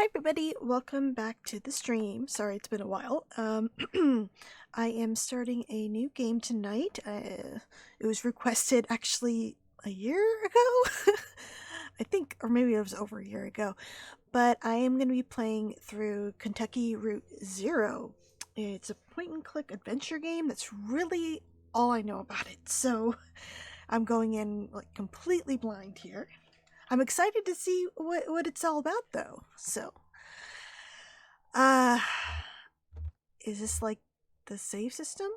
Hi everybody, welcome back to the stream. Sorry it's been a while. I am starting a new game tonight. It was requested actually a year ago? I think, or maybe it was over a year ago. But I am going to be playing through Kentucky Route Zero. It's a point-and-click adventure game. That's really all I know about it. So I'm going in like completely blind here. I'm excited to see what it's all about though. So is this like the save system?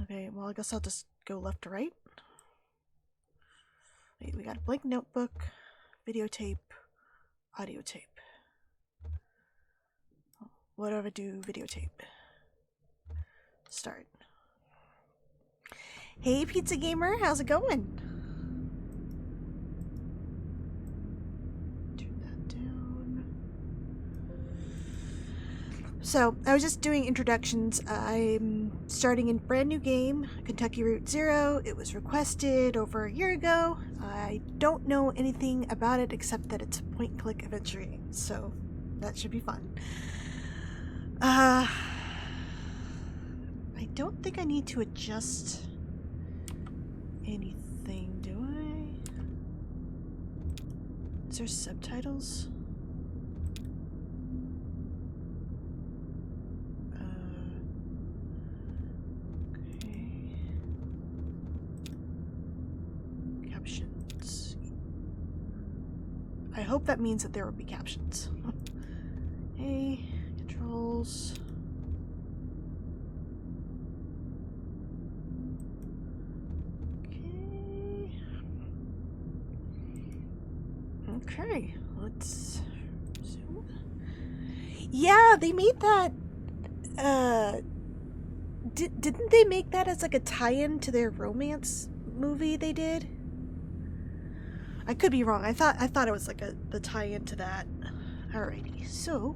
Okay, well I guess I'll just go left to right. Wait, we got a blank notebook, videotape, audio tape. What do I do? Videotape. Start. Hey Pizza Gamer, how's it going? So, I was just doing introductions. I'm starting a brand new game, Kentucky Route Zero. It was requested over a year ago. I don't know anything about it except that it's a point-and-click adventure game, so that should be fun. I don't think I need to adjust anything, do I? Is there subtitles? I hope that means that there will be captions. Hey, controls. Okay, let's zoom. Yeah, they made that. Didn't they make that as like a tie-in to their romance movie they did? I could be wrong. I thought it was like the tie-in to that. Alrighty, so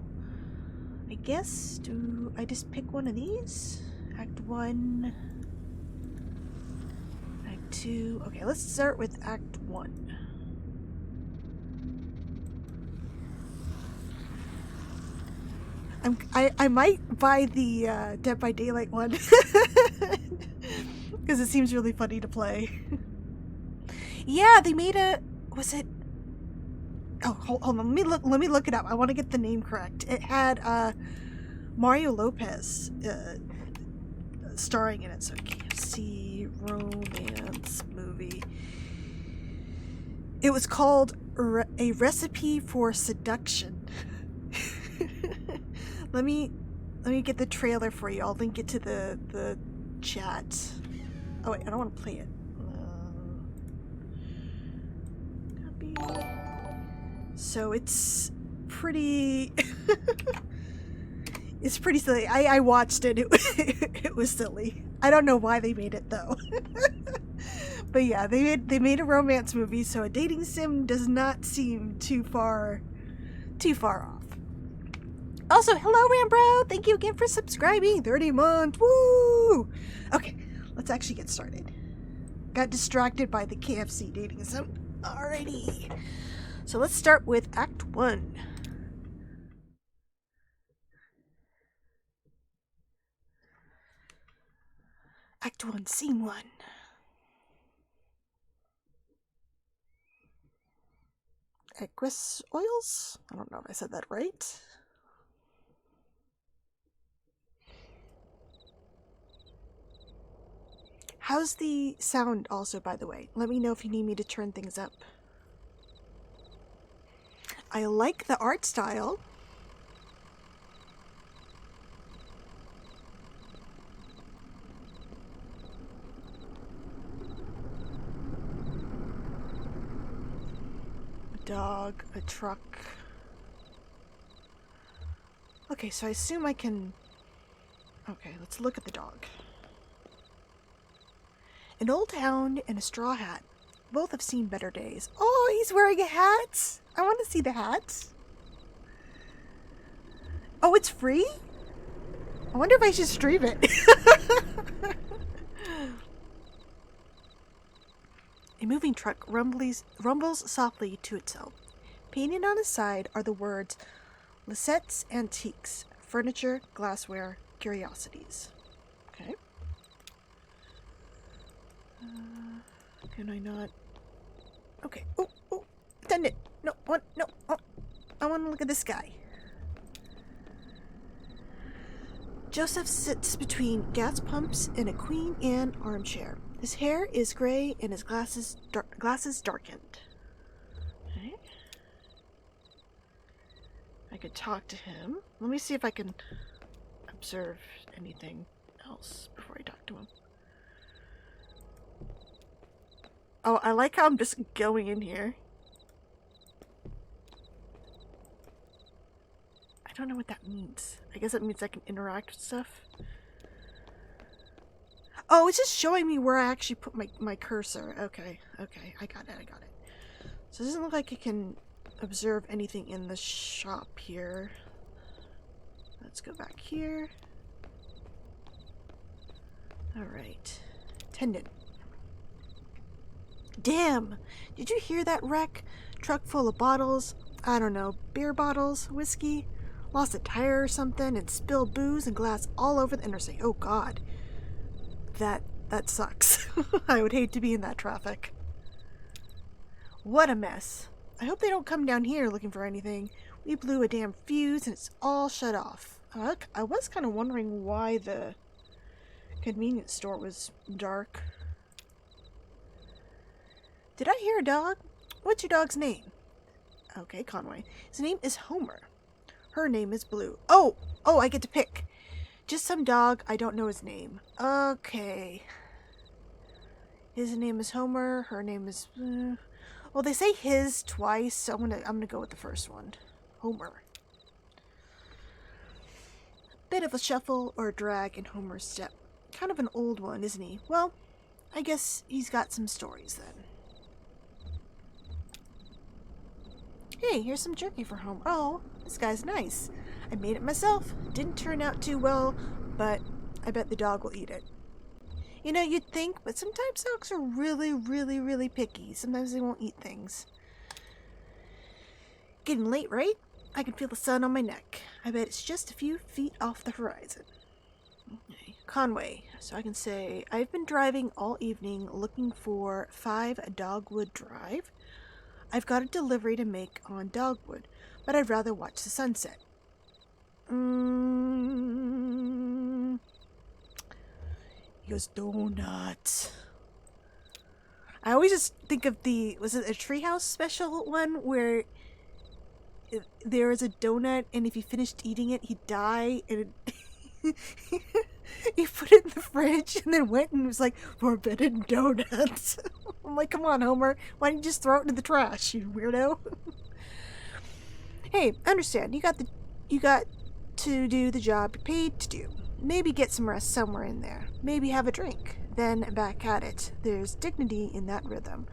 I guess do I just pick one of these? Act 1, Act 2. Okay, let's start with Act 1. I might buy the Dead by Daylight one because it seems really funny to play. Yeah, they made a. Was it? Oh, hold on. Let me look it up. I want to get the name correct. It had Mario Lopez starring in it. So KFC romance movie. It was called A Recipe for Seduction. Let me get the trailer for you. I'll link it to the chat. Oh wait, I don't want to play it. Copy. So it's pretty. It's pretty silly. I watched it. It was silly. I don't know why they made it though. But yeah, they made a romance movie, so a dating sim does not seem too far off. Also, hello Rambro! Thank you again for subscribing. 30 months. Woo! Okay, let's actually get started. Got distracted by the KFC dating sim. Alrighty. So let's start with Act 1. Act 1, Scene 1. Equus oils? I don't know if I said that right. How's the sound also, by the way? Let me know if you need me to turn things up. I like the art style. A dog, a truck. Okay, so I assume I can... Okay, let's look at the dog. An old hound and a straw hat. Both have seen better days. Oh, he's wearing a hat! I want to see the hat. Oh, it's free? I wonder if I should stream it. A moving truck rumbles softly to itself. Painted on his side are the words Lisette's Antiques, Furniture, Glassware, Curiosities. Okay. Can I not? Okay. Oh, attendant. No, no. Oh, I want to look at this guy. Joseph sits between gas pumps in a Queen Anne armchair. His hair is gray and his glasses darkened. Okay. I could talk to him. Let me see if I can observe anything else before I talk to him. Oh, I like how I'm just going in here. I don't know what that means. I guess it means I can interact with stuff. Oh, it's just showing me where I actually put my cursor. Okay. I got it. So it doesn't look like I can observe anything in the shop here. Let's go back here. Alright. Attendant. Damn! Did you hear that wreck? Truck full of bottles. I don't know, beer bottles, whiskey. Lost a tire or something and spilled booze and glass all over the interstate. Oh god. That sucks. I would hate to be in that traffic. What a mess. I hope they don't come down here looking for anything. We blew a damn fuse and it's all shut off. I was kind of wondering why the convenience store was dark. Did I hear a dog? What's your dog's name? Okay, Conway. His name is Homer. Her name is Blue. Oh, I get to pick. Just some dog. I don't know his name. Okay. His name is Homer. Her name is... well, they say his twice, so I'm gonna go with the first one. Homer. Bit of a shuffle or a drag in Homer's step. Kind of an old one, isn't he? Well, I guess he's got some stories then. Hey, here's some jerky for Homer. Oh, this guy's nice. I made it myself. Didn't turn out too well, but I bet the dog will eat it. You know, you'd think, but sometimes dogs are really picky. Sometimes they won't eat things. Getting late, right? I can feel the sun on my neck. I bet it's just a few feet off the horizon. Okay. Conway. So I can say, I've been driving all evening looking for 5 Dogwood Drive. I've got a delivery to make on Dogwood, but I'd rather watch the sunset. He goes, donuts. I always just think of was it a Treehouse special one where there was a donut and if he finished eating it, he'd die, and he put it in the fridge and then went and was like, forbidden donuts. I'm like, come on, Homer. Why don't you just throw it into the trash, you weirdo? Hey, understand. You got to do the job you're paid to do. Maybe get some rest somewhere in there. Maybe have a drink. Then back at it. There's dignity in that rhythm.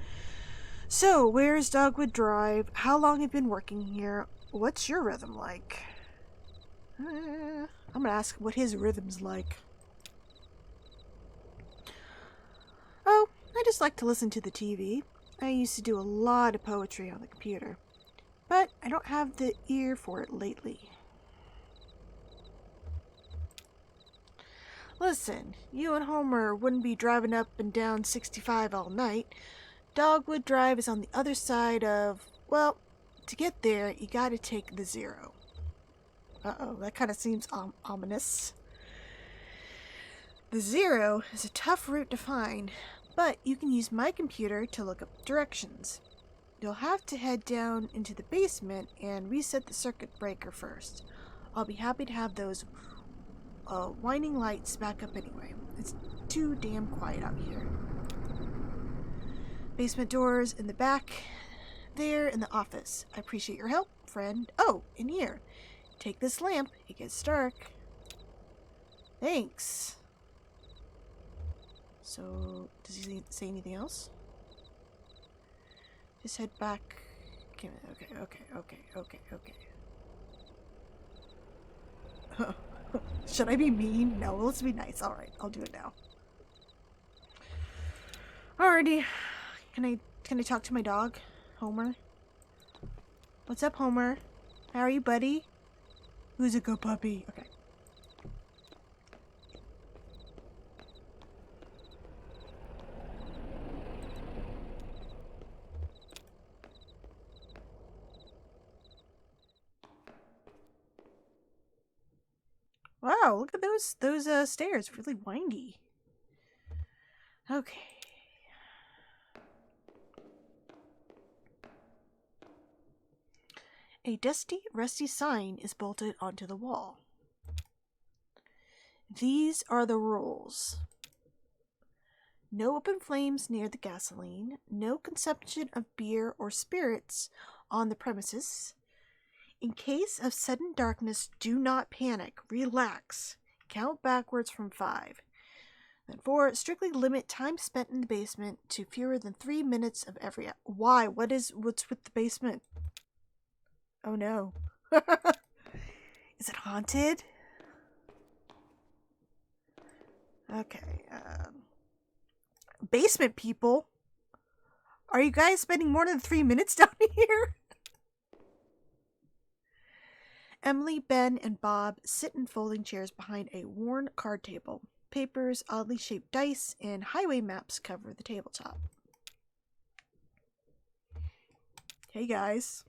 So, where's Dogwood Drive? How long have you been working here? What's your rhythm like? I'm gonna ask what his rhythm's like. Oh, I just like to listen to the TV. I used to do a lot of poetry on the computer. But I don't have the ear for it lately. Listen, you and Homer wouldn't be driving up and down 65 all night. Dogwood Drive is on the other side of... Well, to get there, you gotta take the 0. Uh-oh, that kind of seems ominous. The 0 is a tough route to find, but you can use my computer to look up directions. You'll have to head down into the basement and reset the circuit breaker first. I'll be happy to have those whining lights back up anyway. It's too damn quiet out here. Basement doors in the back. There in the office. I appreciate your help, friend. Oh, in here. Take this lamp. It gets dark. Thanks. So, does he say anything else? Just head back. Okay. Should I be mean? No, let's be nice. Alright, I'll do it now. Alrighty. Can I talk to my dog, Homer? What's up, Homer? How are you, buddy? Who's a good puppy? Okay. Wow, look at those stairs. Really windy. Okay. A dusty, rusty sign is bolted onto the wall. These are the rules. No open flames near the gasoline. No consumption of beer or spirits on the premises. In case of sudden darkness, do not panic. Relax. Count backwards from 5. Then 4. Strictly limit time spent in the basement to fewer than 3 minutes of every hour. Why? What's with the basement? Oh no. Is it haunted? Okay. Basement people? Are you guys spending more than 3 minutes down here? Emily, Ben, and Bob sit in folding chairs behind a worn card table. Papers, oddly shaped dice, and highway maps cover the tabletop. Hey guys.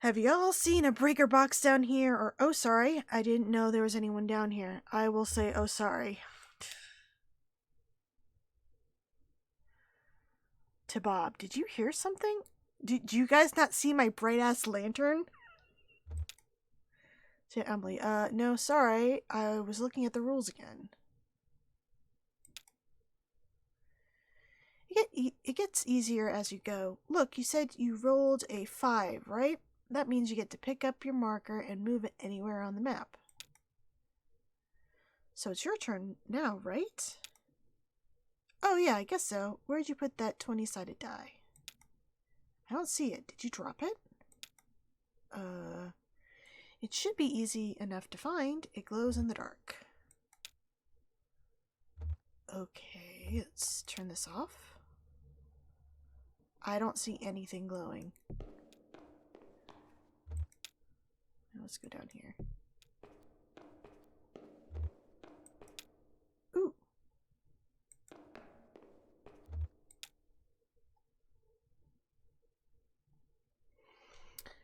Have you all seen a breaker box down here? Or, oh sorry, I didn't know there was anyone down here. I will say, oh sorry. To Bob, did you hear something? Did you guys not see my bright ass lantern? To Emily, no, sorry. I was looking at the rules again. It gets easier as you go. Look, you said you rolled a 5, right? That means you get to pick up your marker and move it anywhere on the map. So it's your turn now, right? Oh yeah, I guess so. Where'd you put that 20-sided die? I don't see it. Did you drop it? It should be easy enough to find. It glows in the dark. Okay, let's turn this off. I don't see anything glowing. Now let's go down here. Ooh.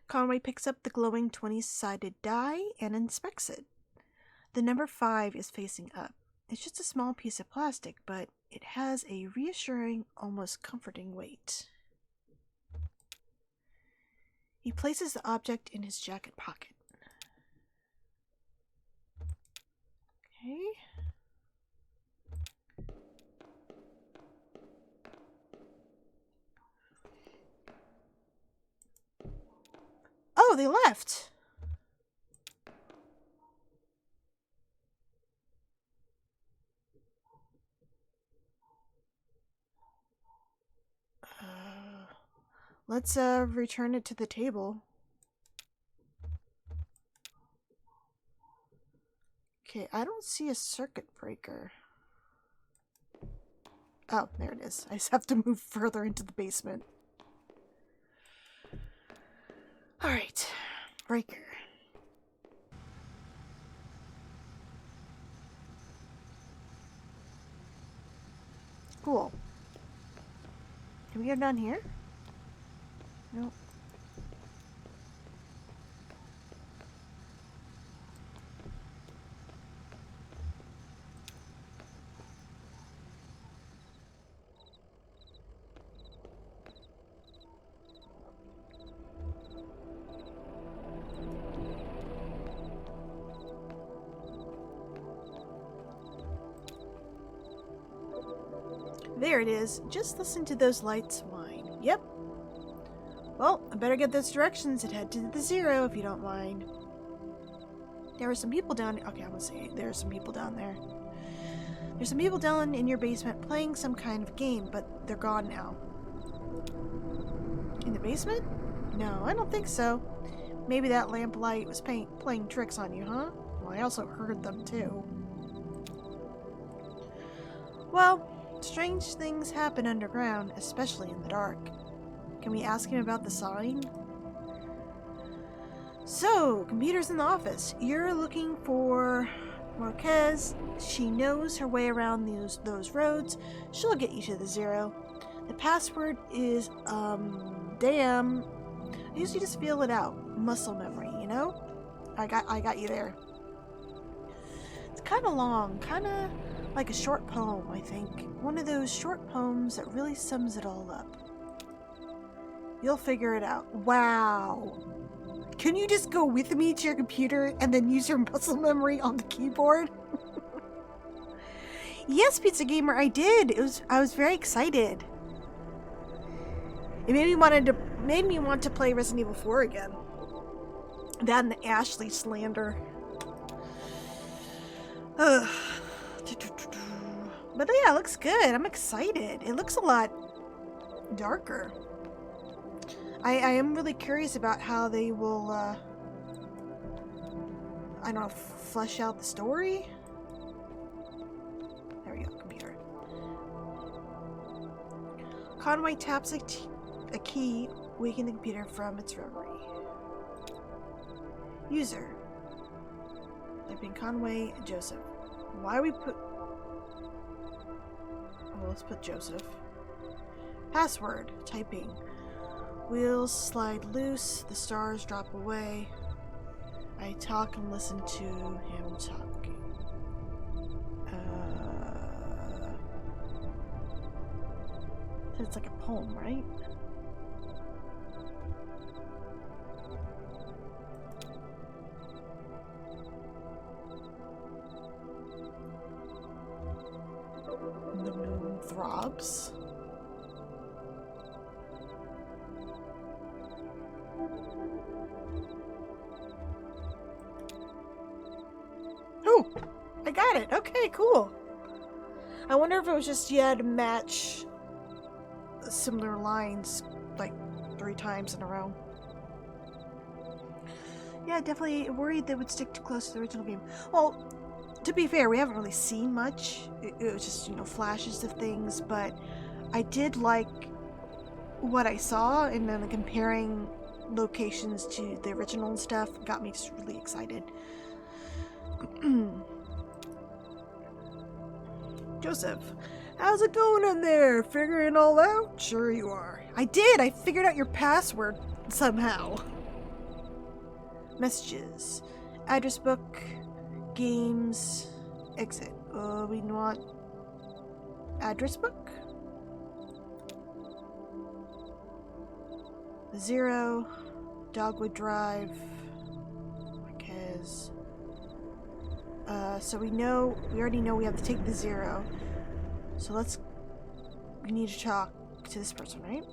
Conway picks up the glowing 20-sided die and inspects it. The number 5 is facing up. It's just a small piece of plastic, but it has a reassuring, almost comforting weight. He places the object in his jacket pocket. Okay. Oh, they left! Let's return it to the table. Okay, I don't see a circuit breaker. Oh, there it is. I just have to move further into the basement. Alright, breaker. Cool. Can we get down here? Nope. There it is. Just listen to those lights whine. Yep. Well, I better get those directions and head to the 0 if you don't mind. There were some people down... Okay, I'm gonna say there are some people down there. There's some people down in your basement playing some kind of game, but they're gone now. In the basement? No, I don't think so. Maybe that lamplight was playing tricks on you, huh? Well, I also heard them too. Well, Strange things happen underground, especially in the dark. Can we ask him about the sign? So, computers in the office. You're looking for Marquez. She knows her way around those roads. She'll get you to the 0. The password is, damn. I usually just feel it out. Muscle memory, you know? I got you there. It's kind of long, kind of like a short poem, I think. One of those short poems that really sums it all up. You'll figure it out. Wow. Can you just go with me to your computer and then use your muscle memory on the keyboard? Yes, Pizza Gamer, I did. I was very excited. It made me want to play Resident Evil 4 again. That and the Ashley slander. Ugh. But yeah, it looks good. I'm excited. It looks a lot darker. I am really curious about how they will, I don't know, flesh out the story? There we go, computer. Conway taps a key, waking the computer from its reverie. User. Typing Conway and Joseph. Why we put... Well, let's put Joseph. Password. Typing. Wheels slide loose, the stars drop away. I talk and listen to him talking. It's like a poem, right? The moon throbs. Oh, I got it. Okay, cool. I wonder if it was just you had to match similar lines like 3 times in a row. Yeah, definitely worried they would stick too close to the original game. Well, to be fair, we haven't really seen much. It was just, flashes of things, but I did like what I saw, and then comparing locations to the original and stuff got me just really excited. Joseph, how's it going in there? Figuring it all out? Sure you are. I did! I figured out your password somehow. Messages. Address book. Games. Exit. We want address book. 0. Dogwood Drive. Marquez. So we already know we have to take the 0. So we need to talk to this person, right?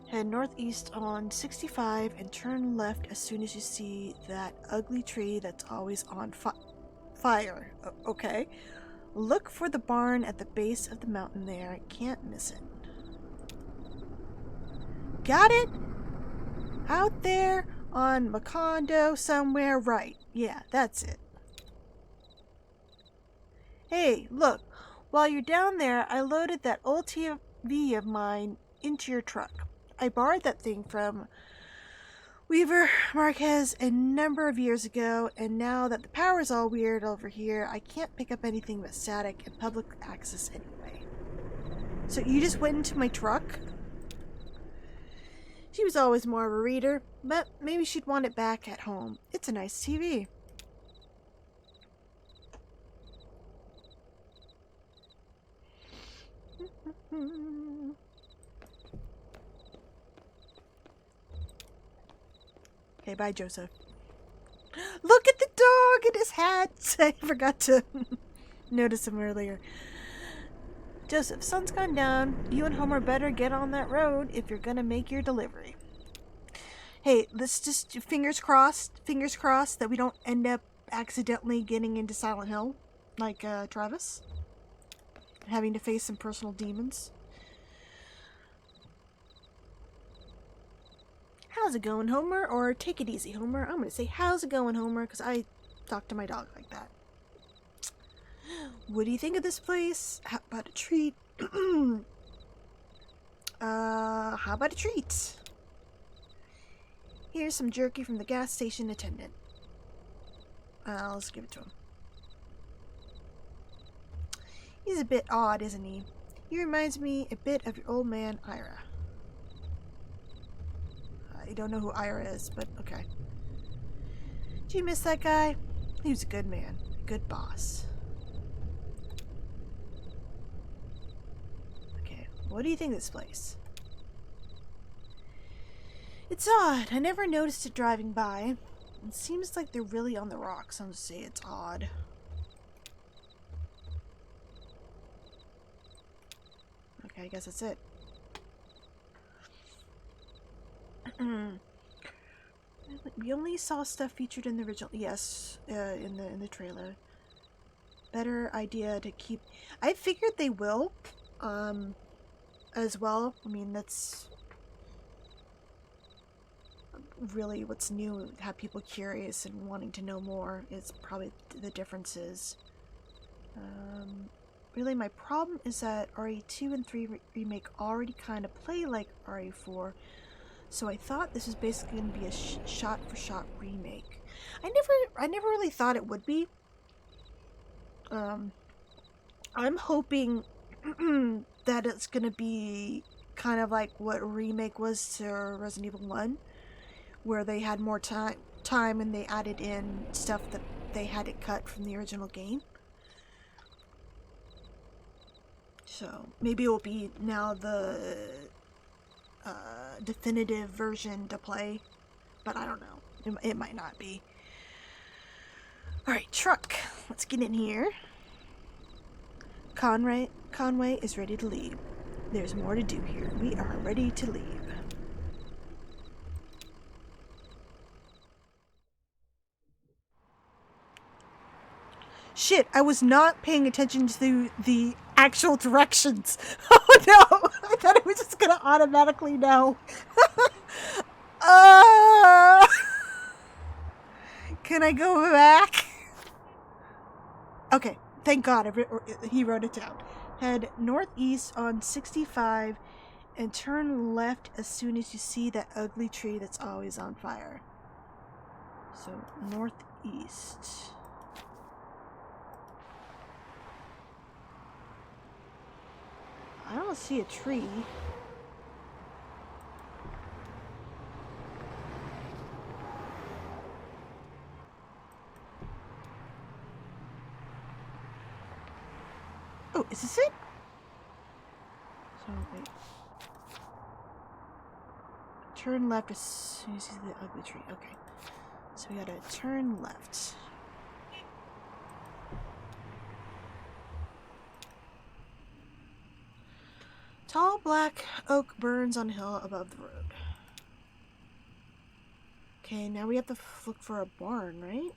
Head northeast on 65 and turn left as soon as you see that ugly tree that's always on fire. Okay. Look for the barn at the base of the mountain there. Can't miss it. Got it? Out there on Macondo somewhere, right. Yeah, that's it. Hey, look. While you're down there, I loaded that old TV of mine into your truck. I borrowed that thing from Weaver Marquez a number of years ago, and now that the power's all weird over here, I can't pick up anything but static and public access anyway. So you just went into my truck? She was always more of a reader, but maybe she'd want it back at home. It's a nice TV. Okay, bye, Joseph. Look at the dog and his hat! I forgot to notice him earlier. Joseph, sun's gone down. You and Homer better get on that road if you're gonna make your delivery. Hey, let's just fingers crossed that we don't end up accidentally getting into Silent Hill, like Travis, having to face some personal demons. How's it going, Homer? Or take it easy, Homer. I'm gonna say how's it going, Homer, because I talk to my dog like that. What do you think of this place? How about a treat? How about a treat? Here's some jerky from the gas station attendant. Let's give it to him. He's a bit odd, isn't he? He reminds me a bit of your old man, Ira. I don't know who Ira is, but okay. Do you miss that guy? He was a good man. A good boss. Okay, what do you think of this place? It's odd. I never noticed it driving by. It seems like they're really on the rocks. I'll just say it's odd. Okay, I guess that's it. We only saw stuff featured in the original. Yes, in the trailer. Better idea to keep. I figured they will, as well. I mean, that's really what's new. Have people curious and wanting to know more is probably the differences. Really, my problem is that RE2 and 3 remake already kind of play like RE4. So I thought this was basically going to be a shot-for-shot remake. I never really thought it would be. I'm hoping that it's going to be kind of like what remake was to Resident Evil 1, where they had more time and they added in stuff that they had it cut from the original game. So maybe it will be now the definitive version to play, but I don't know. It might not be. Alright, truck. Let's get in here. Conway is ready to leave. There's more to do here. We are ready to leave. Shit, I was not paying attention to the actual directions. Oh no! I thought it was just gonna automatically know. Can I go back? Okay, thank God he wrote it down. Head northeast on 65 and turn left as soon as you see that ugly tree that's always on fire. So, northeast. I don't see a tree. Oh, is this it? So, wait. Turn left as soon as you see the ugly tree. Okay. So we gotta turn left. Tall black oak burns on a hill above the road. Okay, now we have to look for a barn, right?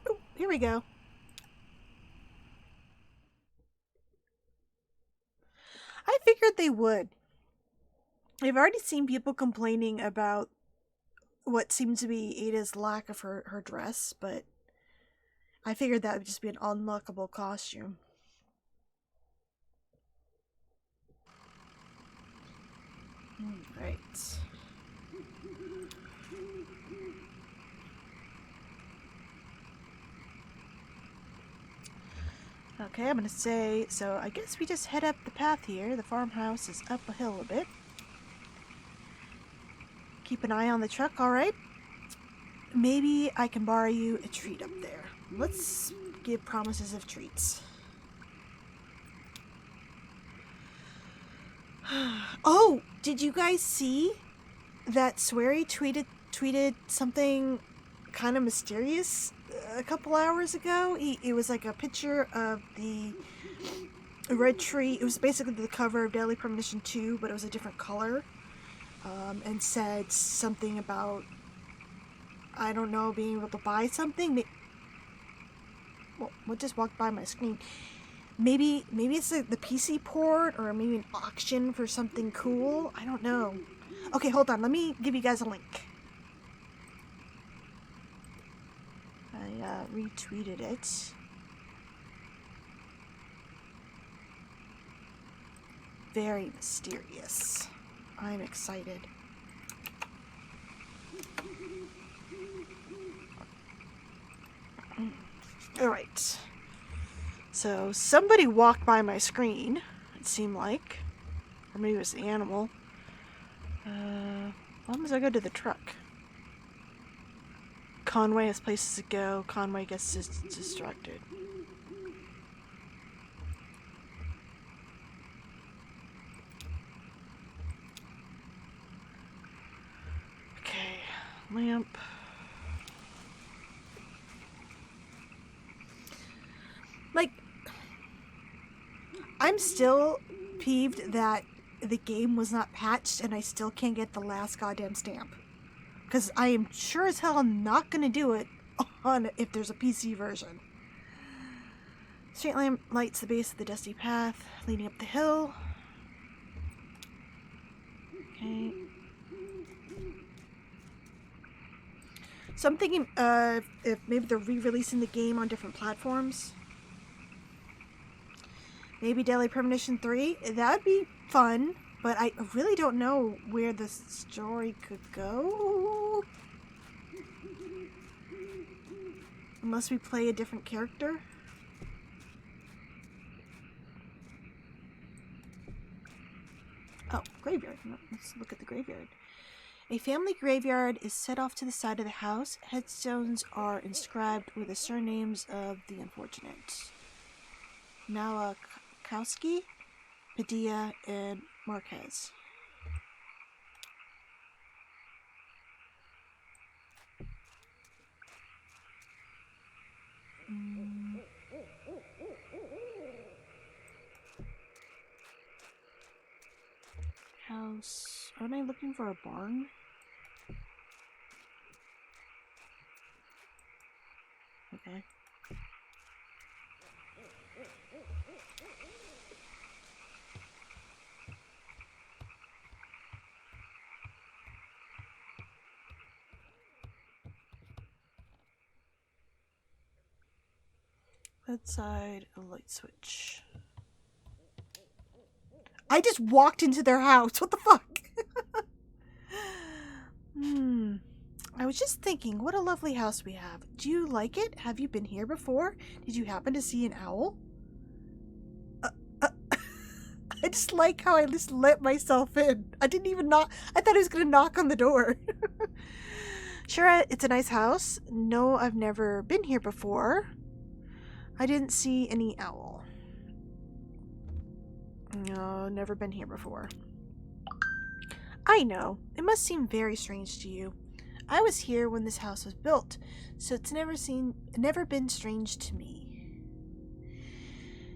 Oh, here we go. I figured they would. I've already seen people complaining about what seems to be Ada's lack of her dress, but I figured that would just be an unlockable costume. Right. Okay, I'm gonna say, so I guess we just head up the path here. The farmhouse is up a hill a bit. Keep an eye on the truck, alright? Maybe I can borrow you a treat up there. Let's give promises of treats. Oh, did you guys see that Swery tweeted something kind of mysterious a couple hours ago? It was like a picture of the red tree. It was basically the cover of Deadly Premonition 2, but it was a different color. And said something about, I don't know, being able to buy something. Well, what just walked by my screen? Maybe it's the PC port, or maybe an auction for something cool. I don't know. Okay, hold on. Let me give you guys a link. I retweeted it. very mysterious. I'm excited. Alright. So, somebody walked by my screen, it seemed like. Or maybe it was the animal. As long as I go to the truck. Conway has places to go. Conway gets distracted. Okay, lamp. Like, I'm still peeved that the game was not patched and I still can't get the last goddamn stamp. Because I am sure as hell not going to do it on if there's a PC version. Street lamp lights the base of the dusty path leading up the hill. Okay. So I'm thinking if maybe they're re-releasing the game on different platforms. Maybe Daily Premonition 3. That would be fun, but I really don't know where the story could go. Unless we play a different character. Oh, graveyard. Let's look at the graveyard. A family graveyard is set off to the side of the house. Headstones are inscribed with the surnames of the unfortunate. Malakowski, Padilla, and Marquez. House. Aren't I looking for a barn? Okay. Bedside, a light switch. I just walked into their house. What the fuck? I was just thinking, what a lovely house we have. Do you like it? Have you been here before? Did you happen to see an owl? I just like how I just let myself in. I didn't even knock. I thought I was going to knock on the door. Sure, it's a nice house. No, I've never been here before. I didn't see any owl. No, never been here before. I know. It must seem very strange to you. I was here when this house was built, so it's never been strange to me.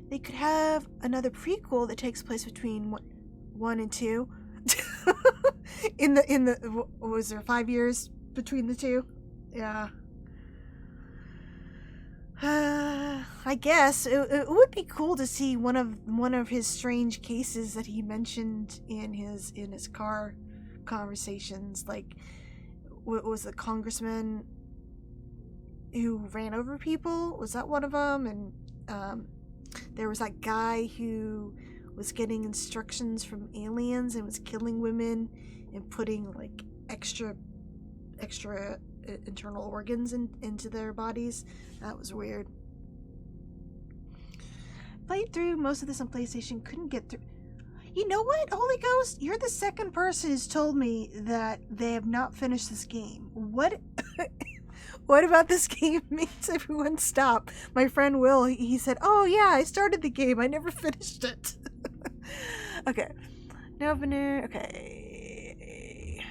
They could have another prequel that takes place between 1 and 2. What was there 5 years between the two? Yeah. I guess it would be cool to see one of his strange cases that he mentioned in his car conversations. Like, what was the congressman who ran over people? Was that one of them? And there was that guy who was getting instructions from aliens and was killing women and putting like extra internal organs into their bodies. That was weird. Played through most of this on PlayStation, couldn't get through. You know what, Holy Ghost? You're the second person who's told me that they have not finished this game. What what about this game makes everyone stop? My friend Will, he said, oh yeah, I started the game, I never finished it. Okay. November, okay.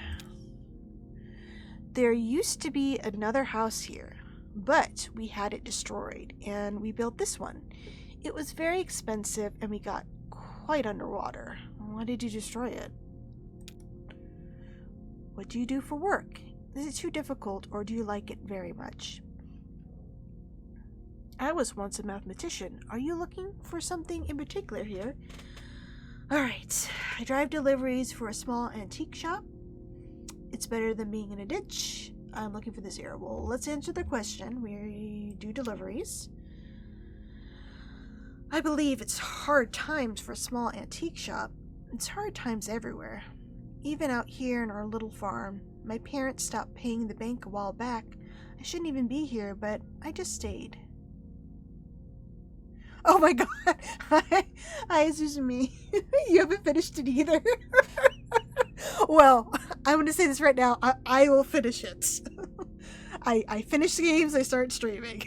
There used to be another house here, but we had it destroyed, and we built this one. It was very expensive, and we got quite underwater. Why did you destroy it? What do you do for work? Is it too difficult, or do you like it very much? I was once a mathematician. Are you looking for something in particular here? Alright, I drive deliveries for a small antique shop. It's better than being in a ditch. I'm looking for this area. Well, let's answer the question. We do deliveries. I believe it's hard times for a small antique shop. It's hard times everywhere. Even out here in our little farm. My parents stopped paying the bank a while back. I shouldn't even be here, but I just stayed. Oh my god! Hi, it's me. You haven't finished it either. Well, I'm going to say this right now. I will finish it. I finish the games, I start streaming.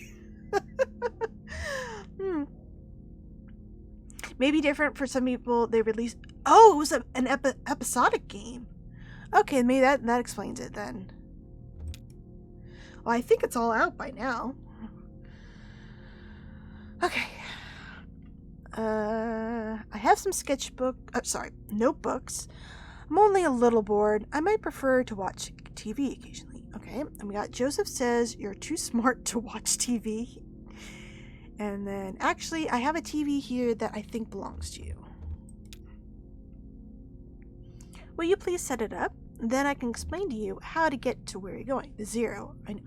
Maybe different for some people. They released. Oh, it was an episodic game. Okay, maybe that explains it then. Well, I think it's all out by now. Okay. I have some notebooks. I'm only a little bored. I might prefer to watch TV occasionally. Okay, and we got Joseph says you're too smart to watch TV. And then, actually, I have a TV here that I think belongs to you. Will you please set it up? Then I can explain to you how to get to where you're going. The 0. I know.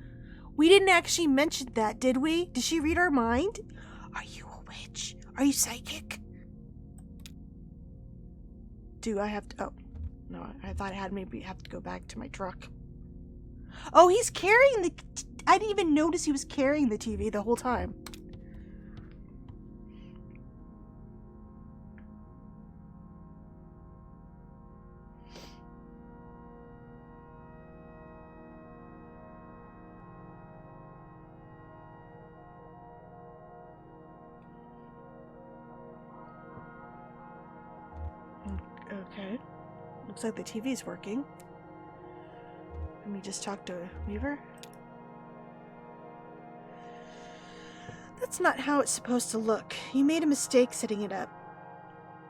We didn't actually mention that, did we? Did she read our mind? Are you a witch? Are you psychic? Do I have to... Oh. No, I thought I had maybe have to go back to my truck. Oh, he's carrying the... I didn't even notice he was carrying the TV the whole time. Okay. Looks like the TV's working. Let me just talk to Weaver. That's not how it's supposed to look. You made a mistake setting it up.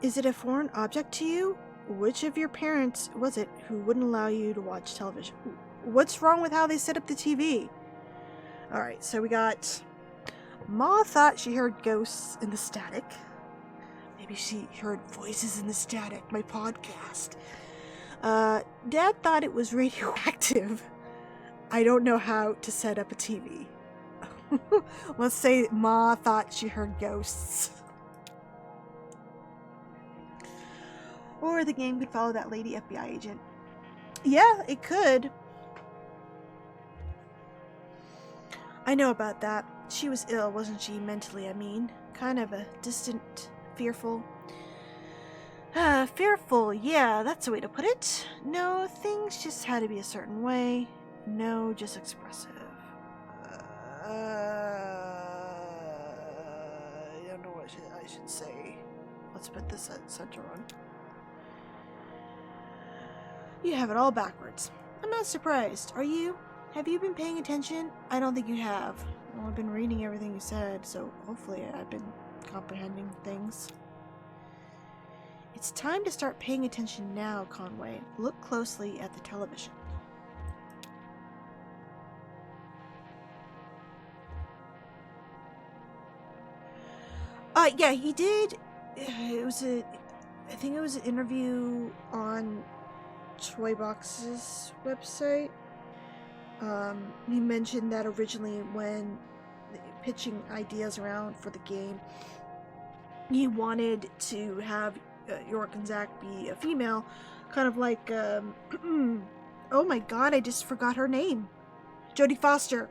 Is it a foreign object to you? Which of your parents was it who wouldn't allow you to watch television? What's wrong with how they set up the TV? Alright, so we got... Ma thought she heard ghosts in the static. Maybe she heard voices in the static, my podcast. Dad thought it was radioactive. I don't know how to set up a TV. Let's say Ma thought she heard ghosts. Or the game could follow that lady FBI agent. Yeah, it could. I know about that. She was ill, wasn't she? Mentally, I mean. Kind of a distant... fearful. Fearful, yeah, that's the way to put it. No, things just had to be a certain way. No, just expressive. I don't know what I should say. Let's put this at center on. You have it all backwards. I'm not surprised. Are you? Have you been paying attention? I don't think you have. Well, I've been reading everything you said, so hopefully I've been comprehending things. It's time to start paying attention now, Conway. Look closely at the television. Yeah, he did. I think it was an interview on Toybox's website. He mentioned that originally when pitching ideas around for the game, he wanted to have York and Zach be a female, kind of like, oh my god, I just forgot her name. Jodie Foster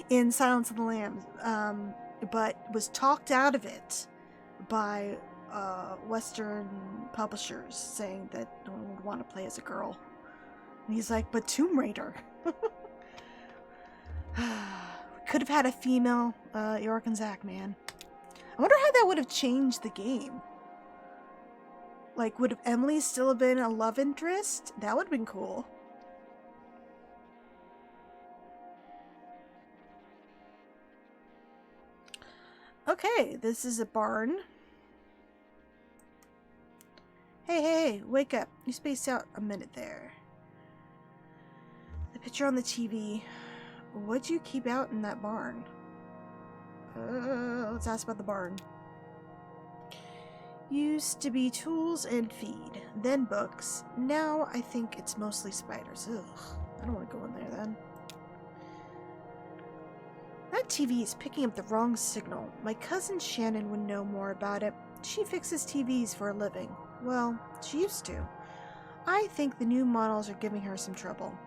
in Silence of the Lambs, but was talked out of it by Western publishers, saying that no one would want to play as a girl. And he's like, but Tomb Raider. Could have had a female York and Zach, man. I wonder how that would have changed the game. Like, would have Emily still have been a love interest? That would have been cool. Okay, this is a barn. Hey, wake up. You spaced out a minute there. The picture on the TV. What'd you keep out in that barn? Let's ask about the barn. Used to be tools and feed, then books. Now I think it's mostly spiders. Ugh, I don't want to go in there then. That TV is picking up the wrong signal. My cousin Shannon would know more about it. She fixes TVs for a living. Well, she used to. I think the new models are giving her some trouble.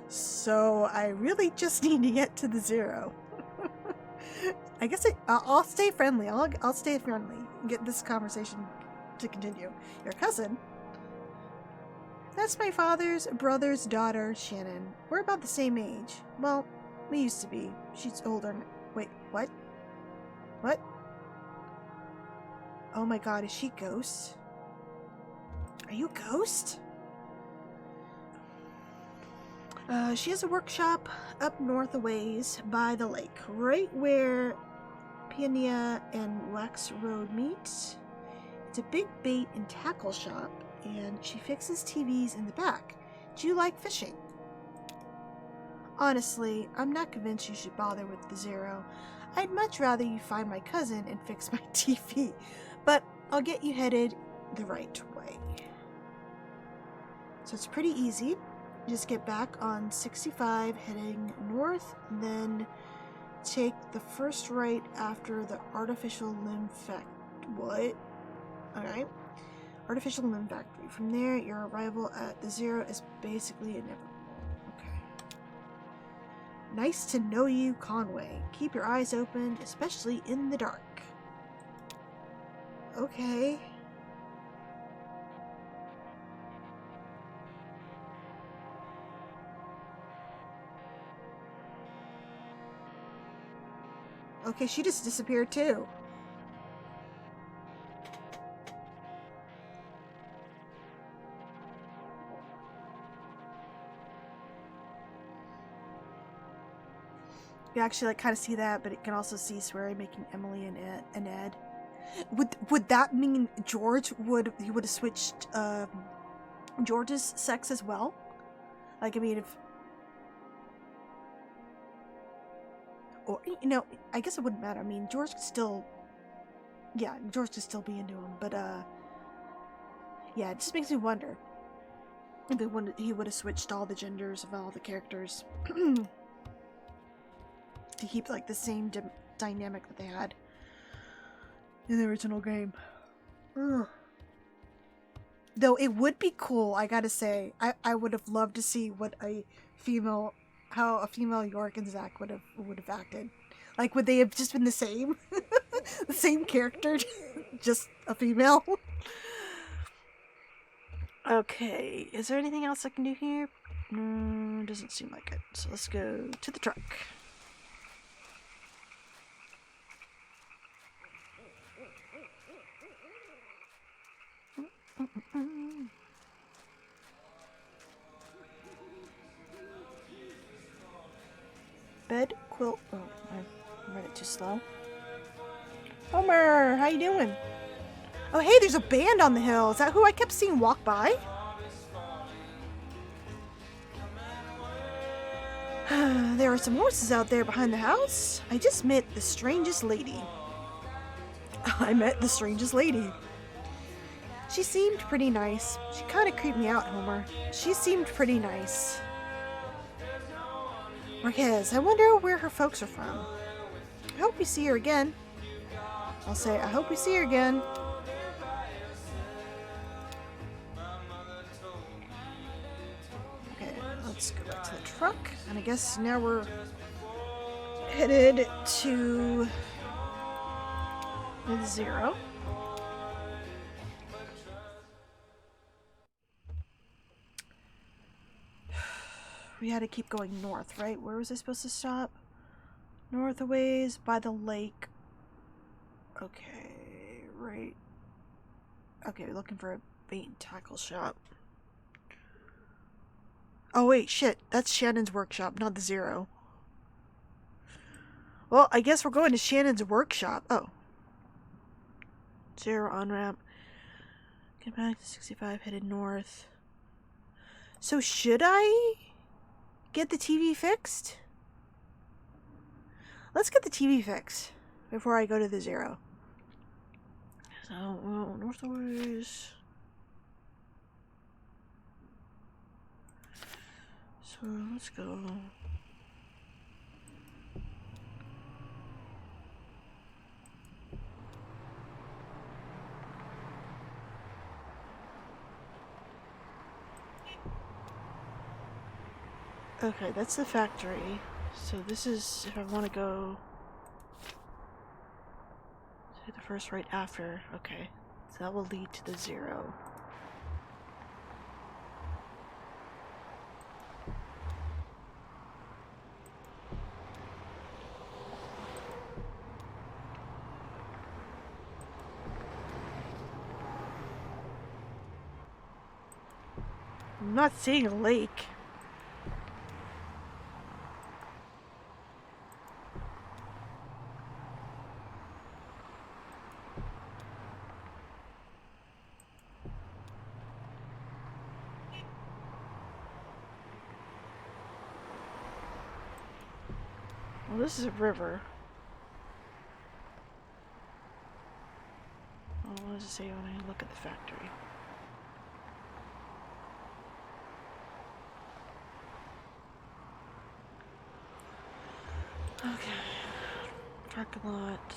So I really just need to get to the zero. I guess I'll stay friendly. I'll stay friendly and get this conversation to continue. Your cousin? That's my father's brother's daughter, Shannon. We're about the same age. Well, we used to be. She's older. Wait, what? What? Oh my god, is she Ghost? Are you Ghost? She has a workshop up north a ways by the lake, right where Peonia and Wax Road meet. It's a big bait and tackle shop, and she fixes TVs in the back. Do you like fishing? Honestly, I'm not convinced you should bother with the zero. I'd much rather you find my cousin and fix my TV, but I'll get you headed the right way. So it's pretty easy. Just get back on 65 heading north, then take the first right after the artificial limb factory. What? Alright. Artificial limb factory. From there, your arrival at the zero is basically inevitable. Okay. Nice to know you, Conway. Keep your eyes open, especially in the dark. Okay. Okay, she just disappeared too. You actually kind of see that, but it can also see Swery making Emily and Ed. Would that mean George would have switched George's sex as well? Like, I mean, if, or I guess it wouldn't matter. I mean, George could still be into him, but yeah, it just makes me wonder if he would have switched all the genders of all the characters to keep like the same dynamic that they had in the original game. Ugh. Though it would be cool, I gotta say, I would have loved to see how a female York and Zack would have acted. Like, would they have just been the same? The same character, just a female? Okay, is there anything else I can do here? Doesn't seem like it. So let's go to the truck. Bed, quilt. Oh, I read it too slow. Homer, how you doing? Oh, hey, there's a band on the hill. Is that who I kept seeing walk by? There are some horses out there behind the house. I just met the strangest lady. I met the strangest lady. She seemed pretty nice. She kind of creeped me out, Homer. She seemed pretty nice. Marquez, I wonder where her folks are from. I hope we see her again. I'll say, I hope we see her again. Okay, let's go back to the truck. And I guess now we're headed to the zero. We had to keep going north, right? Where was I supposed to stop? North a ways by the lake. Okay, right. Okay, looking for a bait and tackle shop. Oh wait, shit. That's Shannon's workshop, not the zero. Well, I guess we're going to Shannon's workshop. Oh. Zero on-ramp. Get back to 65, headed north. So should I get the TV fixed? Let's get the TV fixed before I go to the zero. So, well, northwards. So, let's go. Okay, that's the factory. So this is if I want to go to the first right after. Okay, so that will lead to the 0. I'm not seeing a lake. Well, this is a river. Oh, what does it say when I look at the factory? Okay. Parking lot.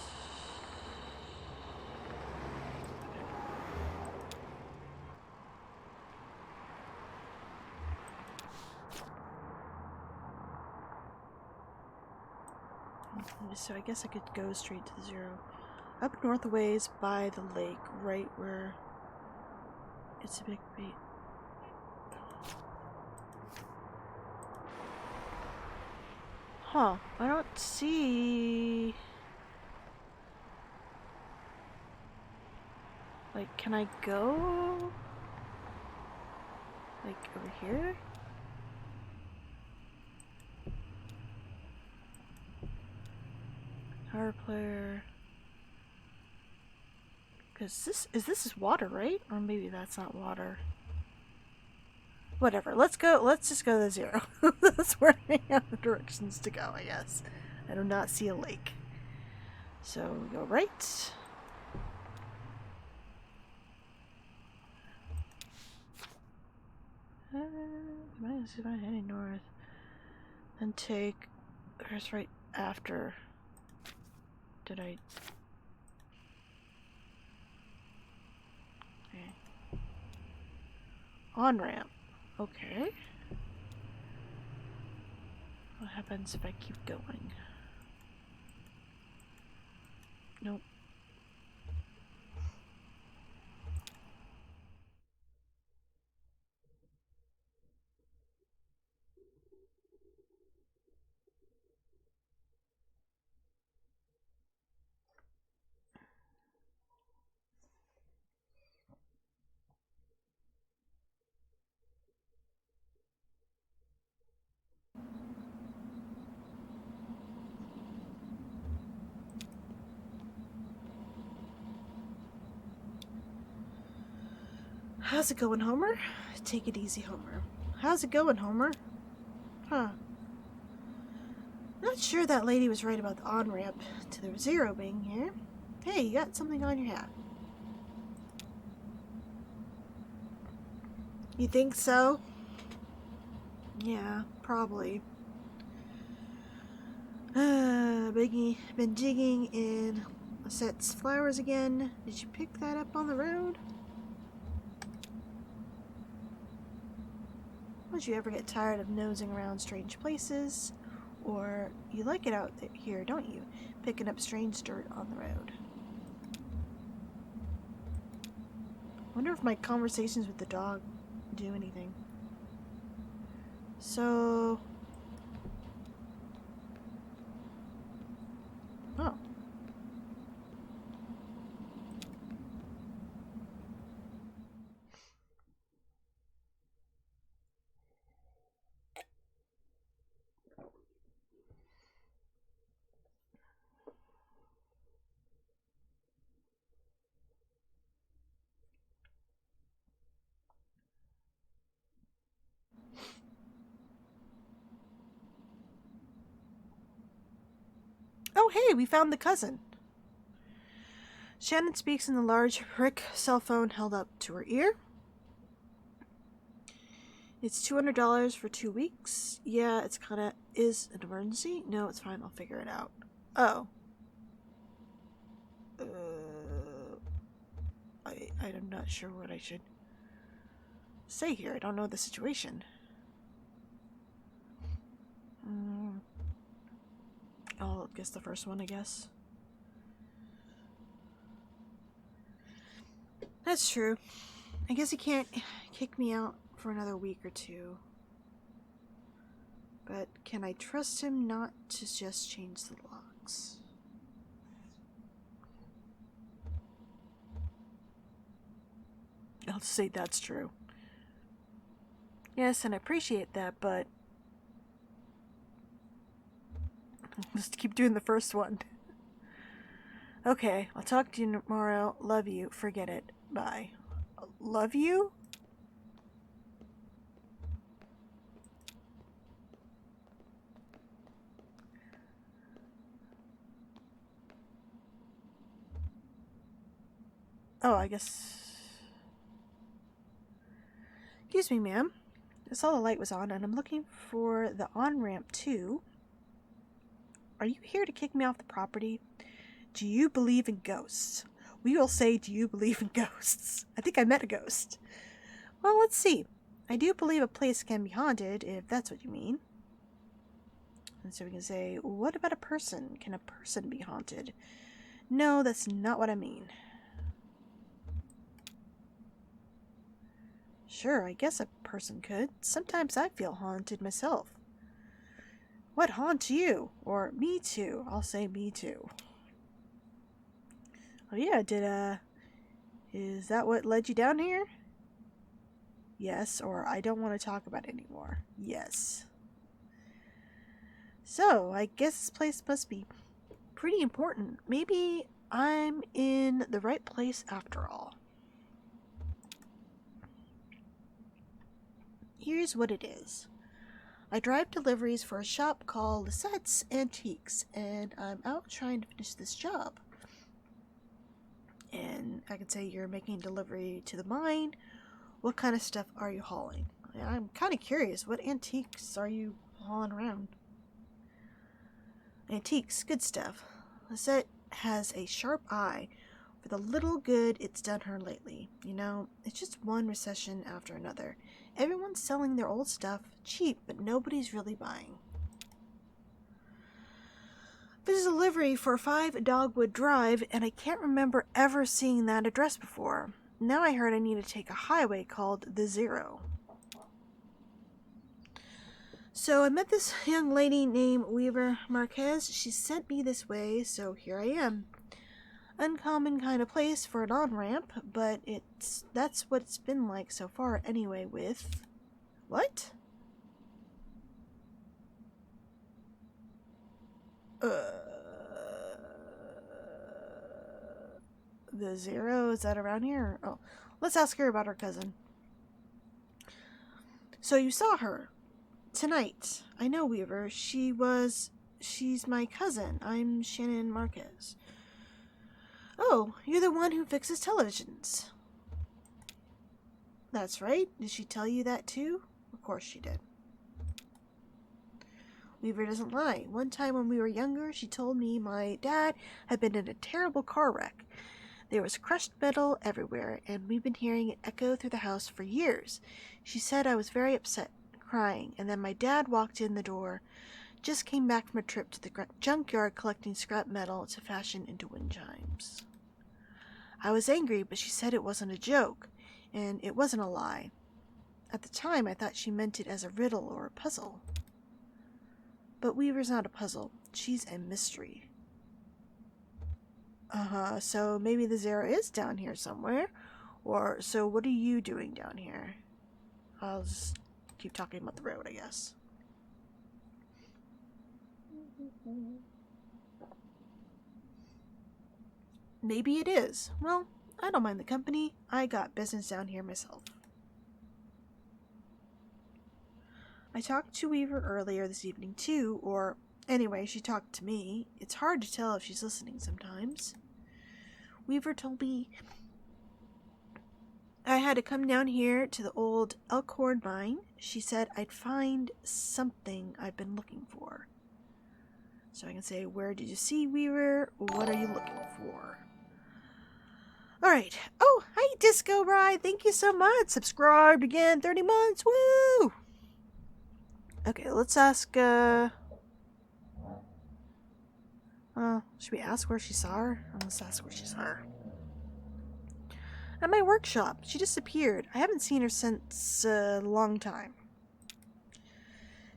So I guess I could go straight to the 0. Up north a ways by the lake, right where it's a big beat. Huh, I don't see... Like, can I go? Like, over here? Power player... Because this is water, right? Or maybe that's not water. Whatever, let's just go to the 0. That's where I have the directions to go, I guess. I do not see a lake. So, we go right. If I'm heading north. Then take... Where's right after? Did I... Okay. On-ramp. Okay. What happens if I keep going? Nope. How's it going, Homer? Take it easy, Homer. How's it going, Homer? Huh. Not sure that lady was right about the on-ramp to the 0 being here. Hey, you got something on your hat. You think so? Yeah, probably. Been digging in Lisette's flowers again. Did you pick that up on the road? Don't you ever get tired of nosing around strange places? Or you like it out here, don't you? Picking up strange dirt on the road. Wonder if my conversations with the dog do anything. So... Oh. Oh, hey, we found the cousin. Shannon speaks in the large brick cell phone held up to her ear. It's $200 for 2 weeks. Yeah, it's kinda... Is an emergency? No, it's fine. I'll figure it out. Oh. I'm not sure what I should say here. I don't know the situation. I'll guess the first one, I guess. That's true. I guess he can't kick me out for another week or two. But can I trust him not to just change the locks? I'll say that's true. Yes, and I appreciate that, but just keep doing the first one. Okay, I'll talk to you tomorrow. Love you. Forget it. Bye. Love you? Oh, I guess... Excuse me, ma'am. I saw the light was on, and I'm looking for the on-ramp, too. Are you here to kick me off the property? Do you believe in ghosts? We will say, do you believe in ghosts? I think I met a ghost. Well, let's see. I do believe a place can be haunted, if that's what you mean. And so we can say, what about a person? Can a person be haunted? No, that's not what I mean. Sure, I guess a person could. Sometimes I feel haunted myself. What haunts you? Or me too. I'll say me too. Oh yeah, is that what led you down here? Yes, or I don't want to talk about it anymore. Yes. So, I guess this place must be pretty important. Maybe I'm in the right place after all. Here's what it is. I drive deliveries for a shop called Lisette's Antiques, and I'm out trying to finish this job. And I could say you're making delivery to the mine. What kind of stuff are you hauling? I'm kind of curious. What antiques are you hauling around? Antiques, good stuff. Lisette has a sharp eye for the little good it's done her lately. You know, it's just one recession after another. Everyone's selling their old stuff cheap, but nobody's really buying. This is a delivery for 5 Dogwood Drive, and I can't remember ever seeing that address before. Now I heard I need to take a highway called the Zero. So I met this young lady named Weaver Marquez. She sent me this way, so here I am. Uncommon kind of place for an on-ramp, but that's what it's been like so far anyway with... What? The Zero? Is that around here? Oh, let's ask her about her cousin. So you saw her tonight. I know Weaver. She's my cousin. I'm Shannon Marquez. Oh, you're the one who fixes televisions. That's right. Did she tell you that too? Of course she did. Weaver doesn't lie. One time when we were younger, she told me my dad had been in a terrible car wreck. There was crushed metal everywhere, and we've been hearing it echo through the house for years. She said I was very upset, crying, and then my dad walked in the door, just came back from a trip to the junkyard collecting scrap metal to fashion into wind chimes. I was angry, but she said it wasn't a joke, and it wasn't a lie. At the time, I thought she meant it as a riddle or a puzzle. But Weaver's not a puzzle. She's a mystery. So maybe the Zero is down here somewhere. Or, so what are you doing down here? I'll just keep talking about the road, I guess. Maybe it is. Well, I don't mind the company. I got business down here myself. I talked to Weaver earlier this evening too, or anyway, she talked to me. It's hard to tell if she's listening sometimes. Weaver told me I had to come down here to the old Elkhorn mine. She said I'd find something I've been looking for. So I can say, where did you see Weaver? What are you looking for? Alright. Oh, hi Disco Bride. Thank you so much. Subscribed again. 30 months. Woo! Okay, let's ask, should we ask where she saw her? Let's ask where she saw her. At my workshop. She disappeared. I haven't seen her since a long time.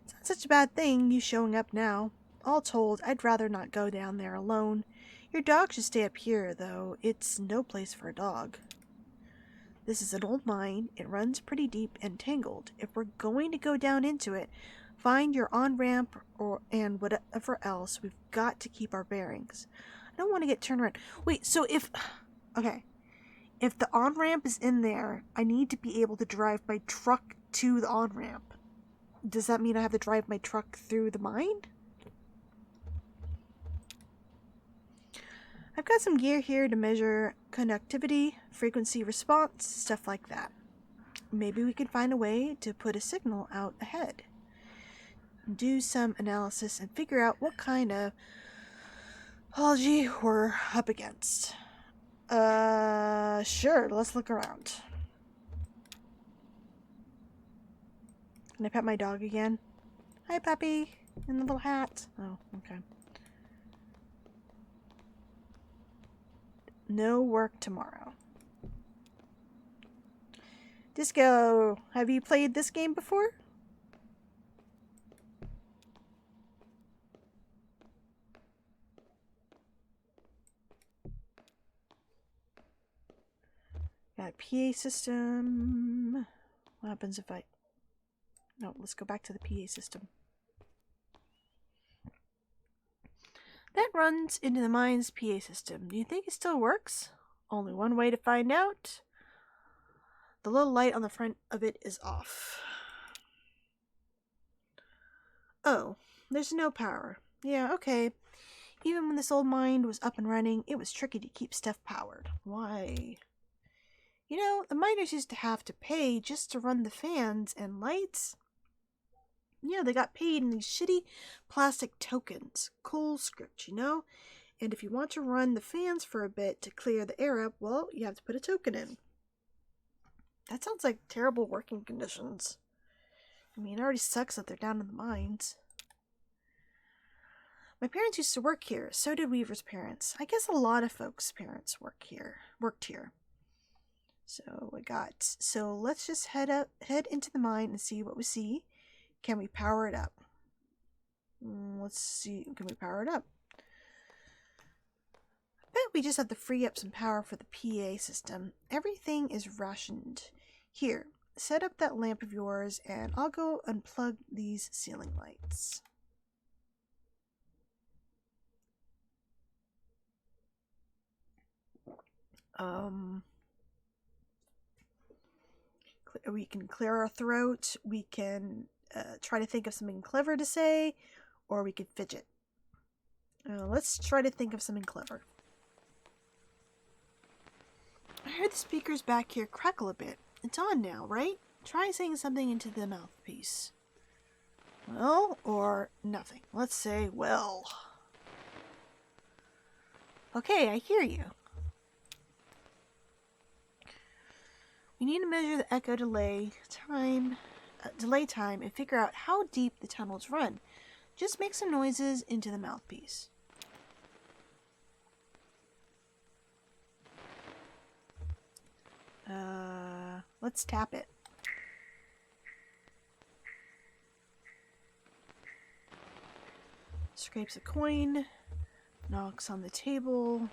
It's not such a bad thing, you showing up now. All told, I'd rather not go down there alone. Your dog should stay up here, though. It's no place for a dog. This is an old mine. It runs pretty deep and tangled. If we're going to go down into it, find your on-ramp and whatever else, we've got to keep our bearings. I don't want to get turned around. Wait, so if... Okay. If the on-ramp is in there, I need to be able to drive my truck to the on-ramp. Does that mean I have to drive my truck through the mine? I've got some gear here to measure conductivity, frequency response, stuff like that. Maybe we can find a way to put a signal out ahead. Do some analysis and figure out what kind of topology we're up against. Sure, let's look around. Can I pet my dog again? Hi, puppy. In the little hat. Oh, okay. No work tomorrow. Disco, have you played this game before? Got PA system. What happens if I... No, let's go back to the PA system. That runs into the mine's PA system. Do you think it still works? Only one way to find out. The little light on the front of it is off. Oh, there's no power. Yeah, okay. Even when this old mine was up and running, it was tricky to keep stuff powered. Why? You know, the miners used to have to pay just to run the fans and lights. Yeah, they got paid in these shitty plastic tokens. Cool script, you know? And if you want to run the fans for a bit to clear the air up, well, you have to put a token in. That sounds like terrible working conditions. I mean, it already sucks that they're down in the mines. My parents used to work here. So did Weaver's parents. I guess a lot of folks' parents worked here. So let's just head into the mine and see what we see. Can we power it up? Let's see. Can we power it up? I bet we just have to free up some power for the PA system. Everything is rationed. Here, set up that lamp of yours, and I'll go unplug these ceiling lights. We can clear our throat. We can try to think of something clever to say, or we could fidget. Let's try to think of something clever. I heard the speakers back here crackle a bit. It's on now, right? Try saying something into the mouthpiece. Well, or nothing. Let's say, well. Okay, I hear you. We need to measure the echo delay time and figure out how deep the tunnels run. Just make some noises into the mouthpiece. Let's tap it. Scrapes a coin, knocks on the table,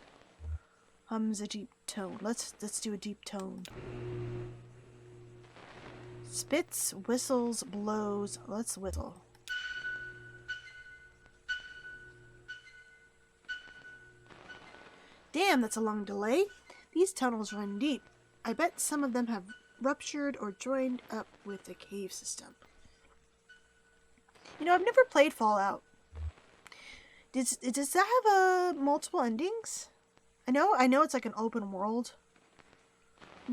hums a deep tone. Let's do a deep tone. Spits, whistles, blows. Let's whistle. Damn, that's a long delay. These tunnels run deep. I bet some of them have ruptured or joined up with the cave system. You know, I've never played Fallout. Does that have multiple endings? I know it's like an open world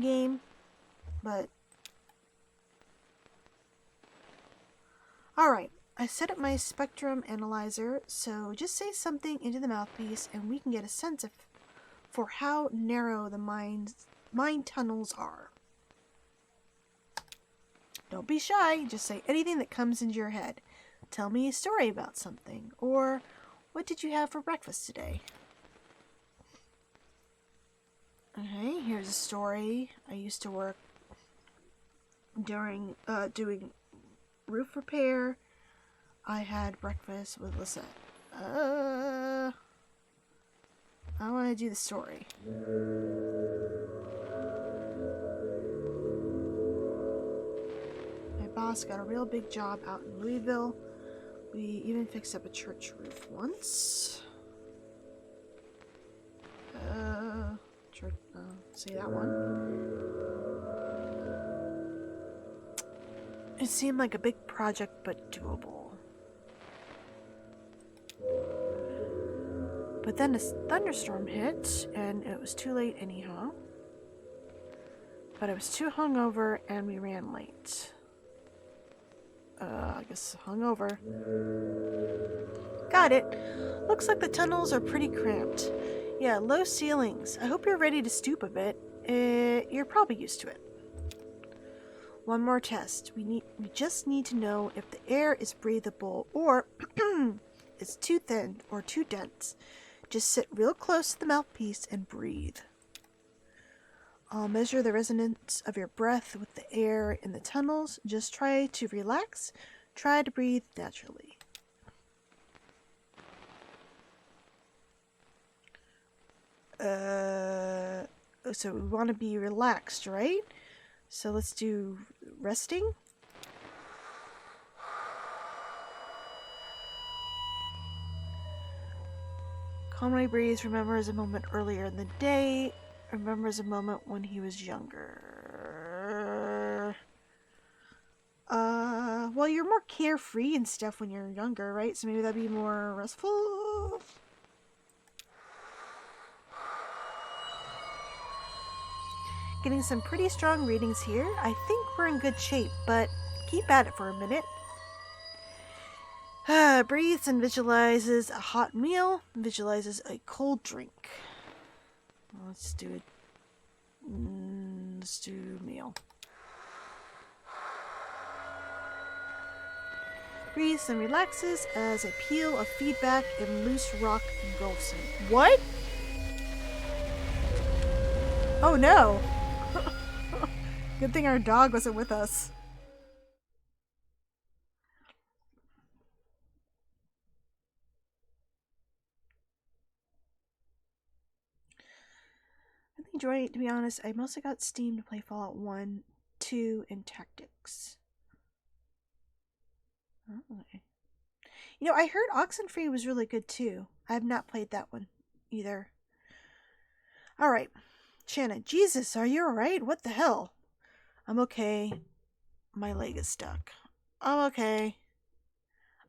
game, but alright, I set up my spectrum analyzer, so just say something into the mouthpiece and we can get a sense for how narrow the mine tunnels are. Don't be shy, just say anything that comes into your head. Tell me a story about something. Or, what did you have for breakfast today? Okay, here's a story. I used to work during doing roof repair. I had breakfast with Lisette. I want to do the story. My boss got a real big job out in Louisville. We even fixed up a church roof once. Church, see that one? It seemed like a big project, but doable. But then a thunderstorm hit, and it was too late anyhow. But I was too hungover, and we ran late. I guess hungover. Got it. Looks like the tunnels are pretty cramped. Yeah, low ceilings. I hope you're ready to stoop a bit. You're probably used to it. One more test. We just need to know if the air is breathable or it's too thin or too dense. Just sit real close to the mouthpiece and breathe. I'll measure the resonance of your breath with the air in the tunnels. Just try to relax. Try to breathe naturally. So we want to be relaxed, right? So let's do resting. Calmly breathes, remembers a moment earlier in the day, remembers a moment when he was younger. Well, you're more carefree and stuff when you're younger, right? So maybe that'd be more restful. Getting some pretty strong readings here. I think we're in good shape, but keep at it for a minute. Breathes and visualizes a hot meal, visualizes a cold drink. Let's do it. Let's do meal. Breathes and relaxes as a peal of feedback and loose rock engulfs him. What? Oh no! Good thing our dog wasn't with us. I think enjoying it, to be honest. I mostly got Steam to play Fallout 1, 2, and Tactics. Oh. You know, I heard Oxenfree was really good too. I have not played that one either. Alright. Shanna, Jesus, are you alright? What the hell? I'm okay. My leg is stuck. I'm okay.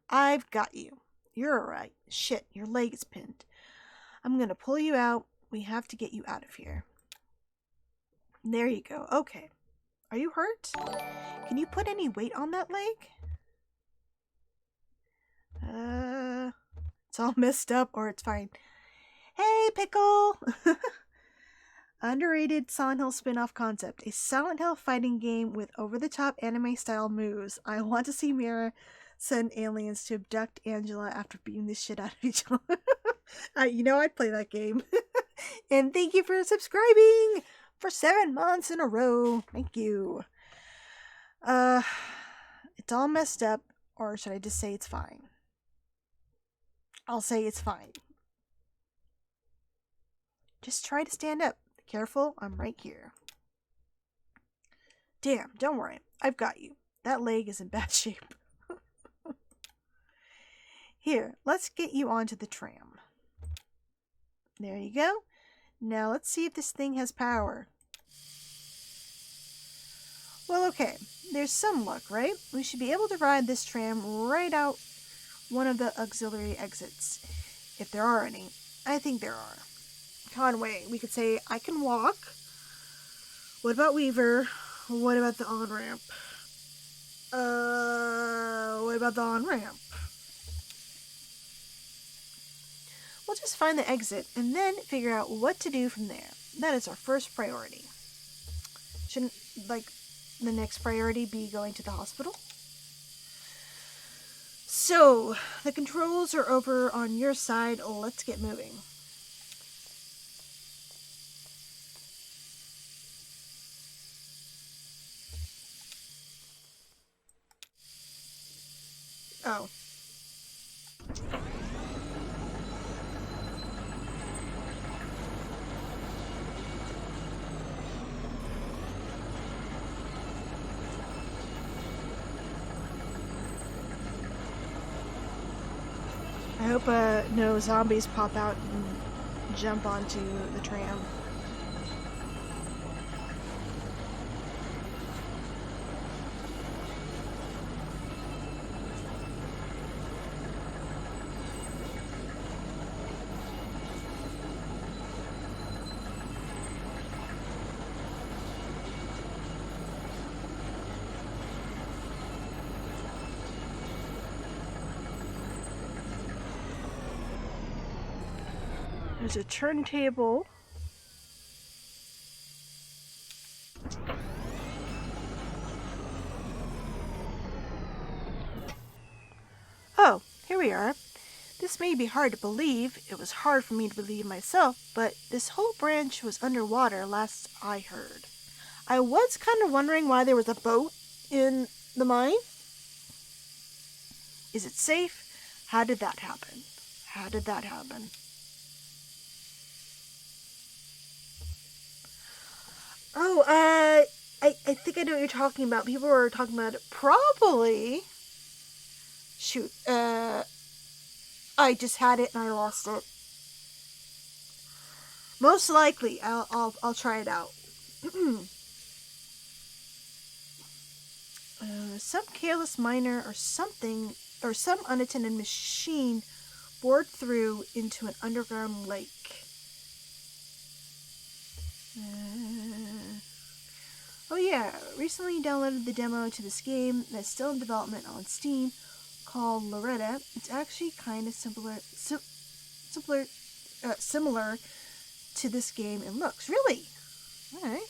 I've got you. You're alright. Shit, your leg is pinned. I'm gonna pull you out. We have to get you out of here. There you go. Okay. Are you hurt? Can you put any weight on that leg? It's all messed up, or it's fine. Hey, Pickle! Underrated Silent Hill spin-off concept. A Silent Hill fighting game with over-the-top anime-style moves. I want to see Mira send aliens to abduct Angela after beating the shit out of each other. You know I'd play that game. And thank you for subscribing for 7 months in a row. Thank you. It's all messed up, or should I just say it's fine? I'll say it's fine. Just try to stand up. Careful, I'm right here. Damn, don't worry. I've got you. That leg is in bad shape. Here, let's get you onto the tram. There you go. Now let's see if this thing has power. Well, okay. There's some luck, right? We should be able to ride this tram right out one of the auxiliary exits. If there are any. I think there are. Conway, we could say, I can walk. What about Weaver? What about the on-ramp? What about the on-ramp? We'll just find the exit and then figure out what to do from there. That is our first priority. Shouldn't, like, the next priority be going to the hospital? So, the controls are over on your side. Let's get moving. Oh. I hope no zombies pop out and jump onto the tram. There's a turntable. Oh, here we are. This may be hard to believe. It was hard for me to believe myself, but this whole branch was underwater last I heard. I was kind of wondering why there was a boat in the mine. Is it safe? How did that happen? How did that happen? Oh, I think I know what you're talking about. People were talking about it. Probably. Shoot, I just had it and I lost it. Most likely, I'll try it out. Some careless miner or something, or some unattended machine bored through into an underground lake. Oh yeah, recently downloaded the demo to this game that's still in development on Steam called Loretta. It's actually kind of similar to this game in looks. Really? Alright.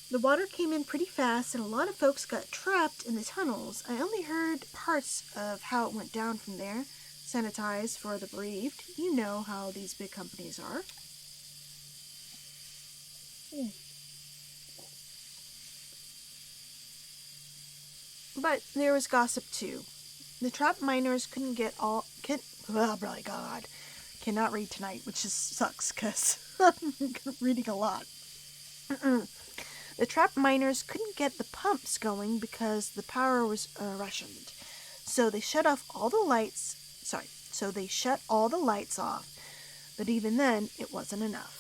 The water came in pretty fast and a lot of folks got trapped in the tunnels. I only heard parts of how it went down from there. Sanitized for the bereaved. You know how these big companies are. But there was gossip too. The trapped miners couldn't get all... oh my god. Cannot read tonight, which just sucks because I'm reading a lot. The trapped miners couldn't get the pumps going because the power was rationed. So they shut all the lights off. But even then, it wasn't enough.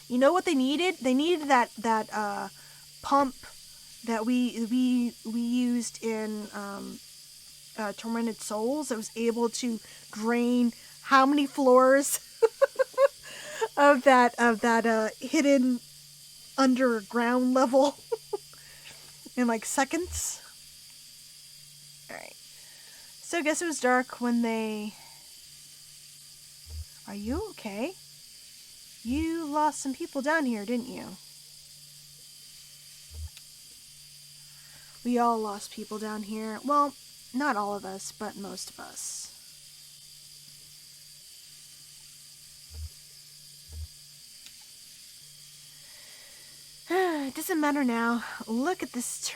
You know what they needed? They needed that pump that we used in Tormented Souls. That was able to drain how many floors of that hidden underground level in like seconds. Alright. So I guess it was dark when they... Are you okay? You lost some people down here, didn't you? We all lost people down here. Well, not all of us, but most of us. It doesn't matter now. Look at this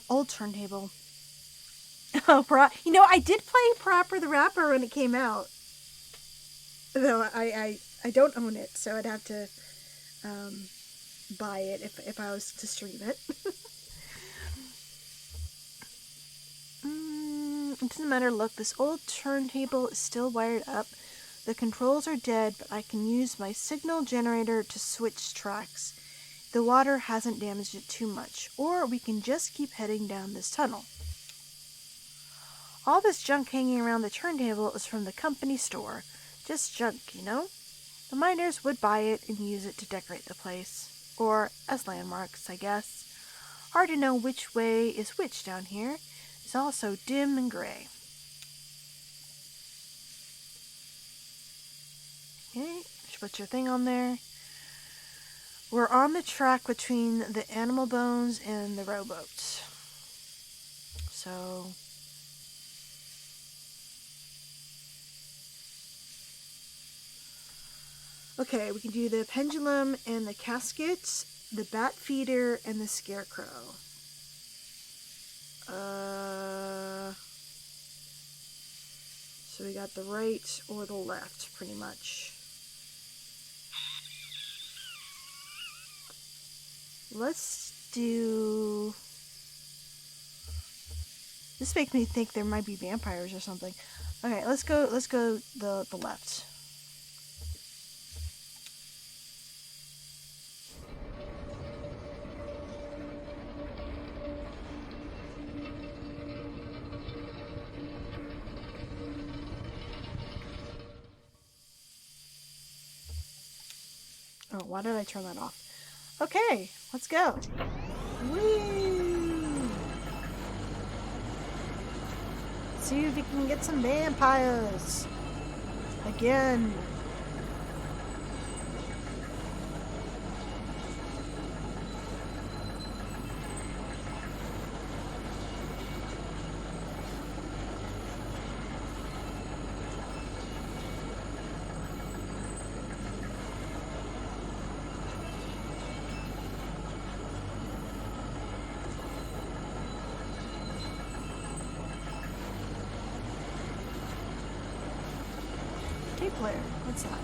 old turntable. Oh, I did play Proper the Rapper when it came out. Though I don't own it, so I'd have to buy it if I was to stream it. It doesn't matter. Look, this old turntable is still wired up. The controls are dead, but I can use my signal generator to switch tracks. The water hasn't damaged it too much, or we can just keep heading down this tunnel. All this junk hanging around the turntable is from the company store. Just junk, you know? The miners would buy it and use it to decorate the place. Or as landmarks, I guess. Hard to know which way is which down here. It's all so dim and gray. Okay, just put your thing on there. We're on the track between the animal bones and the rowboats. so... Okay, we can do the pendulum and the casket, the bat feeder, and the scarecrow. So we got the right or the left, pretty much. Let's do... This makes me think there might be vampires or something. Okay, let's go the left. Oh, why did I turn that off? Okay, let's go. Whee! See if we can get some vampires. Again. Tape player. What's that?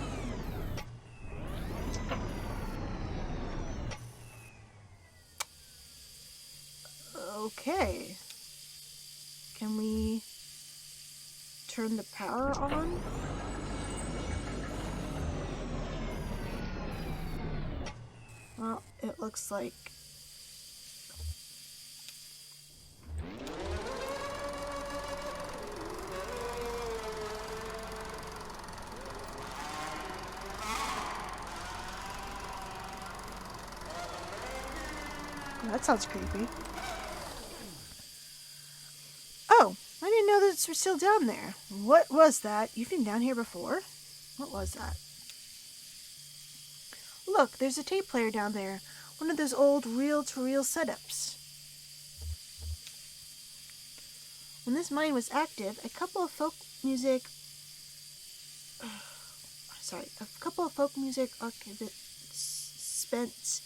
Okay. Can we turn the power on? Well, it looks like... That sounds creepy. Oh, I didn't know that we're still down there. What was that? You've been down here before? What was that? Look, there's a tape player down there. One of those old reel-to-reel setups. When this mine was active, a couple of folk music archivists spent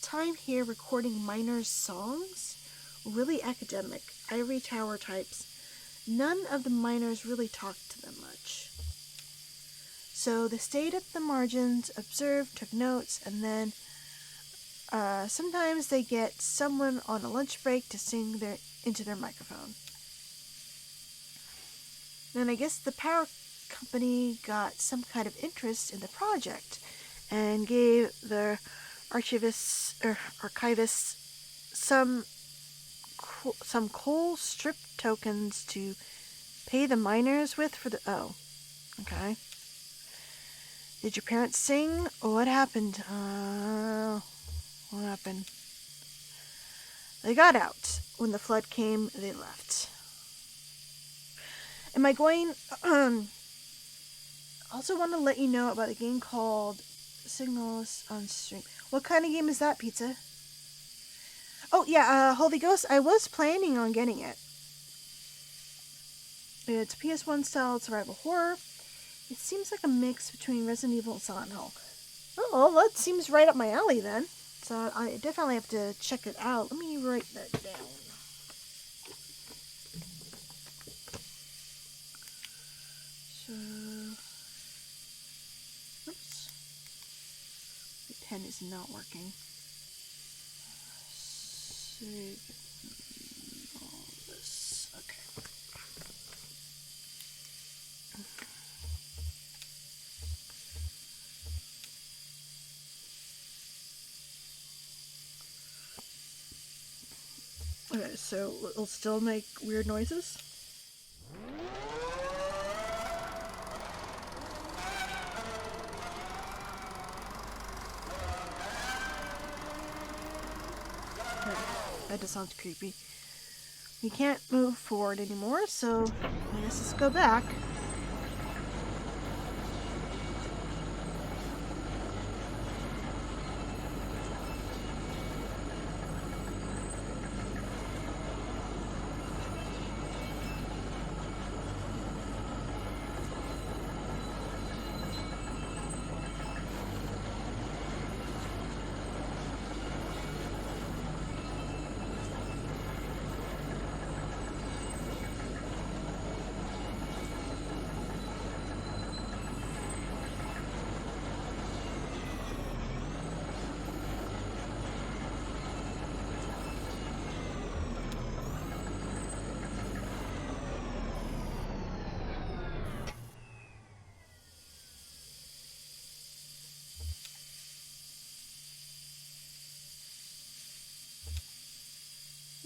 time here recording miners' songs. Really academic, ivory tower types. None of the miners really talked to them much. So they stayed at the margins, observed, took notes, and then sometimes they get someone on a lunch break to sing into their microphone. Then I guess the power company got some kind of interest in the project and gave the archivists some coal strip tokens to pay the miners with for the... Oh, okay. Did your parents sing? What happened? What happened? They got out. When the flood came, they left. Am I going... also want to let you know about a game called Signals on Stream. What kind of game is that, Pizza? Oh, yeah, Holy Ghost. I was planning on getting it. It's PS1 style survival horror. It seems like a mix between Resident Evil and Silent Hill. Oh, well, that seems right up my alley then. So I definitely have to check it out. Let me write that down. So, oops. The pen is not working. Save all this. Okay. Okay, so it'll still make weird noises? That just sounds creepy. We can't move forward anymore, so I guess let's go back.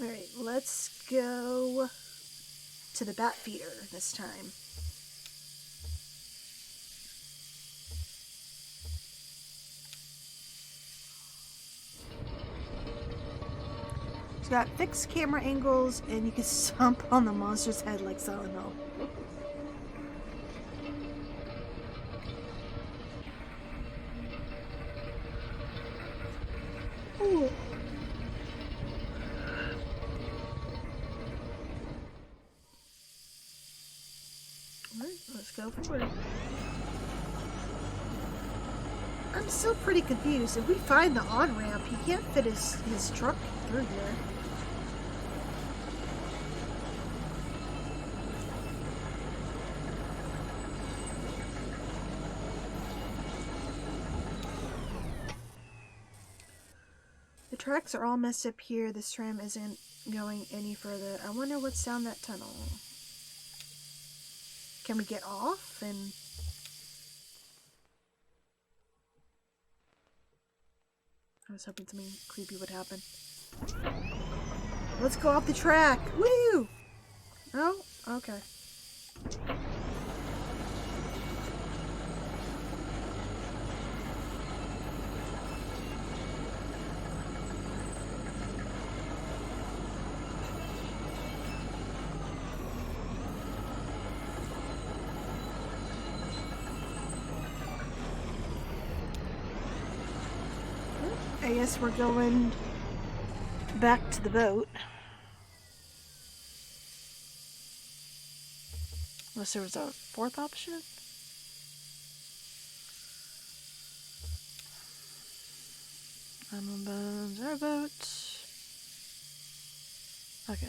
Alright, let's go to the bat feeder this time. It's got fixed camera angles, and you can stomp on the monster's head like Silent Hill. Ooh. Alright, let's go forward. I'm still pretty confused. If we find the on-ramp, he can't fit his truck through here. The tracks are all messed up here. This tram isn't going any further. I wonder what's down that tunnel. Can we get off and... I was hoping something creepy would happen. Let's go off the track! Woo! Oh, okay. I guess we're going back to the boat. Unless there was a fourth option? I'm on our boat. Okay.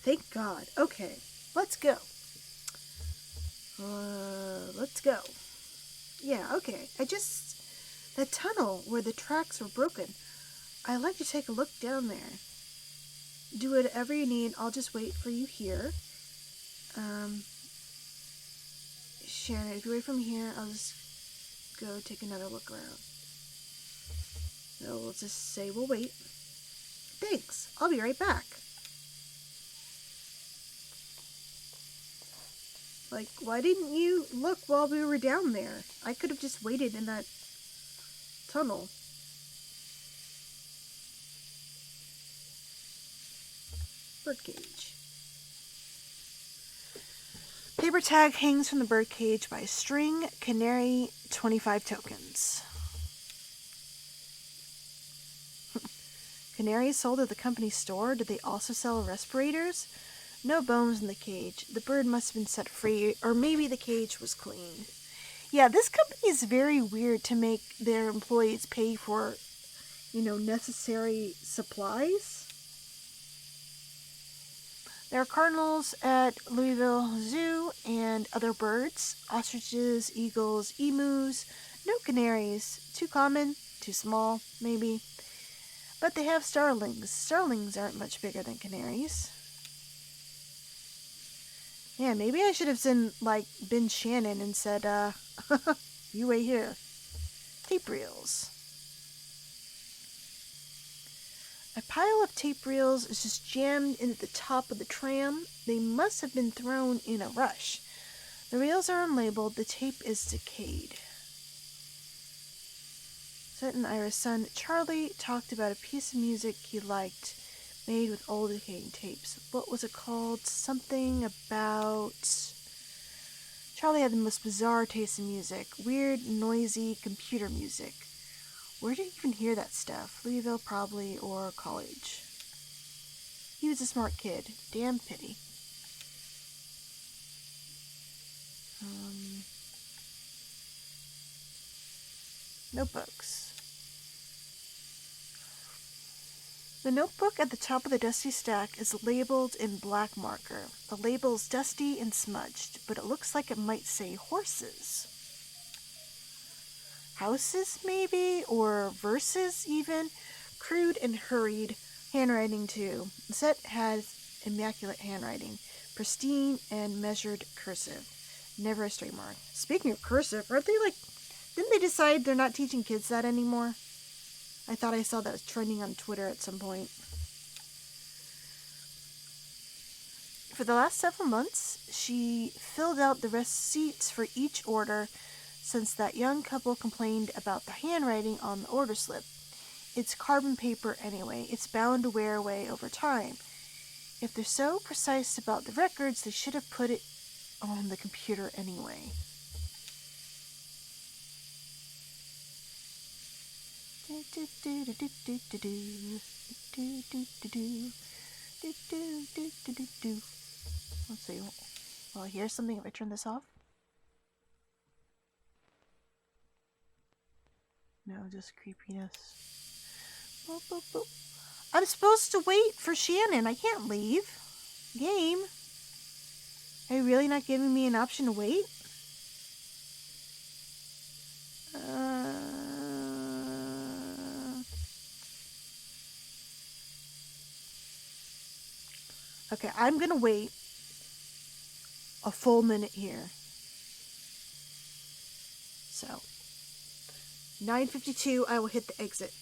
Thank God. Okay, let's go. Let's go. Yeah, okay. That tunnel where the tracks were broken, I'd like to take a look down there. Do whatever you need. I'll just wait for you here. Shannon, if you wait from here, I'll just go take another look around. So we'll just say we'll wait. Thanks. I'll be right back. Like, why didn't you look while we were down there? I could have just waited in that tunnel. Birdcage. Paper tag hangs from the birdcage by a string. Canary, 25 tokens. Canaries sold at the company store. Did they also sell respirators? No bones in the cage. The bird must have been set free, or maybe the cage was clean. Yeah, this company is very weird to make their employees pay for, necessary supplies. There are cardinals at Louisville Zoo and other birds. Ostriches, eagles, emus. No canaries. Too common, too small, maybe. But they have starlings. Starlings aren't much bigger than canaries. Yeah, maybe I should have been Shannon and said, you wait here. Tape reels. A pile of tape reels is just jammed into the top of the tram. They must have been thrown in a rush. The reels are unlabeled. The tape is decayed. Seth and Ira's son, Charlie, talked about a piece of music he liked made with old decaying tapes. What was it called? Something about... Charlie had the most bizarre taste in music. Weird, noisy computer music. Where did he even hear that stuff? Louisville, probably, or college. He was a smart kid. Damn pity. Notebooks. The notebook at the top of the dusty stack is labeled in black marker. The label is dusty and smudged, but it looks like it might say horses. Houses, maybe? Or verses, even? Crude and hurried handwriting, too. The set has immaculate handwriting. Pristine and measured cursive. Never a stray mark. Speaking of cursive, aren't they like... Didn't they decide they're not teaching kids that anymore? I thought I saw that was trending on Twitter at some point. For the last several months, she filled out the receipts for each order since that young couple complained about the handwriting on the order slip. It's carbon paper anyway. It's bound to wear away over time. If they're so precise about the records, they should have put it on the computer anyway. Let's see. Will I hear something if I turn this off? No, just creepiness. Boop, boop, boop. I'm supposed to wait for Shannon. I can't leave. Game. Are you really not giving me an option to wait? Okay, I'm gonna wait a full minute here. So, 9:52, I will hit the exit.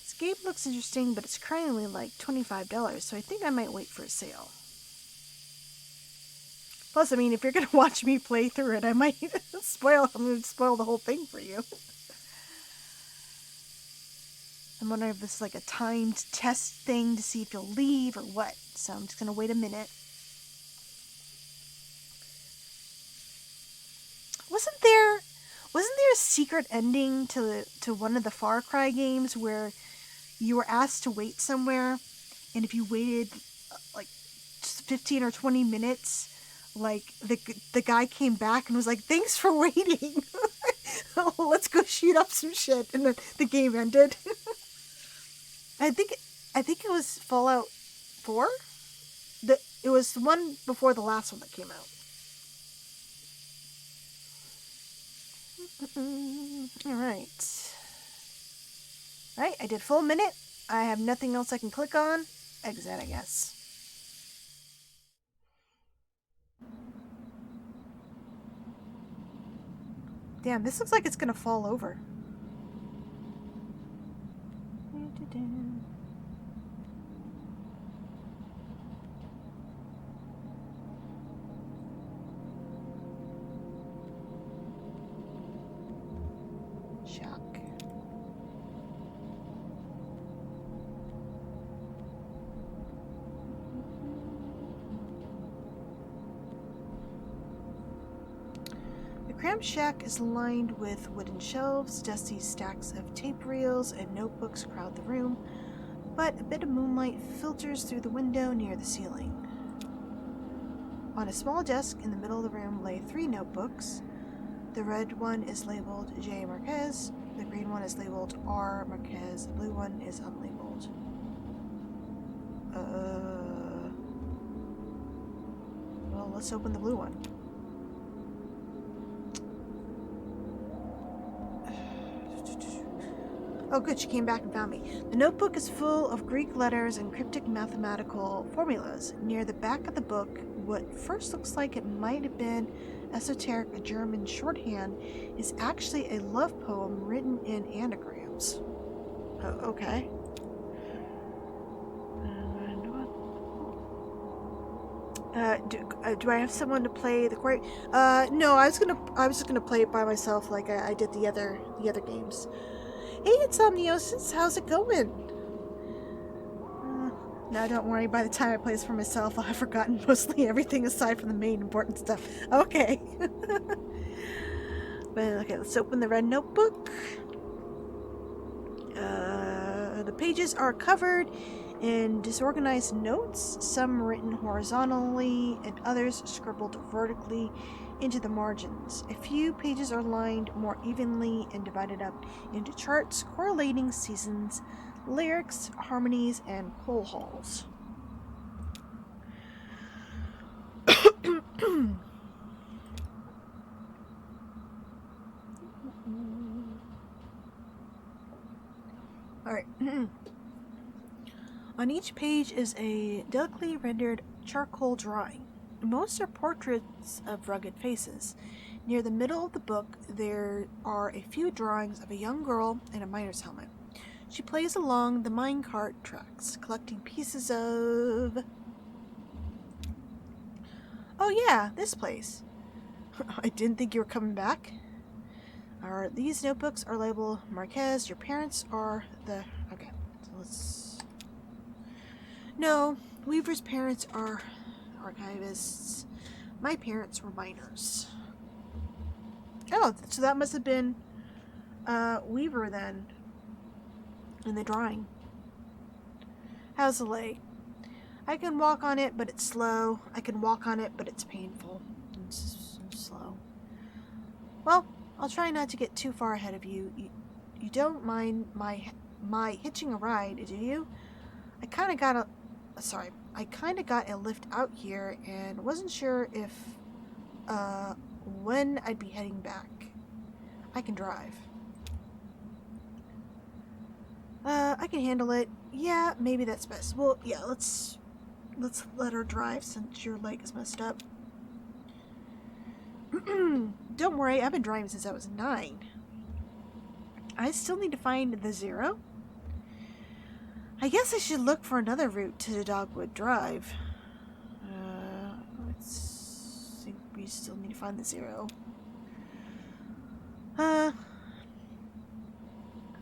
This game looks interesting, but it's currently like $25, so I think I might wait for a sale. Plus, I mean, if you're gonna watch me play through it, I might spoil the whole thing for you. I'm wondering if this is like a timed test thing to see if you'll leave or what. So I'm just gonna wait a minute. Wasn't there a secret ending to one of the Far Cry games where you were asked to wait somewhere, and if you waited like 15 or 20 minutes, like the guy came back and was like, "Thanks for waiting. Let's go shoot up some shit," and then the game ended. I think it was Fallout 4. It was the one before the last one that came out. Alright. Alright, I did full minute. I have nothing else I can click on. Exit, I guess. Damn, this looks like it's gonna fall over. Shock. The cramped shack is lined with wooden shelves, dusty stacks of tape reels, and notebooks crowd the room, but a bit of moonlight filters through the window near the ceiling. On a small desk in the middle of the room lay 3 notebooks. The red one is labeled J. Marquez, the green one is labeled R. Marquez, the blue one is unlabeled. Well, let's open the blue one. Oh good, she came back and found me. The notebook is full of Greek letters and cryptic mathematical formulas. Near the back of the book, what first looks like it might have been esoteric German shorthand is actually a love poem written in anagrams. Okay. Do I have someone to play the chord? No, I was just gonna play it by myself like I did the other games. Hey, Insomniosis, how's it going? No, don't worry. By the time I play this for myself, I'll have forgotten mostly everything aside from the main important stuff. Okay. But okay, let's open the red notebook. The pages are covered in disorganized notes, some written horizontally and others scribbled vertically into the margins. A few pages are lined more evenly and divided up into charts correlating seasons, lyrics, harmonies, and coal halls. Alright. On each page is a delicately rendered charcoal drawing. Most are portraits of rugged faces. Near the middle of the book, there are a few drawings of a young girl in a miner's helmet. She plays along the minecart tracks, collecting pieces of... Oh yeah, this place. I didn't think you were coming back. These notebooks are labeled Marquez. Your parents are the... Okay, so let's... No, Weaver's parents are archivists. My parents were miners. Oh, so that must have been Weaver then in the drawing. How's the leg? I can walk on it, but it's slow. I can walk on it, but it's painful. It's slow. Well, I'll try not to get too far ahead of you. You don't mind my hitching a ride, do you? I kind of got a lift out here and wasn't sure if when I'd be heading back. I can drive. I can handle it. Yeah, maybe that's best. Well, yeah, let's let her drive since your leg is messed up. Don't worry, I've been driving since I was 9. I still need to find the 0. I guess I should look for another route to the Dogwood Drive. Let's see, we still need to find the 0.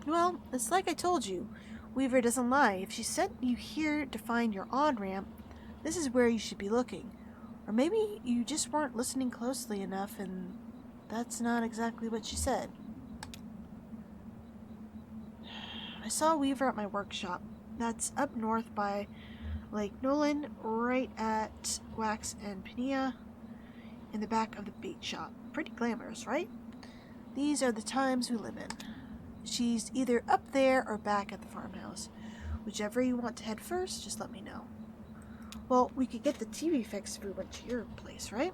Well, it's like I told you. Weaver doesn't lie. If she sent you here to find your on-ramp, this is where you should be looking. Or maybe you just weren't listening closely enough and that's not exactly what she said. I saw Weaver at my workshop. That's up north by Lake Nolan, right at Wax and Pinea, in the back of the bait shop. Pretty glamorous, right? These are the times we live in. She's either up there or back at the farmhouse. Whichever you want to head first, just let me know. Well, we could get the TV fixed if we went to your place, right?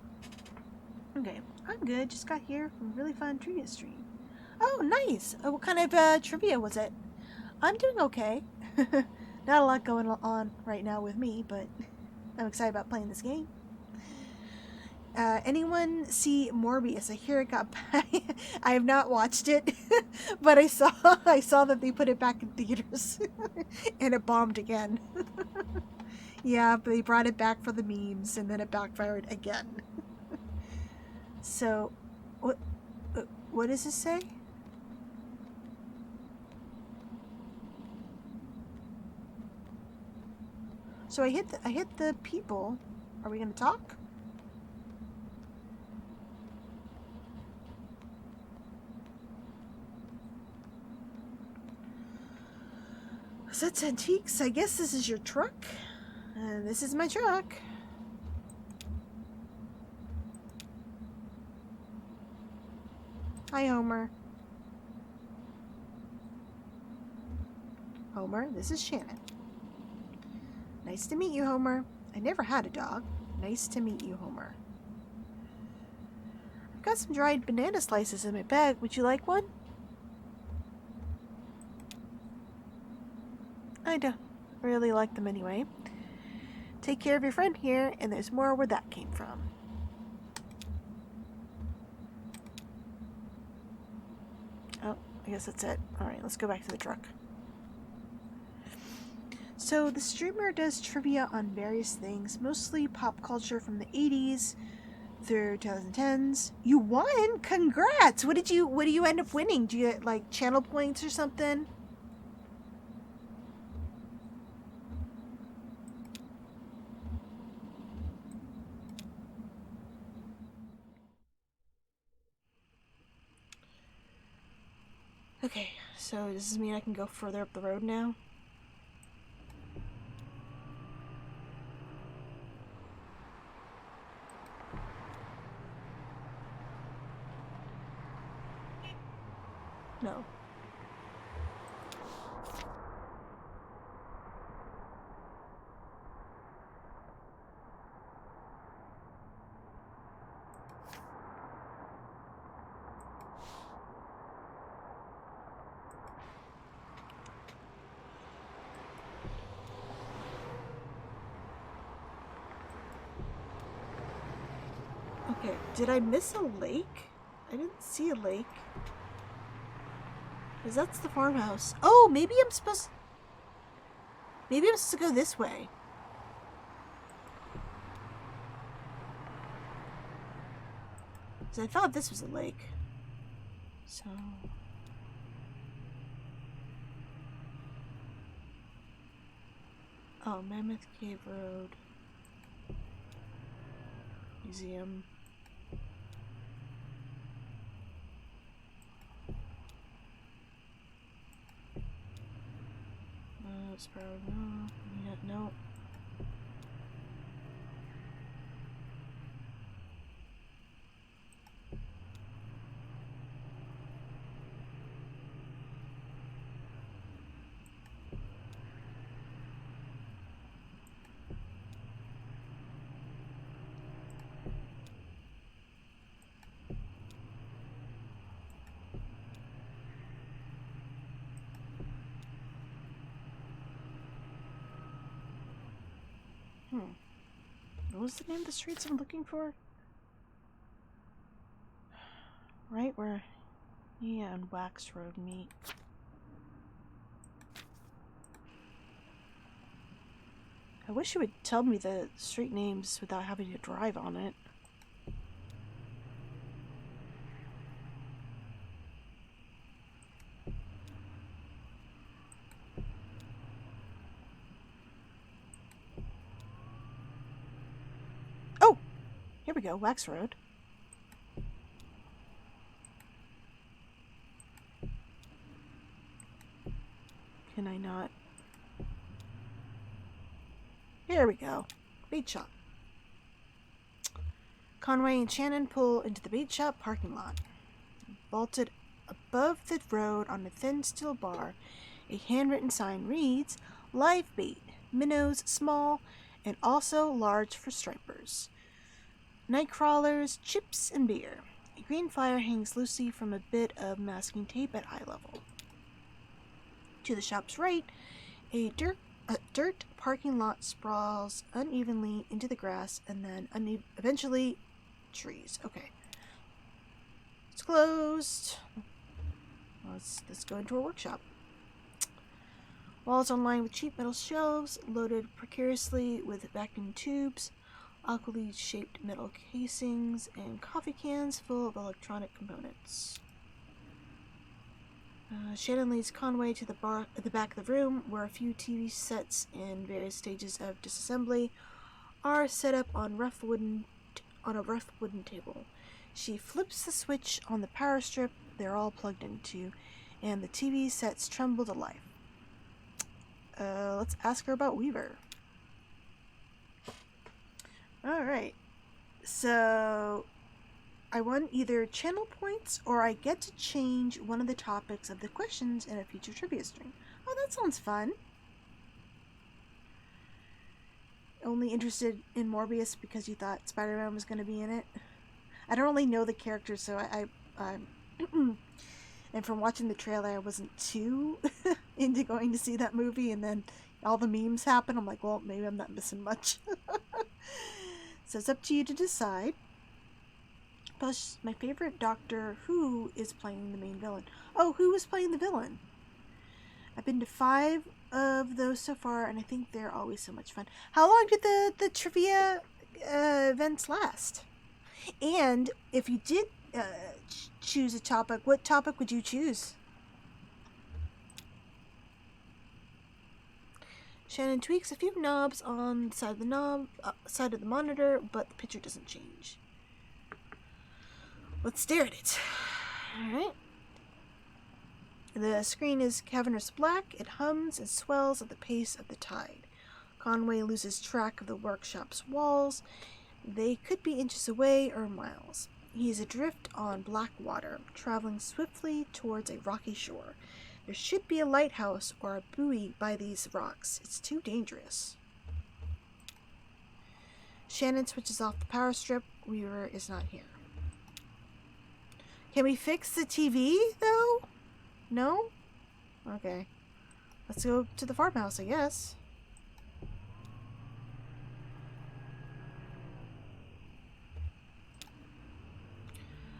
Okay, I'm good. Just got here from a really fun trivia stream. Oh, nice! What kind of trivia was it? I'm doing okay. Not a lot going on right now with me, but I'm excited about playing this game. Anyone see Morbius? I hear it got back. I have not watched it, but I saw that they put it back in theaters, and it bombed again. Yeah, but they brought it back for the memes, and then it backfired again. So, what does this say? So I hit the people. Are we gonna talk? So that's antiques. I guess this is your truck. This is my truck. Hi, Homer. Homer, this is Shannon. Nice to meet you, Homer. I never had a dog. Nice to meet you, Homer. I've got some dried banana slices in my bag. Would you like one? I don't really like them anyway. take care of your friend here, and there's more where that came from. Oh, I guess that's it. Alright, let's go back to the truck. So the streamer does trivia on various things, mostly pop culture from the 80s through 2010s. You won! Congrats! What do you end up winning? Do you get like channel points or something? Okay, so does this mean I can go further up the road now? No. Okay, did I miss a lake? I didn't see a lake. Because that's the farmhouse. Oh, maybe I'm supposed to go this way. Because I thought this was a lake. So... Oh, Mammoth Cave Road. Museum. Sparrow, no. No. What was the name of the streets I'm looking for? Right where Nia and Wax Road meet. I wish you would tell me the street names without having to drive on it. Oh! Here we go, Wax Road. Can I not? Here we go. Bait shop. Conway and Shannon pull into the bait shop parking lot. Vaulted above the road on a thin steel bar, a handwritten sign reads, "Live bait, minnows small and also large for stripers. Night crawlers, chips, and beer." A green fire hangs loosely from a bit of masking tape at eye level. To the shop's right, a dirt parking lot sprawls unevenly into the grass and then eventually trees. Okay. It's closed. Let's go into a workshop. Walls are lined with cheap metal shelves loaded precariously with vacuum tubes, awkwardly shaped metal casings, and coffee cans full of electronic components. Shannon leads Conway to the bar at the back of the room, where a few TV sets in various stages of disassembly are set up on a rough wooden table. She flips the switch on the power strip they're all plugged into, and the TV sets tremble to life. Let's ask her about Weaver. Alright. So, I won either channel points or I get to change one of the topics of the questions in a future trivia stream. Oh, that sounds fun. Only interested in Morbius because you thought Spider-Man was going to be in it? I don't really know the character, so I and from watching the trailer, I wasn't too into going to see that movie, and then all the memes happen. I'm like, well, maybe I'm not missing much. So it's up to you to decide. Plus, my favorite Doctor Who is playing the main villain. Oh, who is playing the villain? I've been to 5 of those so far, and I think they're always so much fun. How long did the trivia events last? And if you did choose a topic, what topic would you choose? Shannon tweaks a few knobs on the side of the side of the monitor, but the picture doesn't change. Let's stare at it. Alright. The screen is cavernous black. It hums and swells at the pace of the tide. Conway loses track of the workshop's walls. They could be inches away or miles. He is adrift on black water, traveling swiftly towards a rocky shore. There should be a lighthouse or a buoy by these rocks. It's too dangerous. Shannon switches off the power strip. Weaver is not here. Can we fix the TV, though? No? Okay. Let's go to the farmhouse, I guess.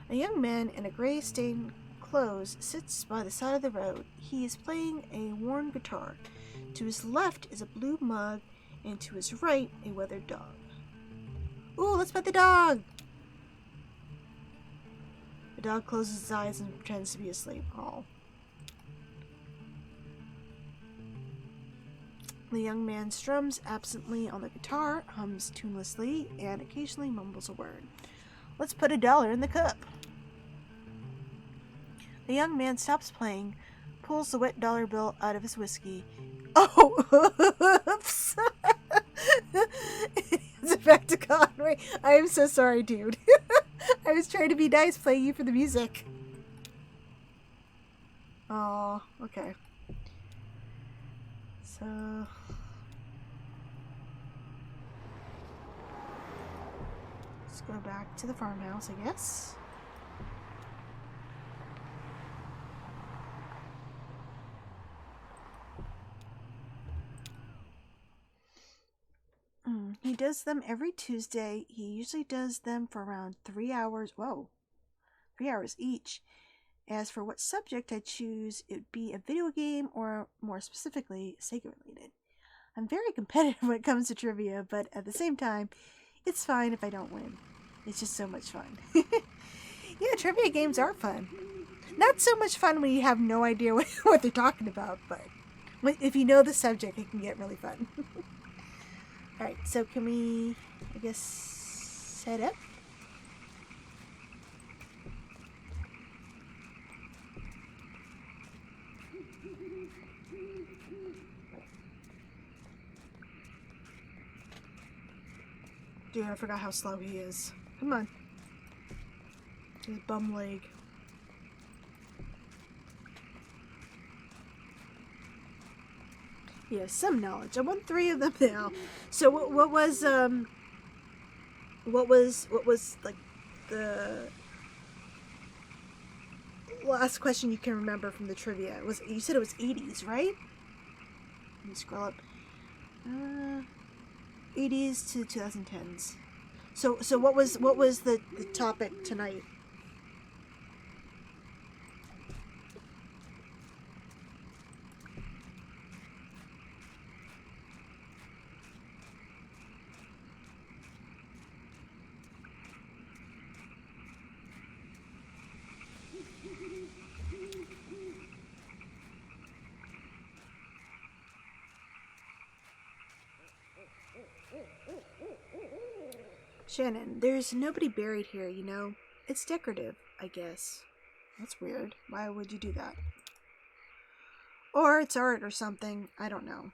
A young man in a gray-stained clothes sits by the side of the road. He is playing a worn guitar. To his left is a blue mug, and to his right, a weathered dog. Ooh, let's pet the dog! The dog closes his eyes and pretends to be asleep. Oh. The young man strums absently on the guitar, hums tunelessly, and occasionally mumbles a word. Let's put $1 in the cup. The young man stops playing, pulls the wet dollar bill out of his whiskey. Oh, oops. It's back to Conway. I am so sorry, dude. I was trying to be nice, playing you for the music. Oh, okay. So... let's go back to the farmhouse, I guess. He does them every Tuesday. He usually does them for around 3 hours. Whoa. 3 hours each. As for what subject I choose, it would be a video game or, more specifically, Sega related. I'm very competitive when it comes to trivia, but at the same time, it's fine if I don't win. It's just so much fun. Yeah, trivia games are fun. Not so much fun when you have no idea what they're talking about, but if you know the subject, it can get really fun. Alright, so can we, I guess, set up? Dude, I forgot how slow he is. Come on. His bum leg. Yeah, some knowledge. I want 3 of them now. So what was like the last question you can remember from the trivia? You said it was 80s, right? Let me scroll up. 80s to 2010s. So what was the topic tonight? Shannon, there's nobody buried here, you know? It's decorative, I guess. That's weird. Why would you do that? Or it's art or something. I don't know.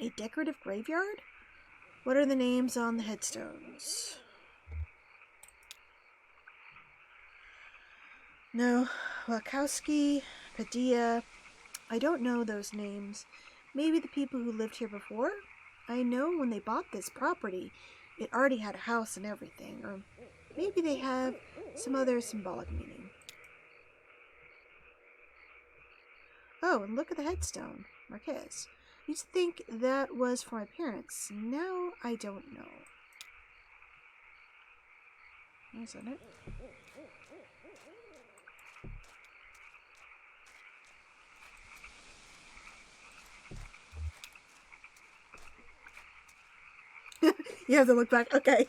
A decorative graveyard? What are the names on the headstones? No. Wachowski, Padilla. I don't know those names. Maybe the people who lived here before? I know when they bought this property, it already had a house and everything. Or maybe they have some other symbolic meaning. Oh, and look at the headstone. Marquez. Used to think that was for my parents. Now I don't know. Isn't it? You have to look back. Okay.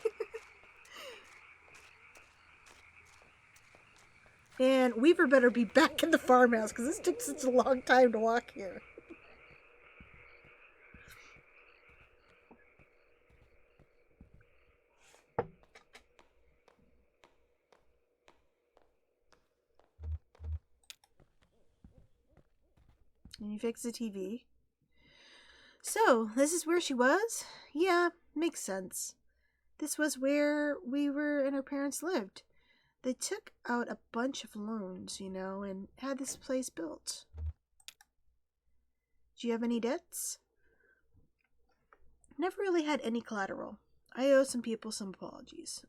And Weaver better be back in the farmhouse because this took such a long time to walk here. And you fix the TV. So, this is where she was? Yeah, makes sense. This was where Weaver and her parents lived. They took out a bunch of loans, and had this place built. Do you have any debts? Never really had any collateral. I owe some people some apologies.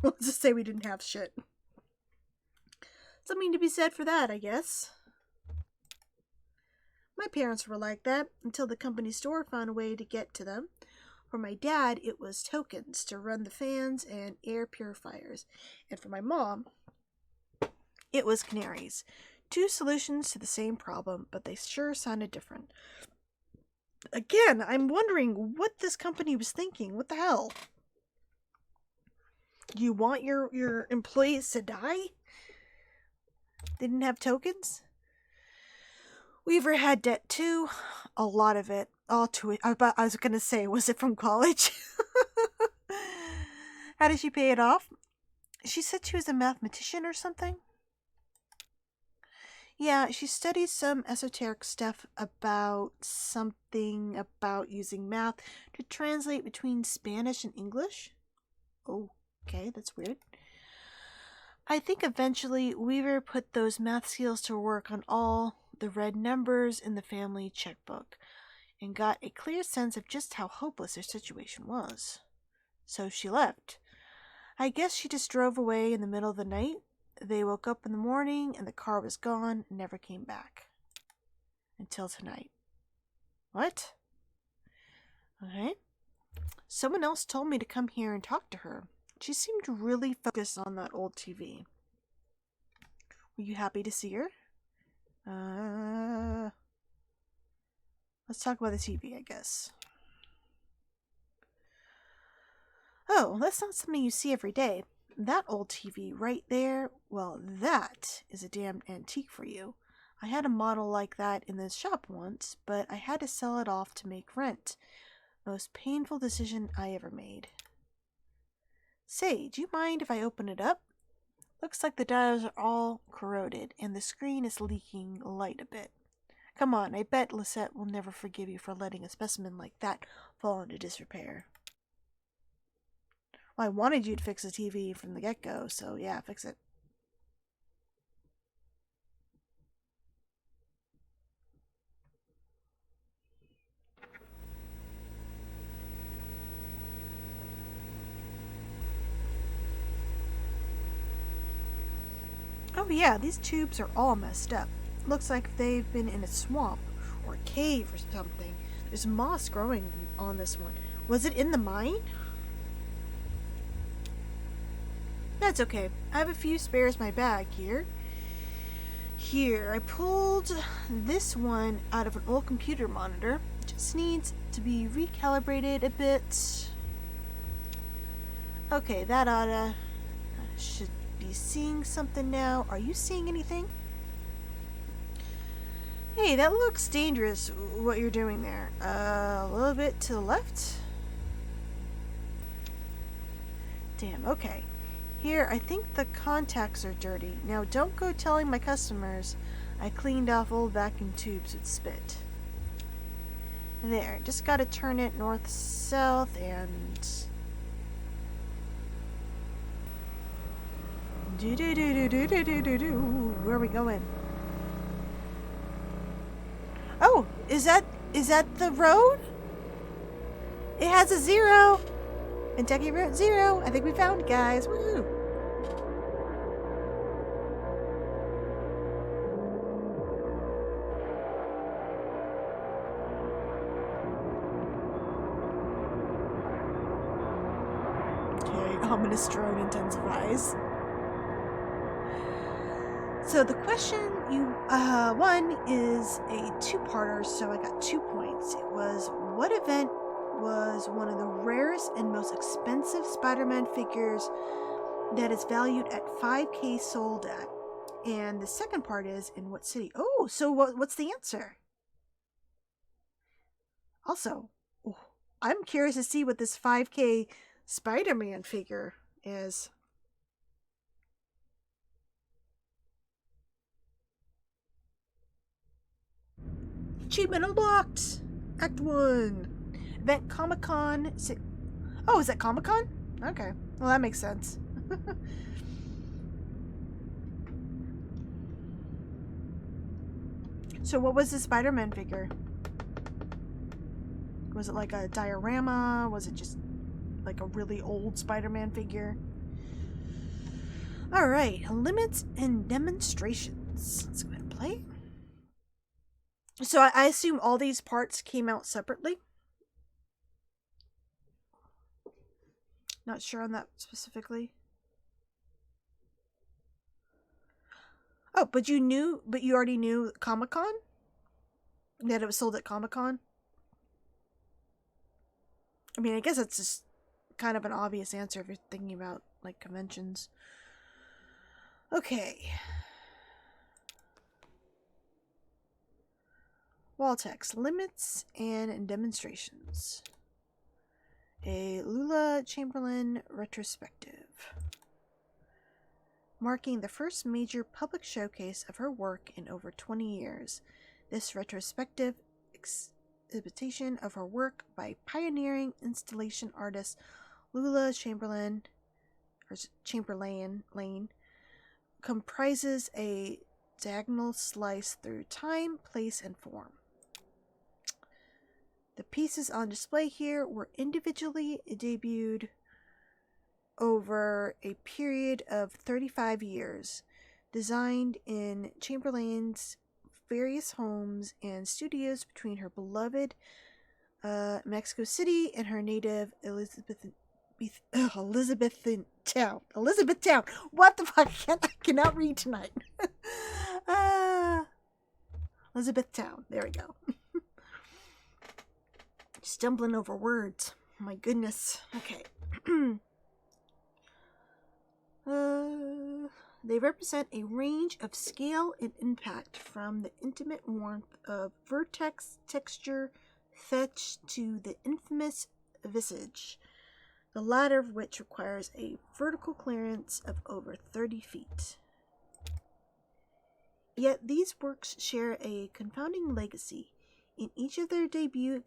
Let's just say we didn't have shit. Something to be said for that, I guess. My parents were like that until the company store found a way to get to them. For my dad, it was tokens to run the fans and air purifiers. And for my mom, it was canaries. Two solutions to the same problem, but they sure sounded different. Again, I'm wondering what this company was thinking. What the hell? You want your employees to die? They didn't have tokens? Weaver had debt too. A lot of it. All to it. I was going to say, was it from college? How did she pay it off? She said she was a mathematician or something. Yeah, she studied some esoteric stuff about something about using math to translate between Spanish and English. Oh, okay, that's weird. I think eventually Weaver put those math skills to work on all the red numbers in the family checkbook and got a clear sense of just how hopeless her situation was. So she left. I guess she just drove away in the middle of the night. They woke up in the morning and the car was gone and never came back. Until tonight. What? Okay. Someone else told me to come here and talk to her. She seemed really focused on that old TV. Were you happy to see her? Let's talk about the TV, I guess. Oh, that's not something you see every day. That old TV right there, well, that is a damn antique for you. I had a model like that in this shop once, but I had to sell it off to make rent. Most painful decision I ever made. Say, do you mind if I open it up? Looks like the dials are all corroded, and the screen is leaking light a bit. Come on, I bet Lisette will never forgive you for letting a specimen like that fall into disrepair. Well, I wanted you to fix the TV from the get-go, so yeah, fix it. Oh yeah, these tubes are all messed up. Looks like they've been in a swamp or a cave or something. There's moss growing on this one. Was it in the mine? That's okay. I have a few spares in my bag here. Here, I pulled this one out of an old computer monitor. Just needs to be recalibrated a bit. Okay, that oughta... should be seeing something now. Are you seeing anything? Hey, that looks dangerous, what you're doing there. A little bit to the left? Damn, okay. Here, I think the contacts are dirty. Now, don't go telling my customers I cleaned off old vacuum tubes with spit. There, just gotta turn it north-south and... do-do-do-do-do-do-do-do. Where are we going? Oh, is that the road? It has a 0. Kentucky Route 0. I think we found it, guys. Woo! minestrone intensifies. So the question one is a two-parter, so I got 2 points. It was, what event was one of the rarest and most expensive Spider-Man figures that is valued at $5,000 sold at? And the second part is, in what city? Oh, so what's the answer? Also, I'm curious to see what this $5,000 Spider-Man figure is. Achievement unlocked! Act 1. Event Comic-Con. Oh, is that Comic-Con? Okay. Well, that makes sense. So what was the Spider-Man figure? Was it like a diorama? Was it just like a really old Spider-Man figure? Alright, limits and demonstrations. Let's go ahead and play. So I assume all these parts came out separately? Not sure on that specifically. Oh, but you already knew Comic-Con? That it was sold at Comic-Con? I mean, I guess that's just kind of an obvious answer if you're thinking about, like, conventions. Okay. Wall text. Limits and demonstrations. A Lula Chamberlain retrospective. Marking the first major public showcase of her work in over 20 years. This retrospective exhibition of her work by pioneering installation artist Lula Chamberlain comprises a diagonal slice through time, place, and form. The pieces on display here were individually debuted over a period of 35 years, designed in Chamberlain's various homes and studios between her beloved Mexico City and her native Elizabethtown. What the fuck? I cannot read tonight. Elizabethtown. There we go. Stumbling over words. My goodness. Okay. They represent a range of scale and impact, from the intimate warmth of vertex texture fetch to the infamous visage, the latter of which requires a vertical clearance of over 30 feet. Yet these works share a confounding legacy. In each of their debut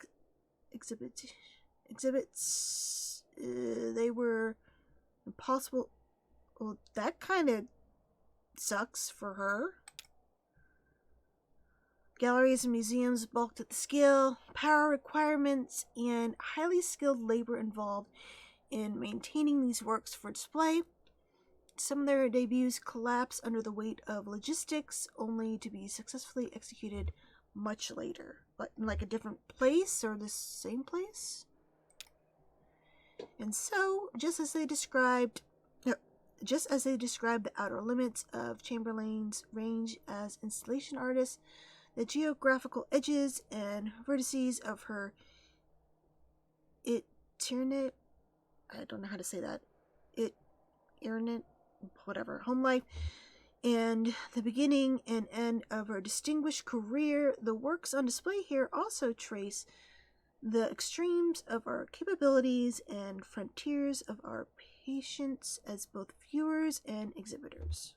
exhibits, they were impossible. Well, that kind of sucks for her. Galleries and museums balked at the skill, power requirements, and highly skilled labor involved in maintaining these works for display. Some of their debuts collapse under the weight of logistics, only to be successfully executed much later. But in like a different place or the same place? And so, just as they described the outer limits of Chamberlain's range as installation artist, the geographical edges and vertices of her eternate, I don't know how to say that, home life, and the beginning and end of her distinguished career, the works on display here also trace the extremes of our capabilities and frontiers of our patience as both viewers and exhibitors.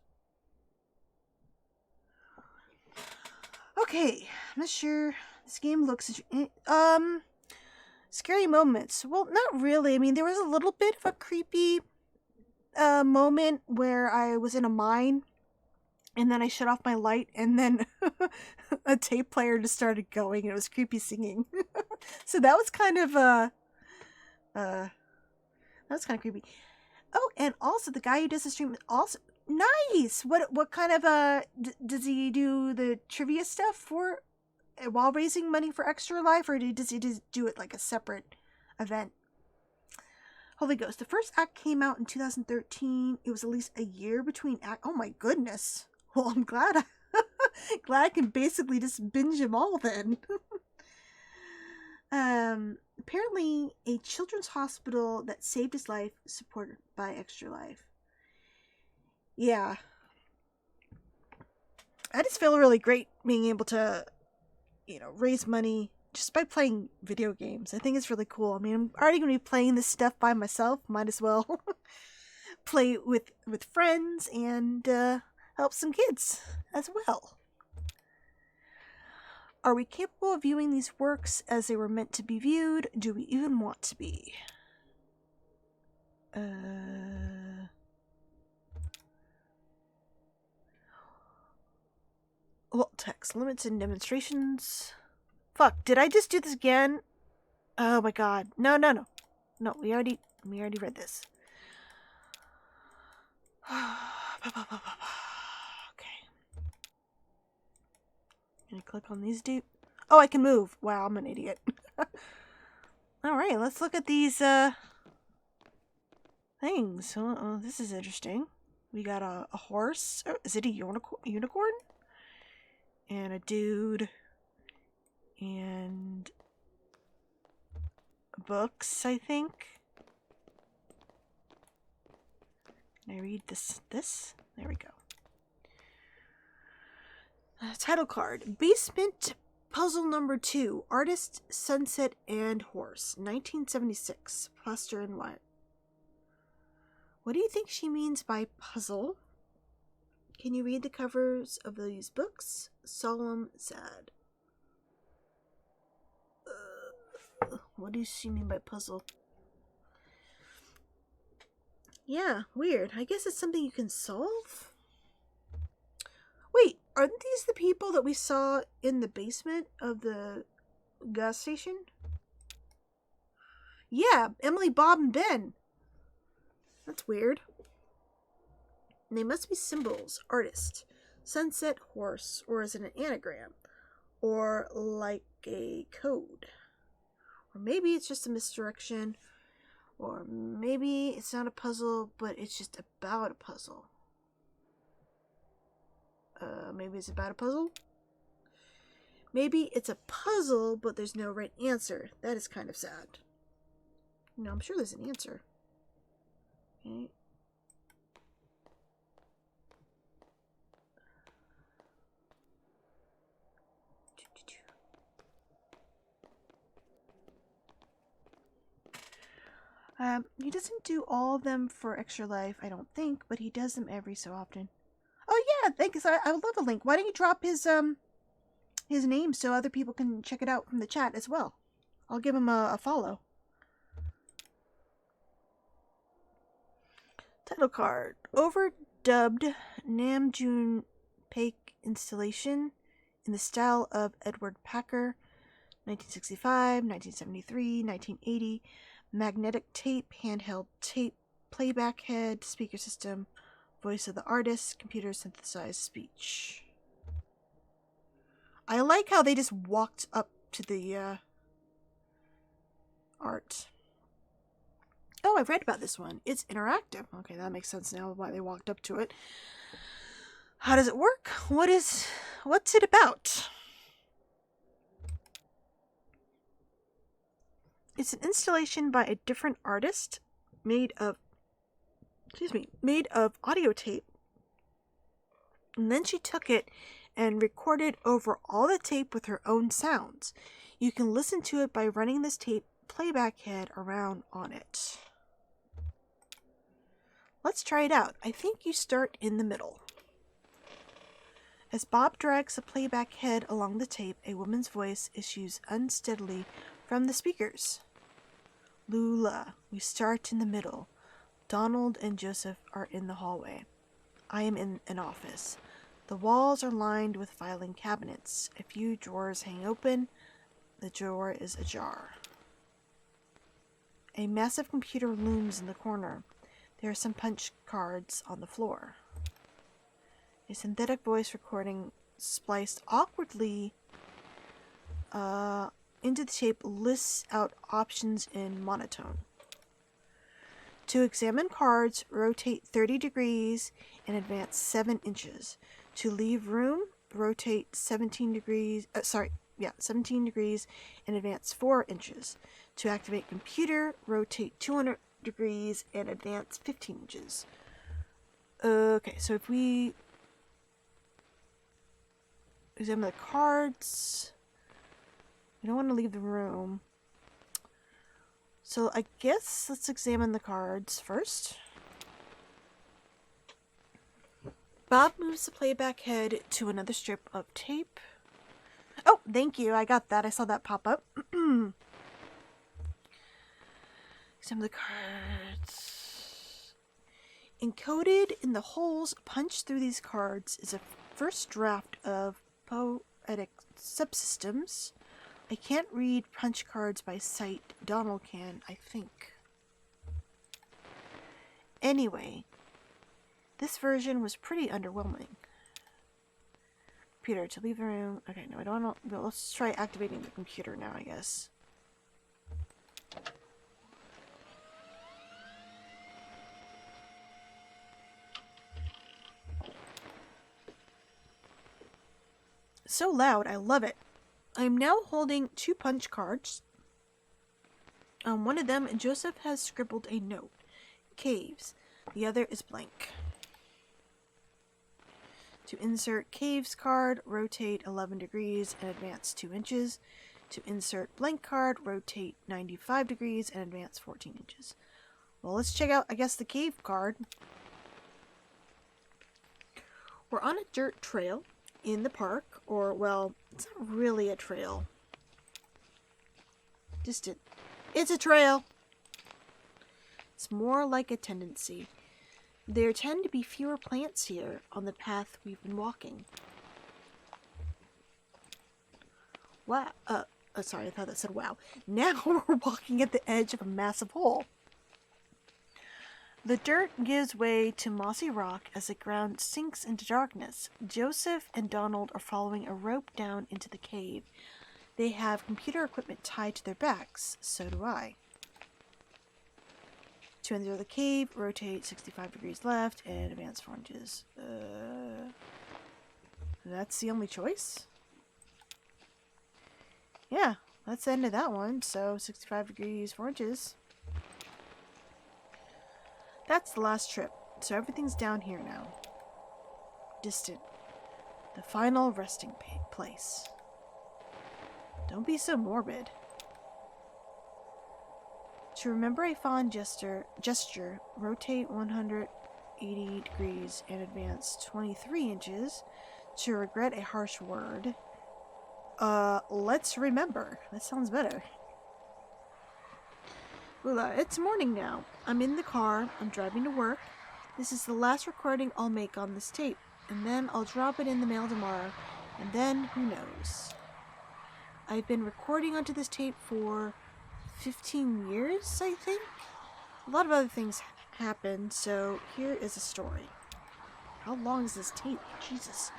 Okay, I'm not sure. This game looks scary moments. Well, not really. I mean, there was a little bit of a creepy moment where I was in a mine and then I shut off my light and then a tape player just started going and it was creepy singing. So that was kind of creepy. Oh, and also the guy who does the stream also nice. What kind of does he do the trivia stuff for while raising money for Extra Life, or does he just do it like a separate event? Holy Ghost. The first act came out in 2013. It was at least a year between act. Oh my goodness. Well, I'm glad glad I can basically just binge them all then. Apparently a children's hospital that saved his life, supported by Extra Life. Yeah. I just feel really great being able to, raise money just by playing video games. I think it's really cool. I mean, I'm already going to be playing this stuff by myself. Might as well play with friends and help some kids as well. Are we capable of viewing these works as they were meant to be viewed? Do we even want to be? Well, text limits and demonstrations. Fuck, did I just do this again? Oh my god. No. No, we already read this. Okay. Can I click on these dude? Oh, I can move. Wow, I'm an idiot. Alright, let's look at these things. Oh, this is interesting. We got a horse. Oh, is it a unicorn? And a dude. And books, I think. Can I read this? There we go. Title card. Basement Puzzle Number 2. Artist, Sunset and Horse. 1976. Plaster and white. What do you think she means by puzzle? Can you read the covers of these books? Solemn, sad. What does she mean by puzzle? Yeah, weird. I guess it's something you can solve? Wait, aren't these the people that we saw in the basement of the gas station? Yeah, Emily, Bob, and Ben. That's weird. They must be symbols. Artist. Sunset, horse. Or is it an anagram? Or like a code? Or maybe it's just a misdirection. Or maybe it's not a puzzle, but it's just about a puzzle. Maybe it's about a puzzle? Maybe it's a puzzle, but there's no right answer. That is kind of sad. No, I'm sure there's an answer. Okay. He doesn't do all of them for Extra Life, I don't think, but he does them every so often. Oh yeah, thanks. I would love a link. Why don't you drop his name so other people can check it out from the chat as well? I'll give him a follow. Title card. Overdubbed Namjoon Paik installation in the style of Edward Packer. 1965, 1973, 1980. Magnetic tape, handheld tape, playback head, speaker system, voice of the artist, computer synthesized speech. I like how they just walked up to the art. Oh, I've read about this one. It's interactive. Okay, that makes sense now why they walked up to it. How does it work? What's it about? It's an installation by a different artist made of audio tape. And then she took it and recorded over all the tape with her own sounds. You can listen to it by running this tape playback head around on it. Let's try it out. I think you start in the middle. As Bob drags the playback head along the tape, a woman's voice issues unsteadily from the speakers. Lula, we start in the middle. Donald and Joseph are in the hallway. I am in an office. The walls are lined with filing cabinets. A few drawers hang open. The drawer is ajar. A massive computer looms in the corner. There are some punch cards on the floor. A synthetic voice recording spliced awkwardly into the tape lists out options in monotone. To examine cards, rotate 30 degrees and advance 7 inches. To leave room, rotate 17 degrees, 17 degrees and advance 4 inches. To activate computer, rotate 200 degrees and advance 15 inches. Okay, so if we examine the cards, we don't want to leave the room. So I guess let's examine the cards first. Bob moves the playback head to another strip of tape. Oh, thank you. I got that. I saw that pop up. Examine the cards. Encoded in the holes punched through these cards is a first draft of poetic subsystems. I can't read punch cards by sight. Donald can, I think. Anyway, this version was pretty underwhelming. Computer, to leave the room. Okay, no, I don't want to. Let's try activating the computer now, I guess. So loud, I love it. I'm now holding 2 punch cards. On one of them, Joseph has scribbled a note. Caves. The other is blank. To insert caves card, rotate 11 degrees and advance 2 inches. To insert blank card, rotate 95 degrees and advance 14 inches. Well, let's check out, I guess, the cave card. We're on a dirt trail in the park, or, well, it's not really a trail. Distant. It's a trail! It's more like a tendency. There tend to be fewer plants here on the path we've been walking. Wow. Sorry, I thought that said wow. Now we're walking at the edge of a massive hole. The dirt gives way to mossy rock as the ground sinks into darkness. Joseph and Donald are following a rope down into the cave. They have computer equipment tied to their backs. So do I. To enter the cave, rotate 65 degrees left and advance 4 inches. That's the only choice? Yeah, that's the end of that one. So 65 degrees, 4 inches. That's the last trip, so everything's down here now. Distant. The final resting place. Don't be so morbid. To remember a fond gesture, rotate 180 degrees and advance 23 inches. To regret a harsh word, let's remember. That sounds better. Well, it's morning now. I'm in the car. I'm driving to work. This is the last recording I'll make on this tape, and then I'll drop it in the mail tomorrow, and then who knows. I've been recording onto this tape for 15 years, I think. A lot of other things happened, so here is a story. How long is this tape? Jesus.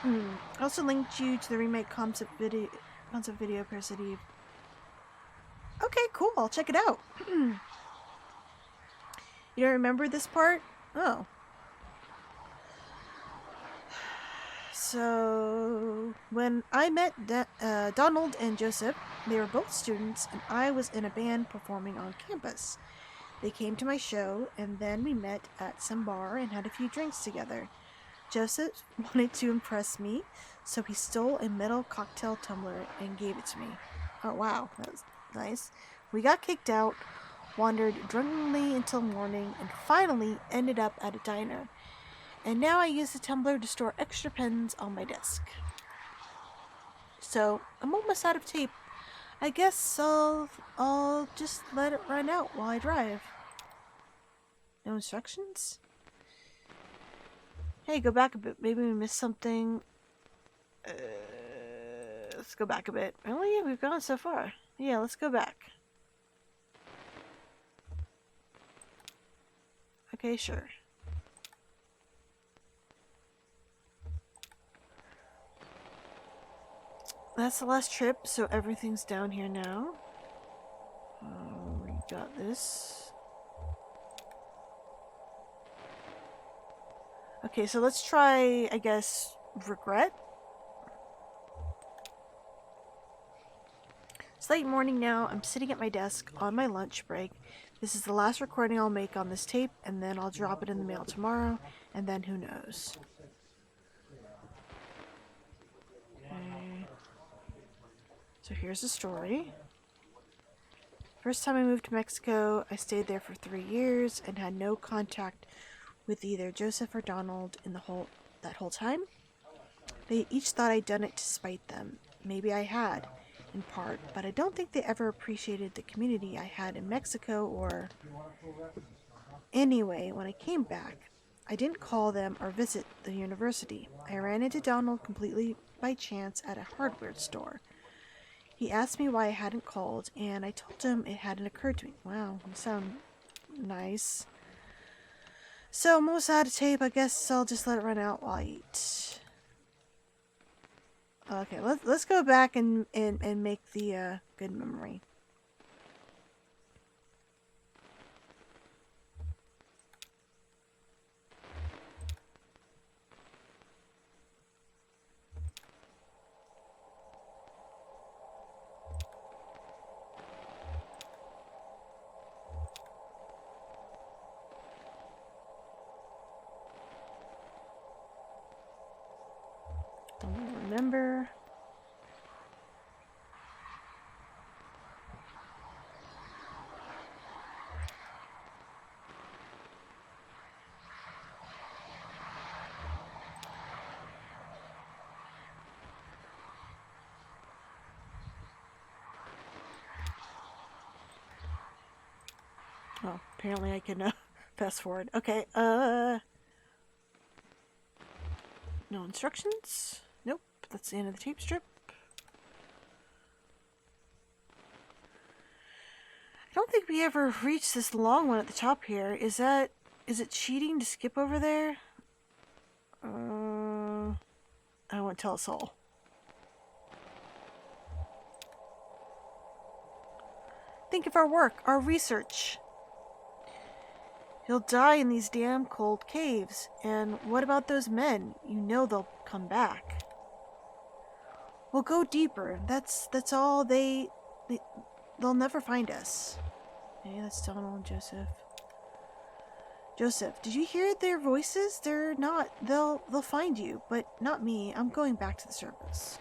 I also linked you to the remake concept video parasite. Okay, cool. I'll check it out. You don't remember this part? Oh. So, when I met Donald and Joseph, they were both students, and I was in a band performing on campus. They came to my show, and then we met at some bar and had a few drinks together. Joseph wanted to impress me, so he stole a metal cocktail tumbler and gave it to me. Oh, wow. That was nice. We got kicked out, wandered drunkenly until morning, and finally ended up at a diner. And now I use the tumbler to store extra pens on my desk. So, I'm almost out of tape. I guess I'll just let it run out while I drive. No instructions? Hey, go back a bit. Maybe we missed something. Let's go back a bit. Really? We've gone so far. Yeah, let's go back. Okay, sure. That's the last trip, so everything's down here now. We got this. Okay, so let's try, I guess, regret. It's late morning now. I'm sitting at my desk on my lunch break. This is the last recording I'll make on this tape, and then I'll drop it in the mail tomorrow, and then who knows. Okay. So here's the story. First time I moved to Mexico, I stayed there for 3 years and had no contact with either Joseph or Donald in that whole time. They each thought I'd done it to spite them. Maybe I had, in part, but I don't think they ever appreciated the community I had in Mexico or... Anyway, when I came back, I didn't call them or visit the university. I ran into Donald completely by chance at a hardware store. He asked me why I hadn't called, and I told him it hadn't occurred to me. Wow, you sound nice. So, I'm almost out of tape. I guess I'll just let it run out while I eat. Okay, let's go back and make the good memory. Don't remember. Oh, apparently I can fast forward. Okay, no instructions? Nope, that's the end of the tape strip. I don't think we ever reached this long one at the top here. Is it cheating to skip over there? I won't tell us all. Think of our work, our research. He'll die in these damn cold caves. And what about those men? You know they'll come back. We'll go deeper. That's all they'll never find us. Okay, that's Donald and Joseph. Joseph, did you hear their voices? They're not. They'll find you, but not me. I'm going back to the surface.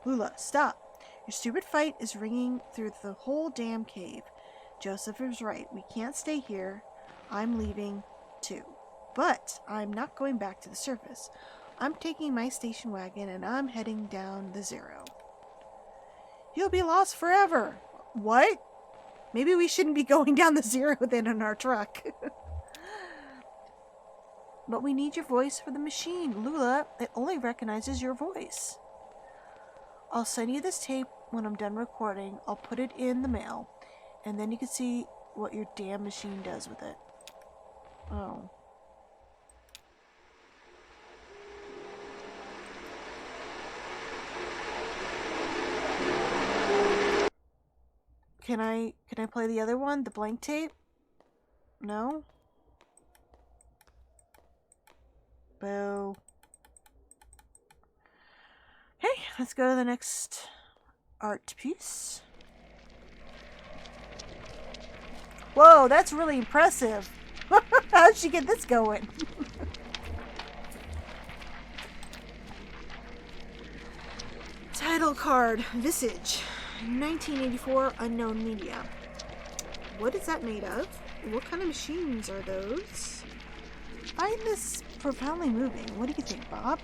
Lula, stop. Your stupid fight is ringing through the whole damn cave. Joseph is right. We can't stay here. I'm leaving, too. But I'm not going back to the surface. I'm taking my station wagon and I'm heading down the Zero. You'll be lost forever. What? Maybe we shouldn't be going down the Zero then in our truck. But we need your voice for the machine. Lula, it only recognizes your voice. I'll send you this tape when I'm done recording. I'll put it in the mail. And then you can see what your damn machine does with it. Oh. Can I play the other one? The blank tape? No? Boo. Okay, let's go to the next art piece. Whoa, that's really impressive. How'd she get this going? Title card, Visage, 1984, Unknown Media. What is that made of? What kind of machines are those? Find this profoundly moving. What do you think, Bob?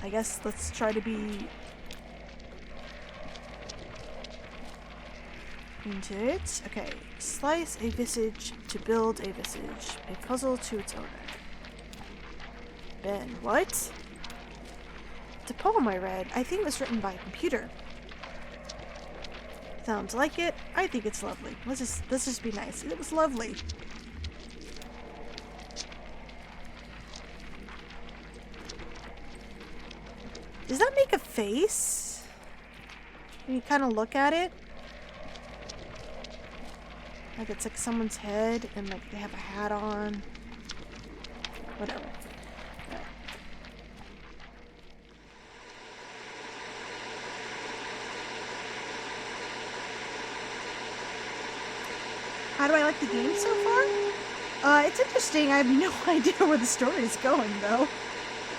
I guess let's try to be into it. Okay, slice a visage to build a visage. A puzzle to its owner. Ben, what? It's a poem I read. I think it was written by a computer. Sounds like it. I think it's lovely. Let's just be nice. It was lovely. Does that make a face? When you kind of look at it? Like it's like someone's head and like they have a hat on. Whatever. Yeah. How do I like the game so far? It's interesting. I have no idea where the story is going, though.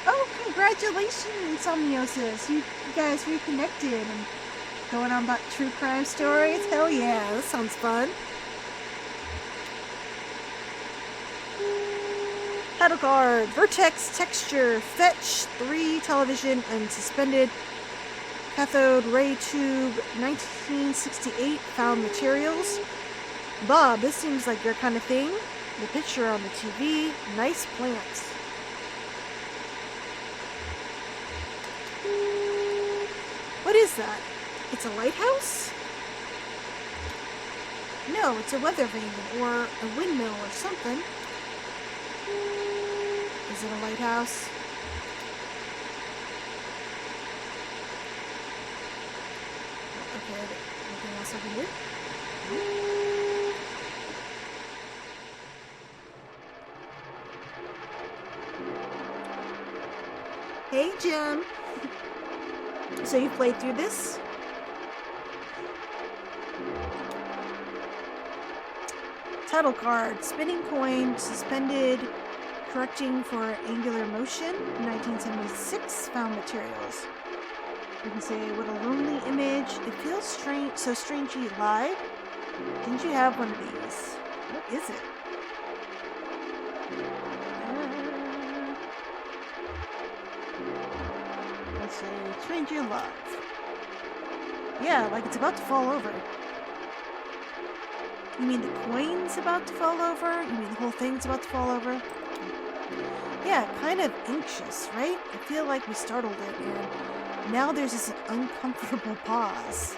Oh, congratulations, Omniosis. You guys reconnected and going on about true crime stories? Hell yeah, that sounds fun. Title card, Vertex Texture, Fetch, 3 television and suspended cathode ray tube, 1968 found materials. Bob, this seems like your kind of thing. The picture on the TV, nice plants. What is that? It's a lighthouse? No, it's a weather vane or a windmill or something. Is it a lighthouse? Okay, anything else I can do? Hey, Jim. So you played through this? Title card, spinning coin, suspended, correcting for angular motion, 1976, found materials. You can say, what a lonely image. It feels strange, so strangely live. Didn't you have one of these? What is it? Let's say, stranger love. Yeah, like it's about to fall over. You mean the coin's about to fall over? You mean the whole thing's about to fall over? Yeah, kind of anxious, right? I feel like we startled it, and now there's this uncomfortable pause.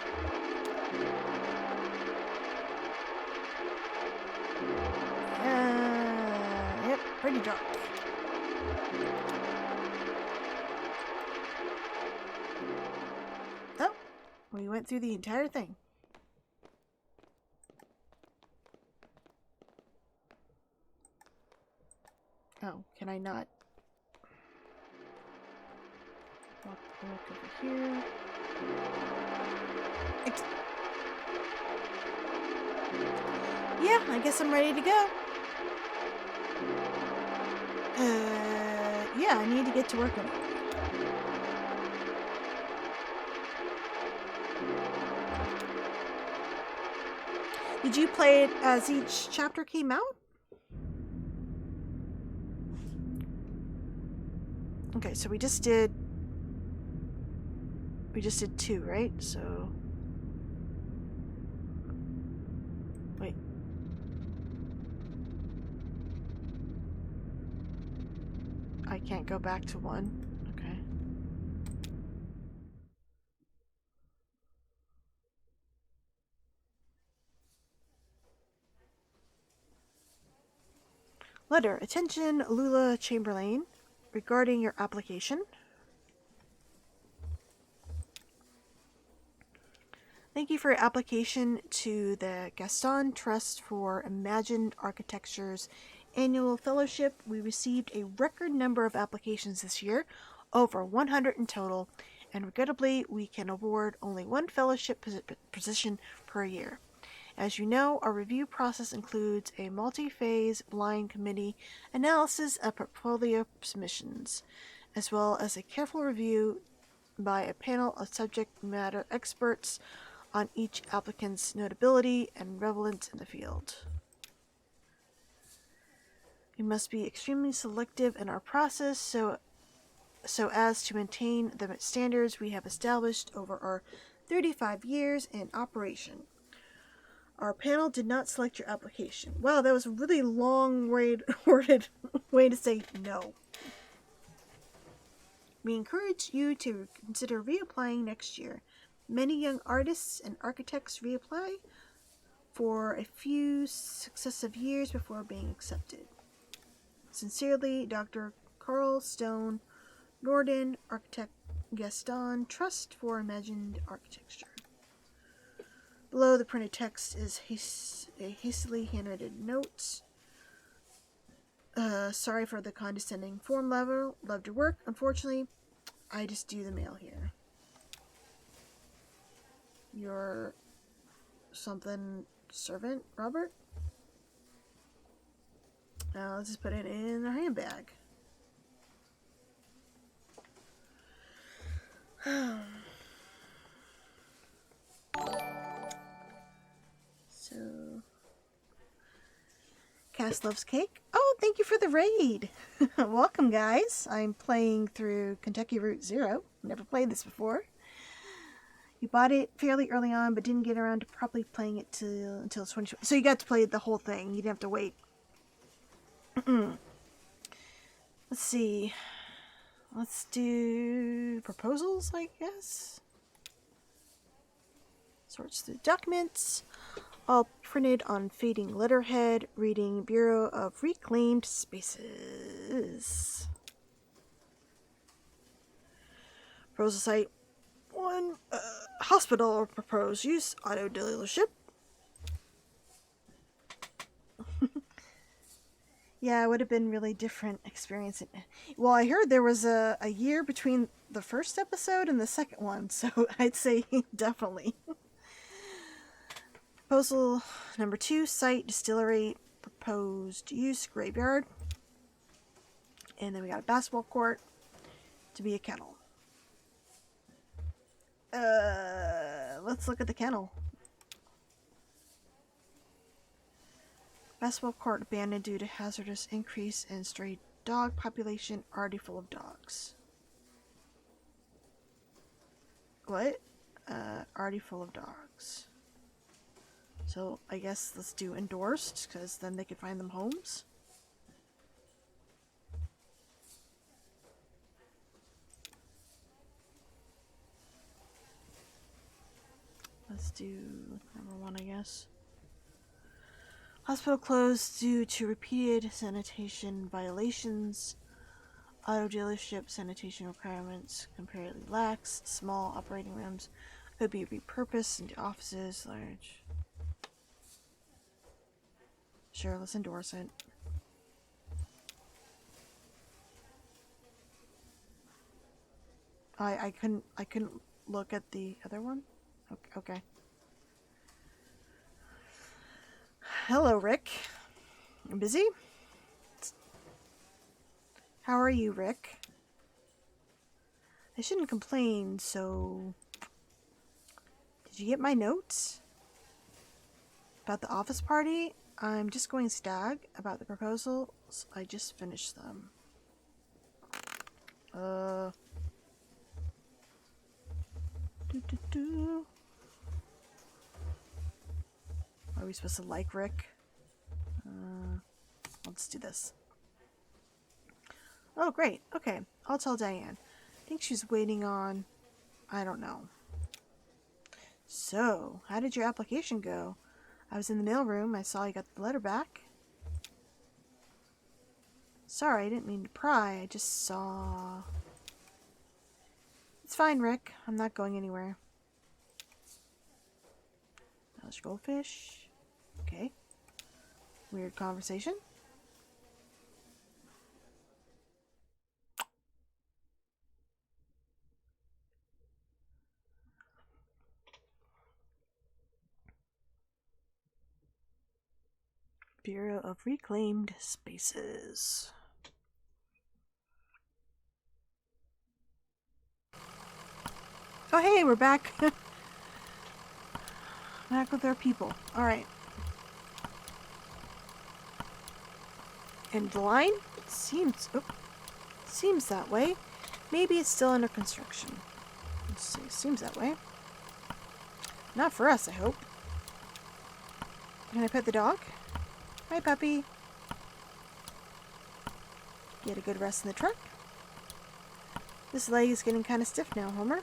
Yep, pretty dark. Oh, we went through the entire thing. Oh, can I not? Walk over here. Yeah, I guess I'm ready to go. Yeah, I need to get to work on it. Did you play it as each chapter came out? Okay, so we just did 2, right? So wait. I can't go back to 1. Okay. Letter. Attention, Lula Chamberlain. Regarding your application. Thank you for your application to the Gaston Trust for Imagined Architecture's annual fellowship. We received a record number of applications this year, over 100 in total, and regrettably, we can award only one fellowship position per year. As you know, our review process includes a multi-phase blind committee analysis of portfolio submissions, as well as a careful review by a panel of subject matter experts on each applicant's notability and relevance in the field. We must be extremely selective in our process so as to maintain the standards we have established over our 35 years in operation. Our panel did not select your application. Wow, that was a really long worded way to say no. We encourage you to consider reapplying next year. Many young artists and architects reapply for a few successive years before being accepted. Sincerely, Dr. Carl Stone, Norden, Architect Gaston, Trust for Imagined Architecture. Below the printed text is a hastily handwritten note. Sorry for the condescending form level. Loved your work. Unfortunately, I just do the mail here. Your something servant, Robert? Let's just put it in our handbag. So, Cass loves cake. Oh, thank you for the raid. Welcome, guys. I'm playing through Kentucky Route Zero. Never played this before. You bought it fairly early on, but didn't get around to properly playing it until 2020. So you got to play the whole thing. You didn't have to wait. Let's see. Let's do proposals, I guess. Sorts through documents. All printed on fading letterhead, reading Bureau of Reclaimed Spaces. Proposal site 1. Hospital proposed use, auto dealership. Yeah, it would have been really different experience. Well, I heard there was a year between the first episode and the second one, so I'd say definitely. Proposal number 2, site, distillery, proposed use, graveyard. And then we got a basketball court to be a kennel. Let's look at the kennel. Basketball court abandoned due to hazardous increase in stray dog population, already full of dogs. What? Already full of dogs. So I guess let's do endorsed, because then they could find them homes. Let's do number 1, I guess. Hospital closed due to repeated sanitation violations. Auto dealership sanitation requirements comparatively lax. Small operating rooms could be repurposed into offices. Large. Sure, let's endorse it. I couldn't look at the other one. Okay. Hello, Rick. I'm busy? How are you, Rick? I shouldn't complain, so... Did you get my notes? About the office party? I'm just going stag about the proposals. I just finished them. Are we supposed to like Rick? Let's do this. Oh, great. Okay. I'll tell Diane. I think she's waiting on... I don't know. So, how did your application go? I was in the mailroom. I saw you got the letter back. Sorry, I didn't mean to pry. I just saw... It's fine, Rick. I'm not going anywhere. How's your goldfish? Okay. Weird conversation. Bureau of Reclaimed Spaces. Oh, hey, we're back. Back with our people. Alright. And the line? Seems that way. Maybe it's still under construction. Let's see. Seems that way. Not for us, I hope. Can I pet the dog? Hi, puppy. Get a good rest in the truck. This leg is getting kind of stiff now, Homer.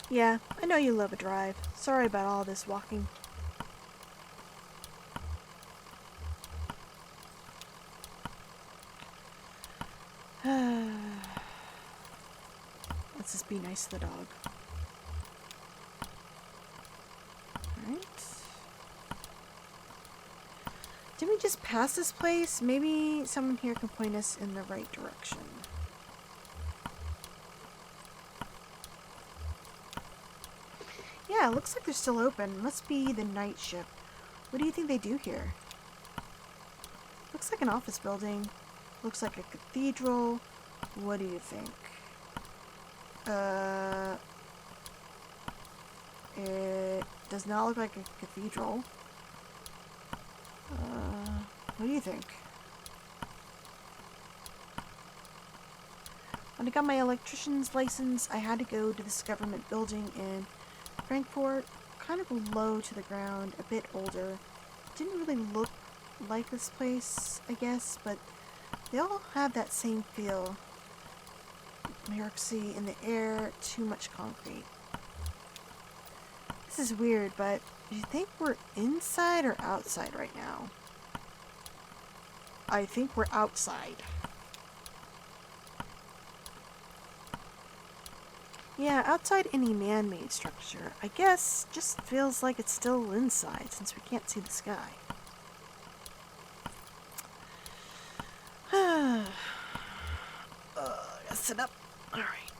Yeah, I know you love a drive. Sorry about all this walking. Let's just be nice to the dog. Alright. Did we just pass this place? Maybe someone here can point us in the right direction. Yeah, it looks like they're still open. Must be the night shift. What do you think they do here? Looks like an office building. Looks like a cathedral. What do you think? It does not look like a cathedral. What do you think? When I got my electrician's license, I had to go to this government building in Frankfurt, kind of low to the ground, a bit older. Didn't really look like this place, I guess, but they all have that same feel. Bureaucracy in the air, too much concrete. This is weird, but do you think we're inside or outside right now? I think we're outside. Yeah, outside any man-made structure. I guess just feels like it's still inside since we can't see the sky. Gotta sit up. Alright.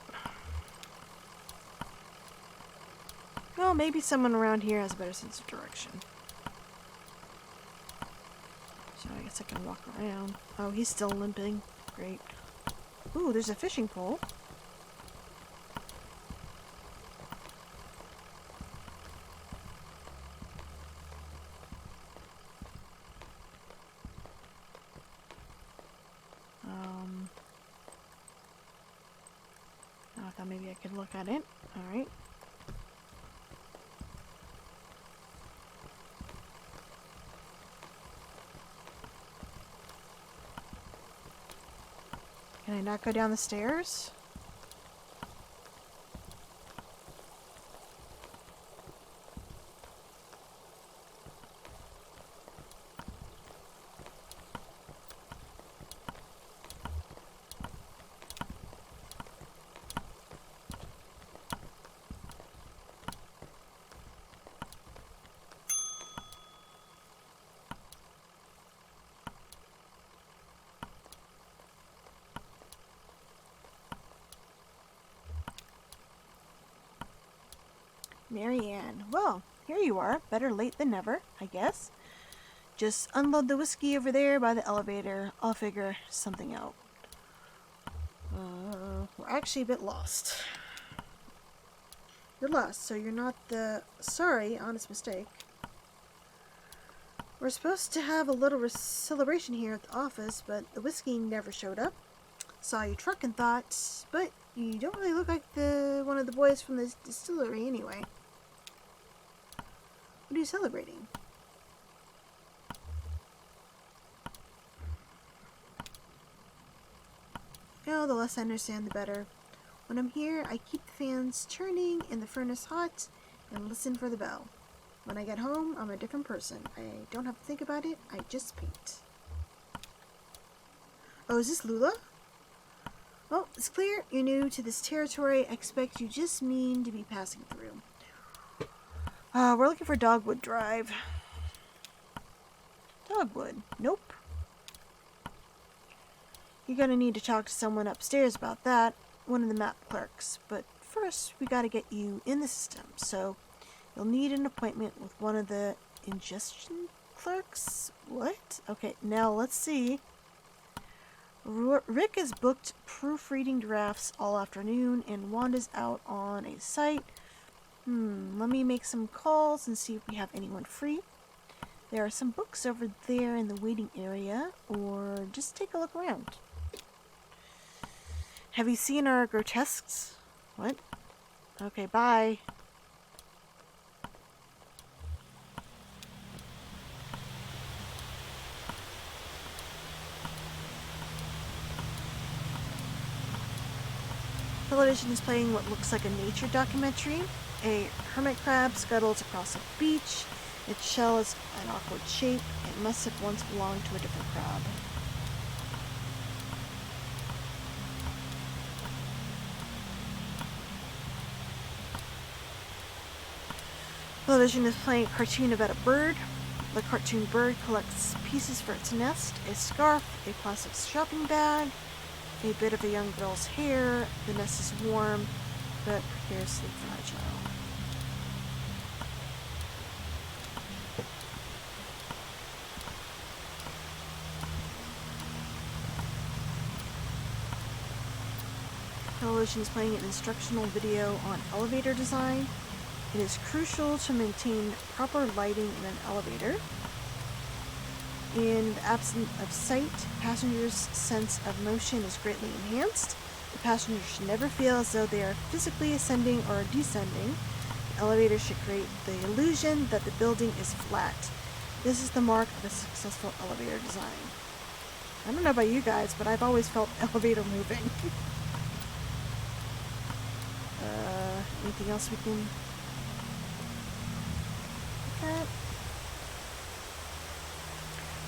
Well, maybe someone around here has a better sense of direction. So I guess I can walk around. Oh, he's still limping. Great. Ooh, there's a fishing pole. I thought maybe I could look at it. Alright. Can I not go down the stairs? Marianne. Well, here you are. Better late than never, I guess. Just unload the whiskey over there by the elevator. I'll figure something out. We're actually a bit lost. You're lost, so you're not the... Sorry, honest mistake. We're supposed to have a little celebration here at the office, but the whiskey never showed up. Saw your truck and thought, but you don't really look like one of the boys from the distillery anyway. What are you celebrating? Oh, the less I understand, the better. When I'm here, I keep the fans turning and the furnace hot and listen for the bell. When I get home, I'm a different person. I don't have to think about it, I just paint. Oh, is this Lula? Well, it's clear you're new to this territory. I expect you just mean to be passing through. We're looking for Dogwood Drive. Dogwood? Nope. You're gonna need to talk to someone upstairs about that. One of the map clerks. But first, we gotta get you in the system. So, you'll need an appointment with one of the ingestion clerks? What? Okay, now let's see. Rick is booked proofreading drafts all afternoon, and Wanda's out on a site. Let me make some calls and see if we have anyone free. There are some books over there in the waiting area, or just take a look around. Have you seen our grotesques? What? Okay, bye. Television is playing what looks like a nature documentary. A hermit crab scuttles across a beach. Its shell is an awkward shape. It must have once belonged to a different crab. Television is playing a cartoon about a bird. The cartoon bird collects pieces for its nest, a scarf, a plastic shopping bag, a bit of a young girl's hair. The nest is warm, but precariously fragile. Television is playing an instructional video on elevator design. It is crucial to maintain proper lighting in an elevator. In the absence of sight, passengers' sense of motion is greatly enhanced. The passengers should never feel as though they are physically ascending or descending. The elevator should create the illusion that the building is flat. This is the mark of a successful elevator design. I don't know about you guys, but I've always felt elevator moving. Anything else we can look at?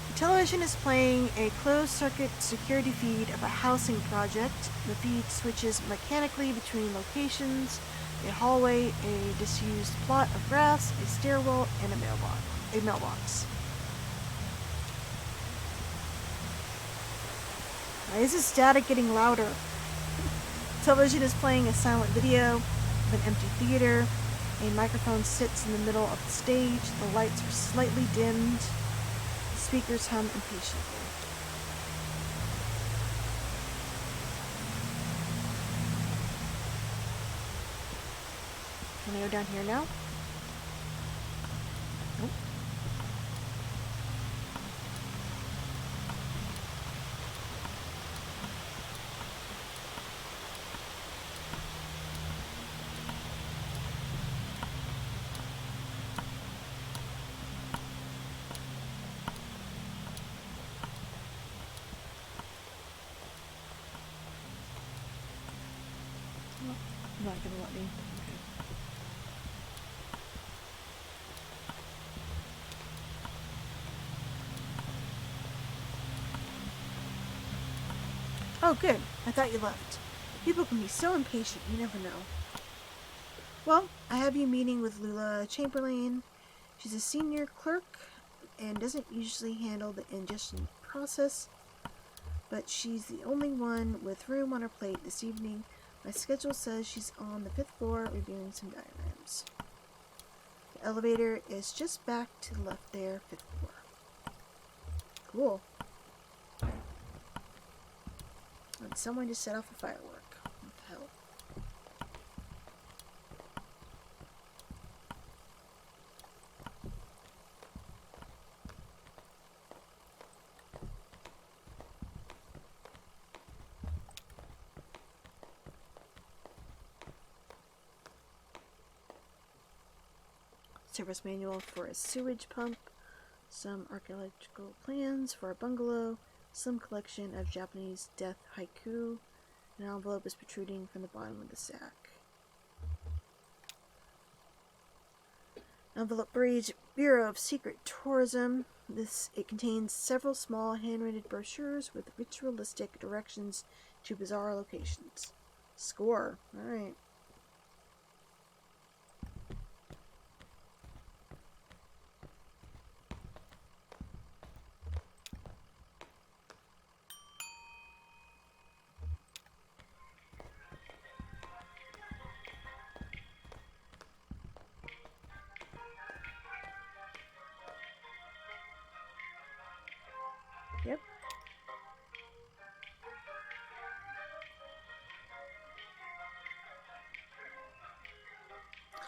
The television is playing a closed-circuit security feed of a housing project. The feed switches mechanically between locations, a hallway, a disused plot of grass, a stairwell, and a mailbox. Why is this static getting louder? Television is playing a silent video of an empty theater. A microphone sits in the middle of the stage. The lights are slightly dimmed. The speakers hum impatiently. Can I go down here now? Nope. Not gonna let me. Okay. Oh, good. I thought you left. People can be so impatient, you never know. Well, I have you meeting with Lula Chamberlain. She's a senior clerk and doesn't usually handle the ingestion process, but she's the only one with room on her plate this evening. My schedule says she's on the 5th floor reviewing some diagrams. The elevator is just back to the left there, 5th floor. Cool. And someone just set off a firework. What the hell? Service manual for a sewage pump, some archaeological plans for a bungalow, some collection of Japanese death haiku. An envelope is protruding from the bottom of the sack. Envelope reads Bureau of Secret Tourism. It contains several small handwritten brochures with ritualistic directions to bizarre locations. Score. Alright. Yep.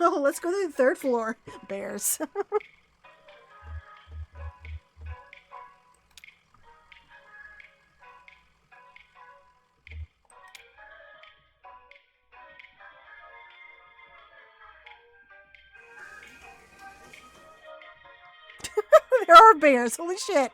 Oh, let's go to the 3rd floor. Bears. There are bears. Holy shit.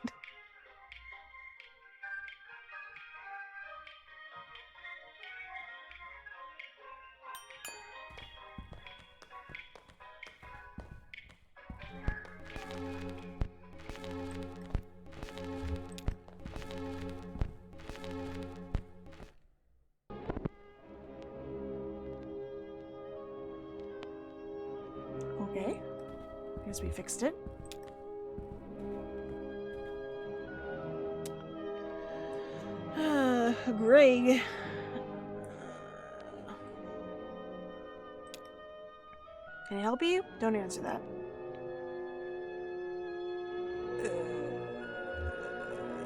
Okay. Guess we fixed it. Greg. Can I help you? Don't answer that.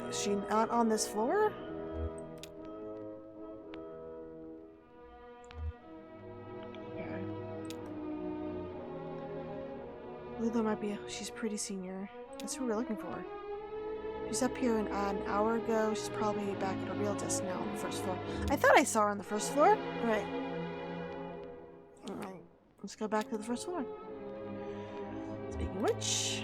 Is she not on this floor? Okay. Lula might be. She's pretty senior. That's who we're looking for. She's up here an hour ago. She's probably back at her real desk now on the first floor. I thought I saw her on the first floor. Alright. Alright. Let's go back to the first floor. Speaking of which...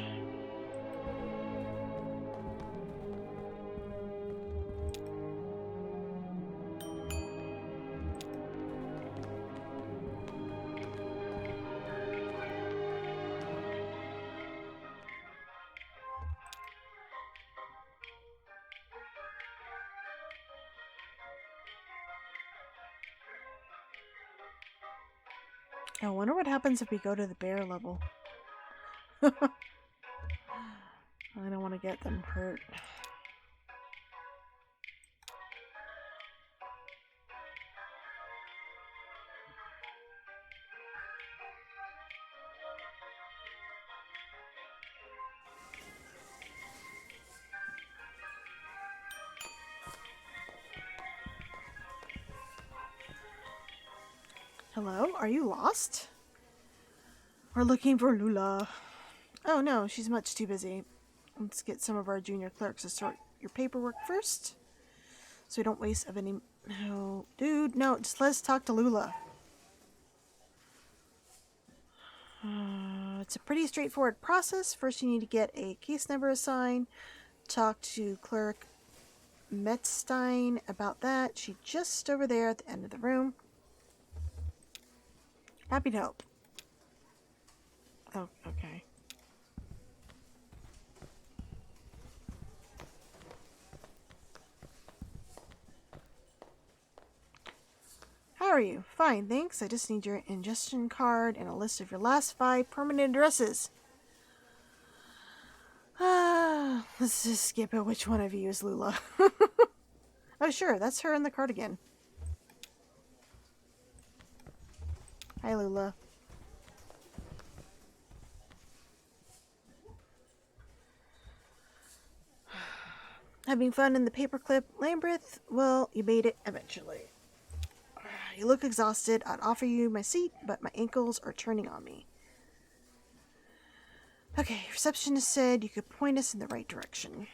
I wonder what happens if we go to the bear level. I don't want to get them hurt. Hello? Are you lost? We're looking for Lula. Oh no, she's much too busy. Let's get some of our junior clerks to sort your paperwork first. So we don't waste of any... No, dude, no, just let's talk to Lula. It's a pretty straightforward process. First you need to get a case number assigned. Talk to clerk Metzstein about that. She's just over there at the end of the room. Happy to help. Oh, okay. How are you? Fine, thanks. I just need your ingestion card and a list of your last 5 permanent addresses. Let's just skip it. Which one of you is Lula? Oh, sure. That's her in the cardigan. Hi, Lula. Having fun in the paperclip labyrinth? Well, you made it eventually. You look exhausted. I'd offer you my seat, but my ankles are turning on me. Okay, receptionist said you could point us in the right direction.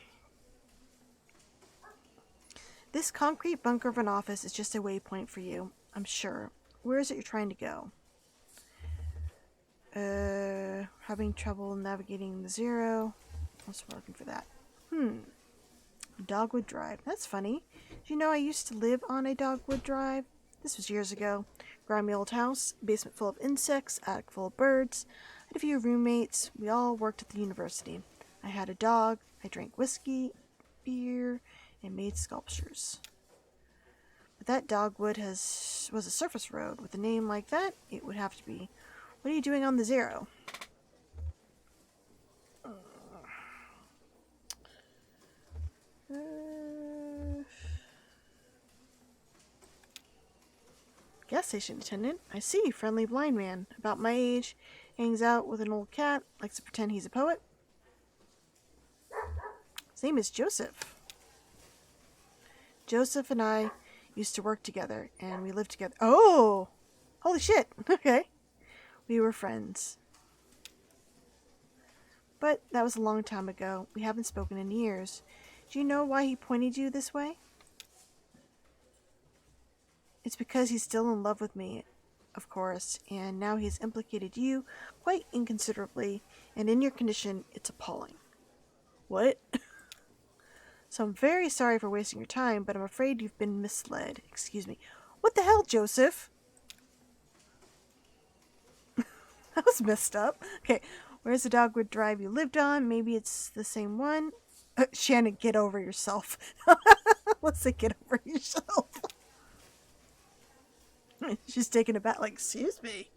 This concrete bunker of an office is just a waypoint for you, I'm sure. Where is it you're trying to go? Having trouble navigating the zero. Also working for that. Dogwood Drive. That's funny. Do you know I used to live on a Dogwood Drive? This was years ago. Grimy old house, basement full of insects, attic full of birds. I had a few roommates. We all worked at the university. I had a dog. I drank whiskey, beer, and made sculptures. But that Dogwood was a surface road. With a name like that, it would have to be. What are you doing on the zero? Gas station attendant. I see. Friendly blind man. About my age. Hangs out with an old cat. Likes to pretend he's a poet. His name is Joseph. Joseph and I used to work together. And we lived together. Oh! Holy shit. Okay. We were friends. But that was a long time ago. We haven't spoken in years. Do you know why he pointed you this way? It's because he's still in love with me, of course, and now he's implicated you quite inconsiderably, and in your condition, it's appalling. What? So I'm very sorry for wasting your time, but I'm afraid you've been misled. Excuse me. What the hell, Joseph? That was messed up. Okay, where's the Dogwood Drive you lived on? Maybe it's the same one. Shannon, get over yourself. Let's say get over yourself. She's taken aback, like, excuse me.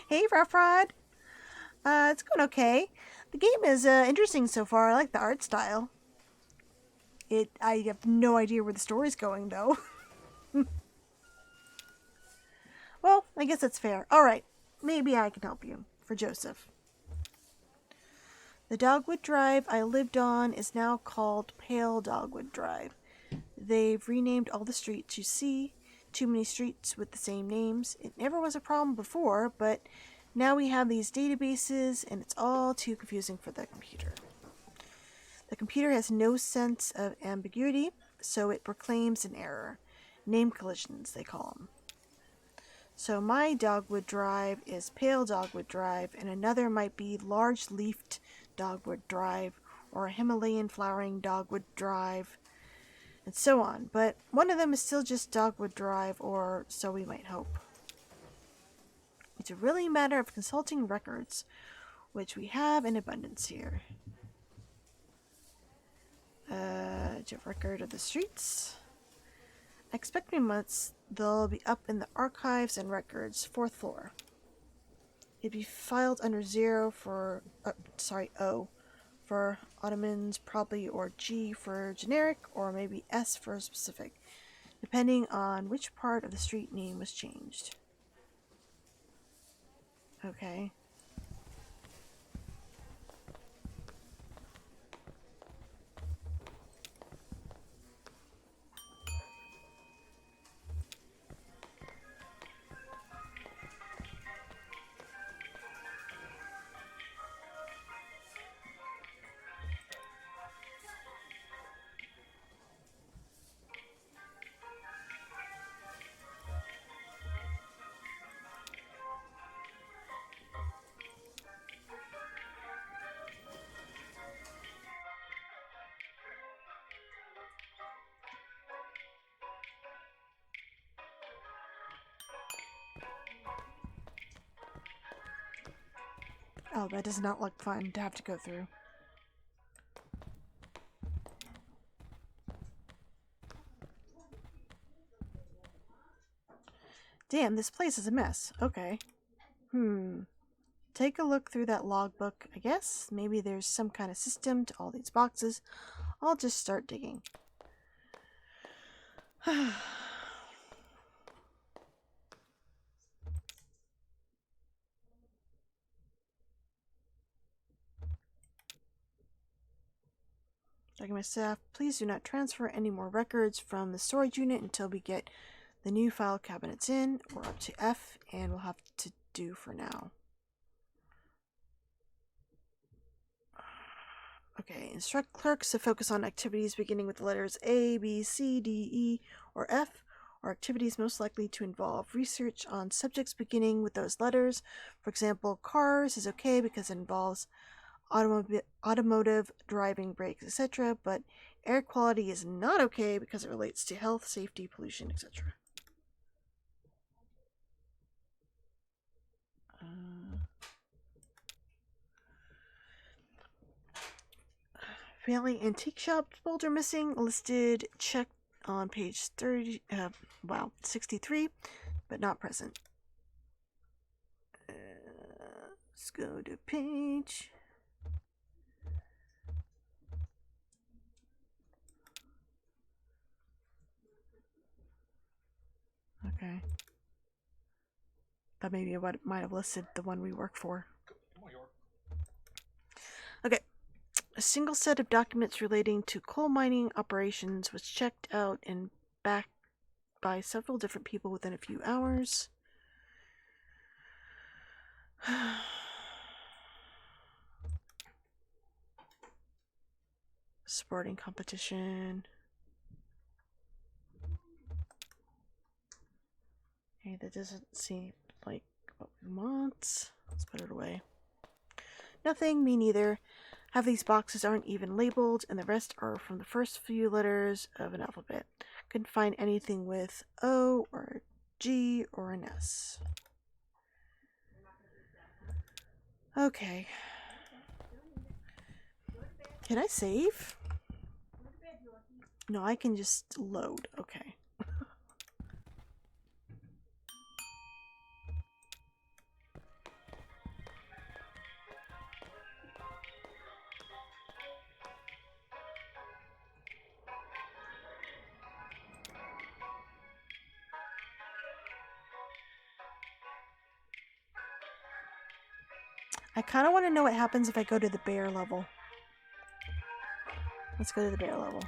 Hey, Rough Rod. It's going okay. The game is interesting so far. I like the art style. I have no idea where the story's going though. Well, I guess that's fair. All right, maybe I can help you for Joseph. The Dogwood Drive I lived on is now called Pale Dogwood Drive. They've renamed all the streets you see. Too many streets with the same names. It never was a problem before, but now we have these databases and it's all too confusing for the computer. The computer has no sense of ambiguity, so it proclaims an error. Name collisions, they call them. So my dogwood drive is pale dogwood drive, and another might be large leafed dogwood drive, or a Himalayan flowering dogwood drive, and so on. But one of them is still just dogwood drive, or so we might hope. It's really a matter of consulting records, which we have in abundance here. Record of the streets. I expect in months they'll be up in the archives and records, 4th floor. It'd be filed under 0 for, O for Ottomans, probably, or G for generic, or maybe S for specific, depending on which part of the street name was changed. Okay. Oh, that does not look fun to have to go through. Damn, this place is a mess. Okay. Take a look through that logbook, I guess. Maybe there's some kind of system to all these boxes. I'll just start digging. Document staff, please do not transfer any more records from the storage unit until we get the new file cabinets in. We're up to F, and we'll have to do for now. Okay, instruct clerks to focus on activities beginning with the letters A, B, C, D, E, or F, or activities most likely to involve research on subjects beginning with those letters. For example, cars is okay because it involves automotive, driving, brakes, etc., but air quality is not okay because it relates to health, safety, pollution, etc. Family antique shop folder missing, listed, checked on page 63, but not present. Let's go to page. Okay. That may be what might have listed the one we work for. Okay. A single set of documents relating to coal mining operations was checked out and back by several different people within a few hours. Sporting competition. Okay, that doesn't seem like what we want. Let's put it away. Nothing, me neither. Half these boxes aren't even labeled, and the rest are from the first few letters of an alphabet. Couldn't find anything with O or G or an S. Okay. Can I save? No, I can just load. Okay. I kind of want to know what happens if I go to the bear level. Let's go to the bear level.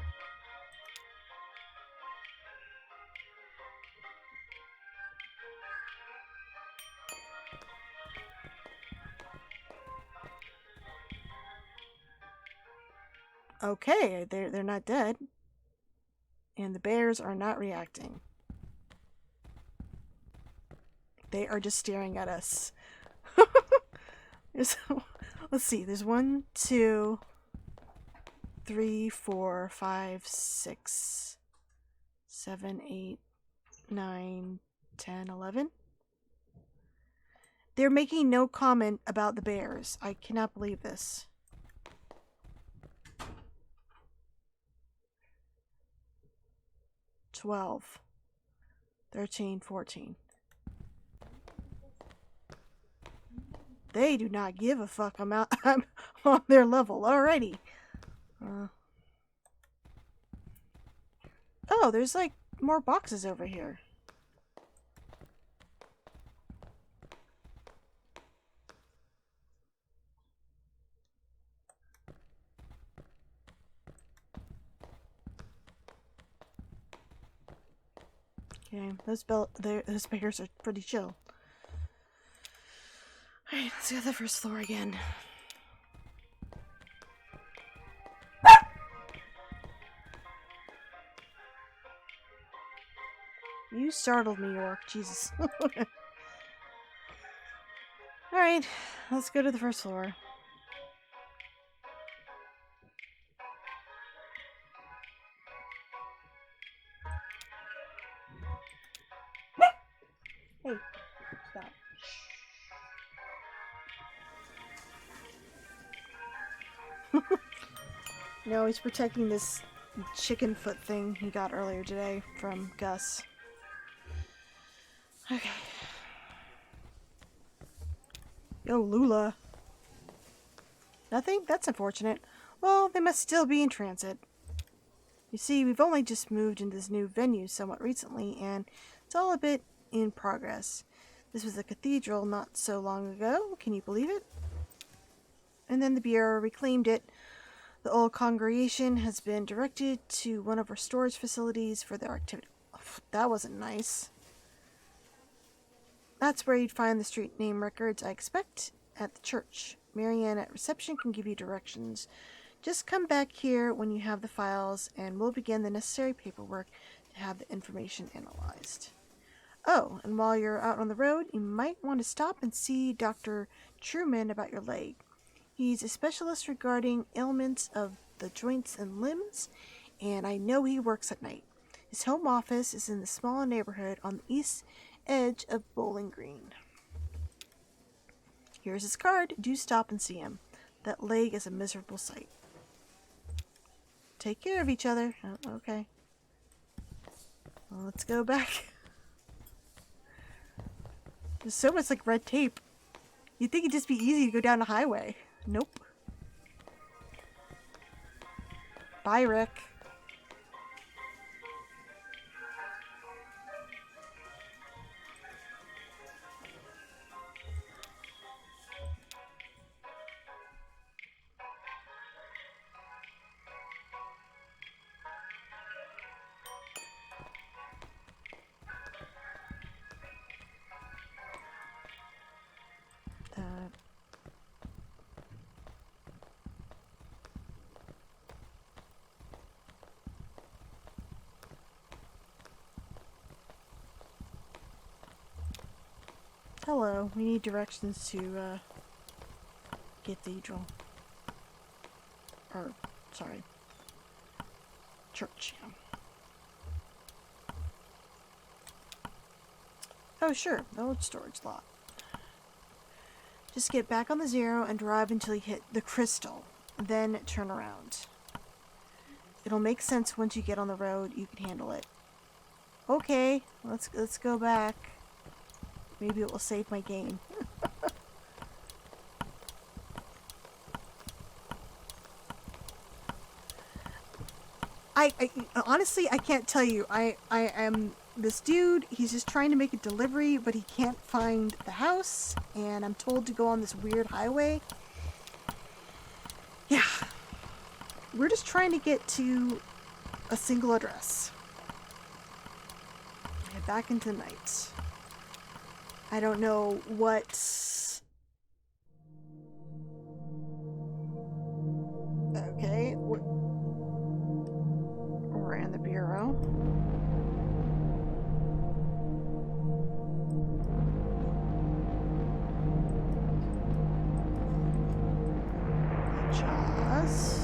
Okay, they're not dead. And the bears are not reacting. They are just staring at us. Let's see, there's 1, 2, 3, 4, 5, 6, 7, 8, 9, 10, 11. They're making no comment about the bears. I cannot believe this. $12, 13, 14. They do not give a fuck. I'm on their level. Alrighty. Oh, there's like more boxes over here. Okay, those bears are pretty chill. Alright, let's go to the first floor again. You startled me, York. Jesus. Alright, let's go to the first floor. Hey, stop. No, he's protecting this chicken foot thing he got earlier today from Gus. Okay. Yo, Lula. Nothing? That's unfortunate. Well, they must still be in transit. You see, we've only just moved into this new venue somewhat recently, and it's all a bit in progress. This was a cathedral not so long ago. Can you believe it? And then the Bureau reclaimed it. The old congregation has been directed to one of our storage facilities for their activity. Oh, that wasn't nice. That's where you'd find the street name records, I expect, at the church. Marianne at reception can give you directions. Just come back here when you have the files, and we'll begin the necessary paperwork to have the information analyzed. Oh, and while you're out on the road, you might want to stop and see Dr. Truman about your leg. He's a specialist regarding ailments of the joints and limbs, and I know he works at night. His home office is in the small neighborhood on the east edge of Bowling Green. Here's his card. Do stop and see him. That leg is a miserable sight. Take care of each other. Oh, okay. Well, let's go back. There's so much like red tape. You'd think it'd just be easy to go down the highway. Nope. Bye, Rick. Hello, we need directions to, cathedral. Or, sorry. Church, yeah. Oh, sure, the old storage lot. Just get back on the zero and drive until you hit the crystal. Then turn around. It'll make sense once you get on the road. You can handle it. Okay, let's go back. Maybe it will save my game. I honestly, I can't tell you. I am this dude, he's just trying to make a delivery, but he can't find the house, and I'm told to go on this weird highway. Yeah. We're just trying to get to a single address. Head back into the night. I don't know what... Okay. We're in the bureau. Just...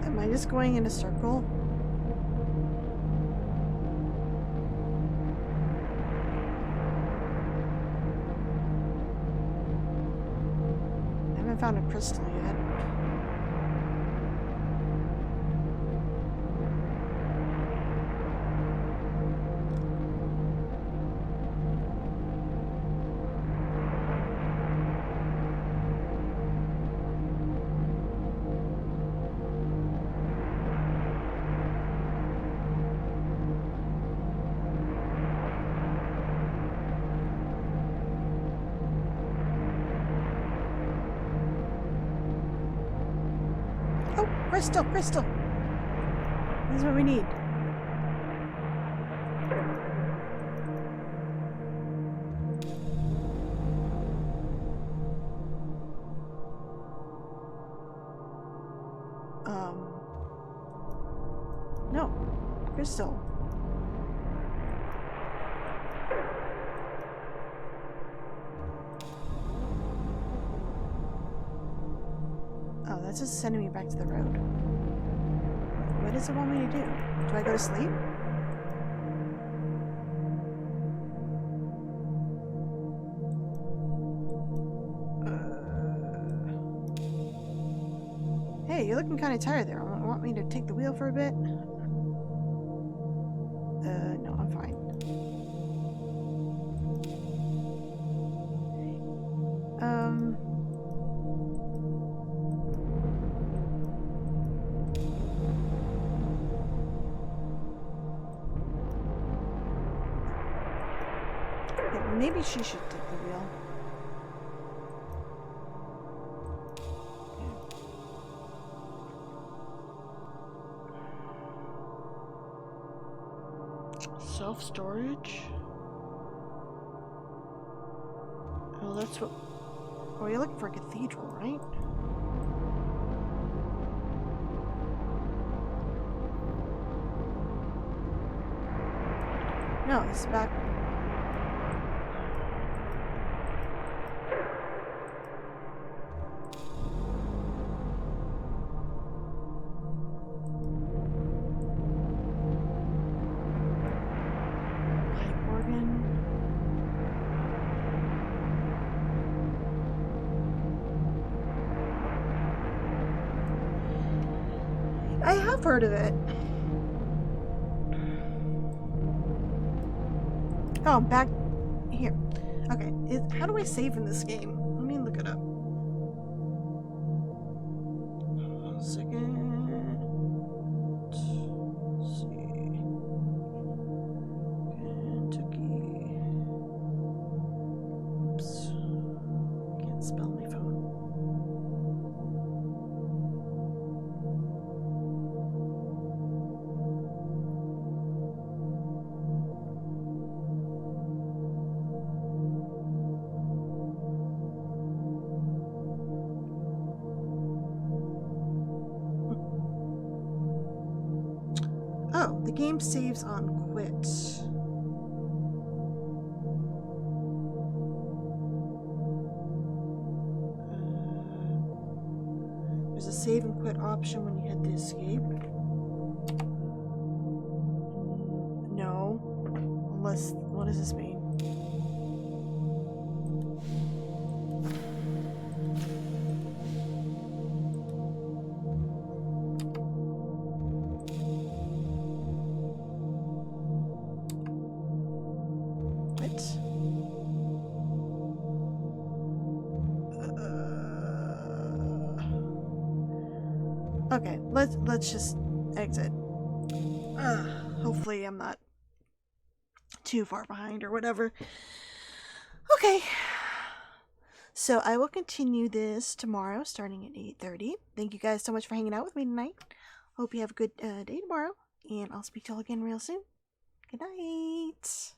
Am I just going in a circle? I haven't found a crystal yet. Crystal, crystal. This is what we need. No. Crystal. Oh, that's just sending me back to the road. What does it want me to do? Do I go to sleep? Hey, you're looking kind of tired there. Want me to take the wheel for a bit? No, I'm fine. Maybe she should take the wheel. Self-storage? Oh, that's what... Oh, you're looking for a cathedral, right? No, it's back... I have heard of it. Oh, I'm back here. Okay, how do I save in this game? Let me look it up. 1 second. Let's see. Kentucky. Oops. Can't spell my phone. Oh, the game saves on quit. There's a save and quit option when you hit the escape. No. Unless, what does this mean? Okay, let's just exit. Hopefully I'm not too far behind or whatever. Okay. So I will continue this tomorrow starting at 8:30. Thank you guys so much for hanging out with me tonight. Hope you have a good day tomorrow, and I'll speak to you all again real soon. Good night.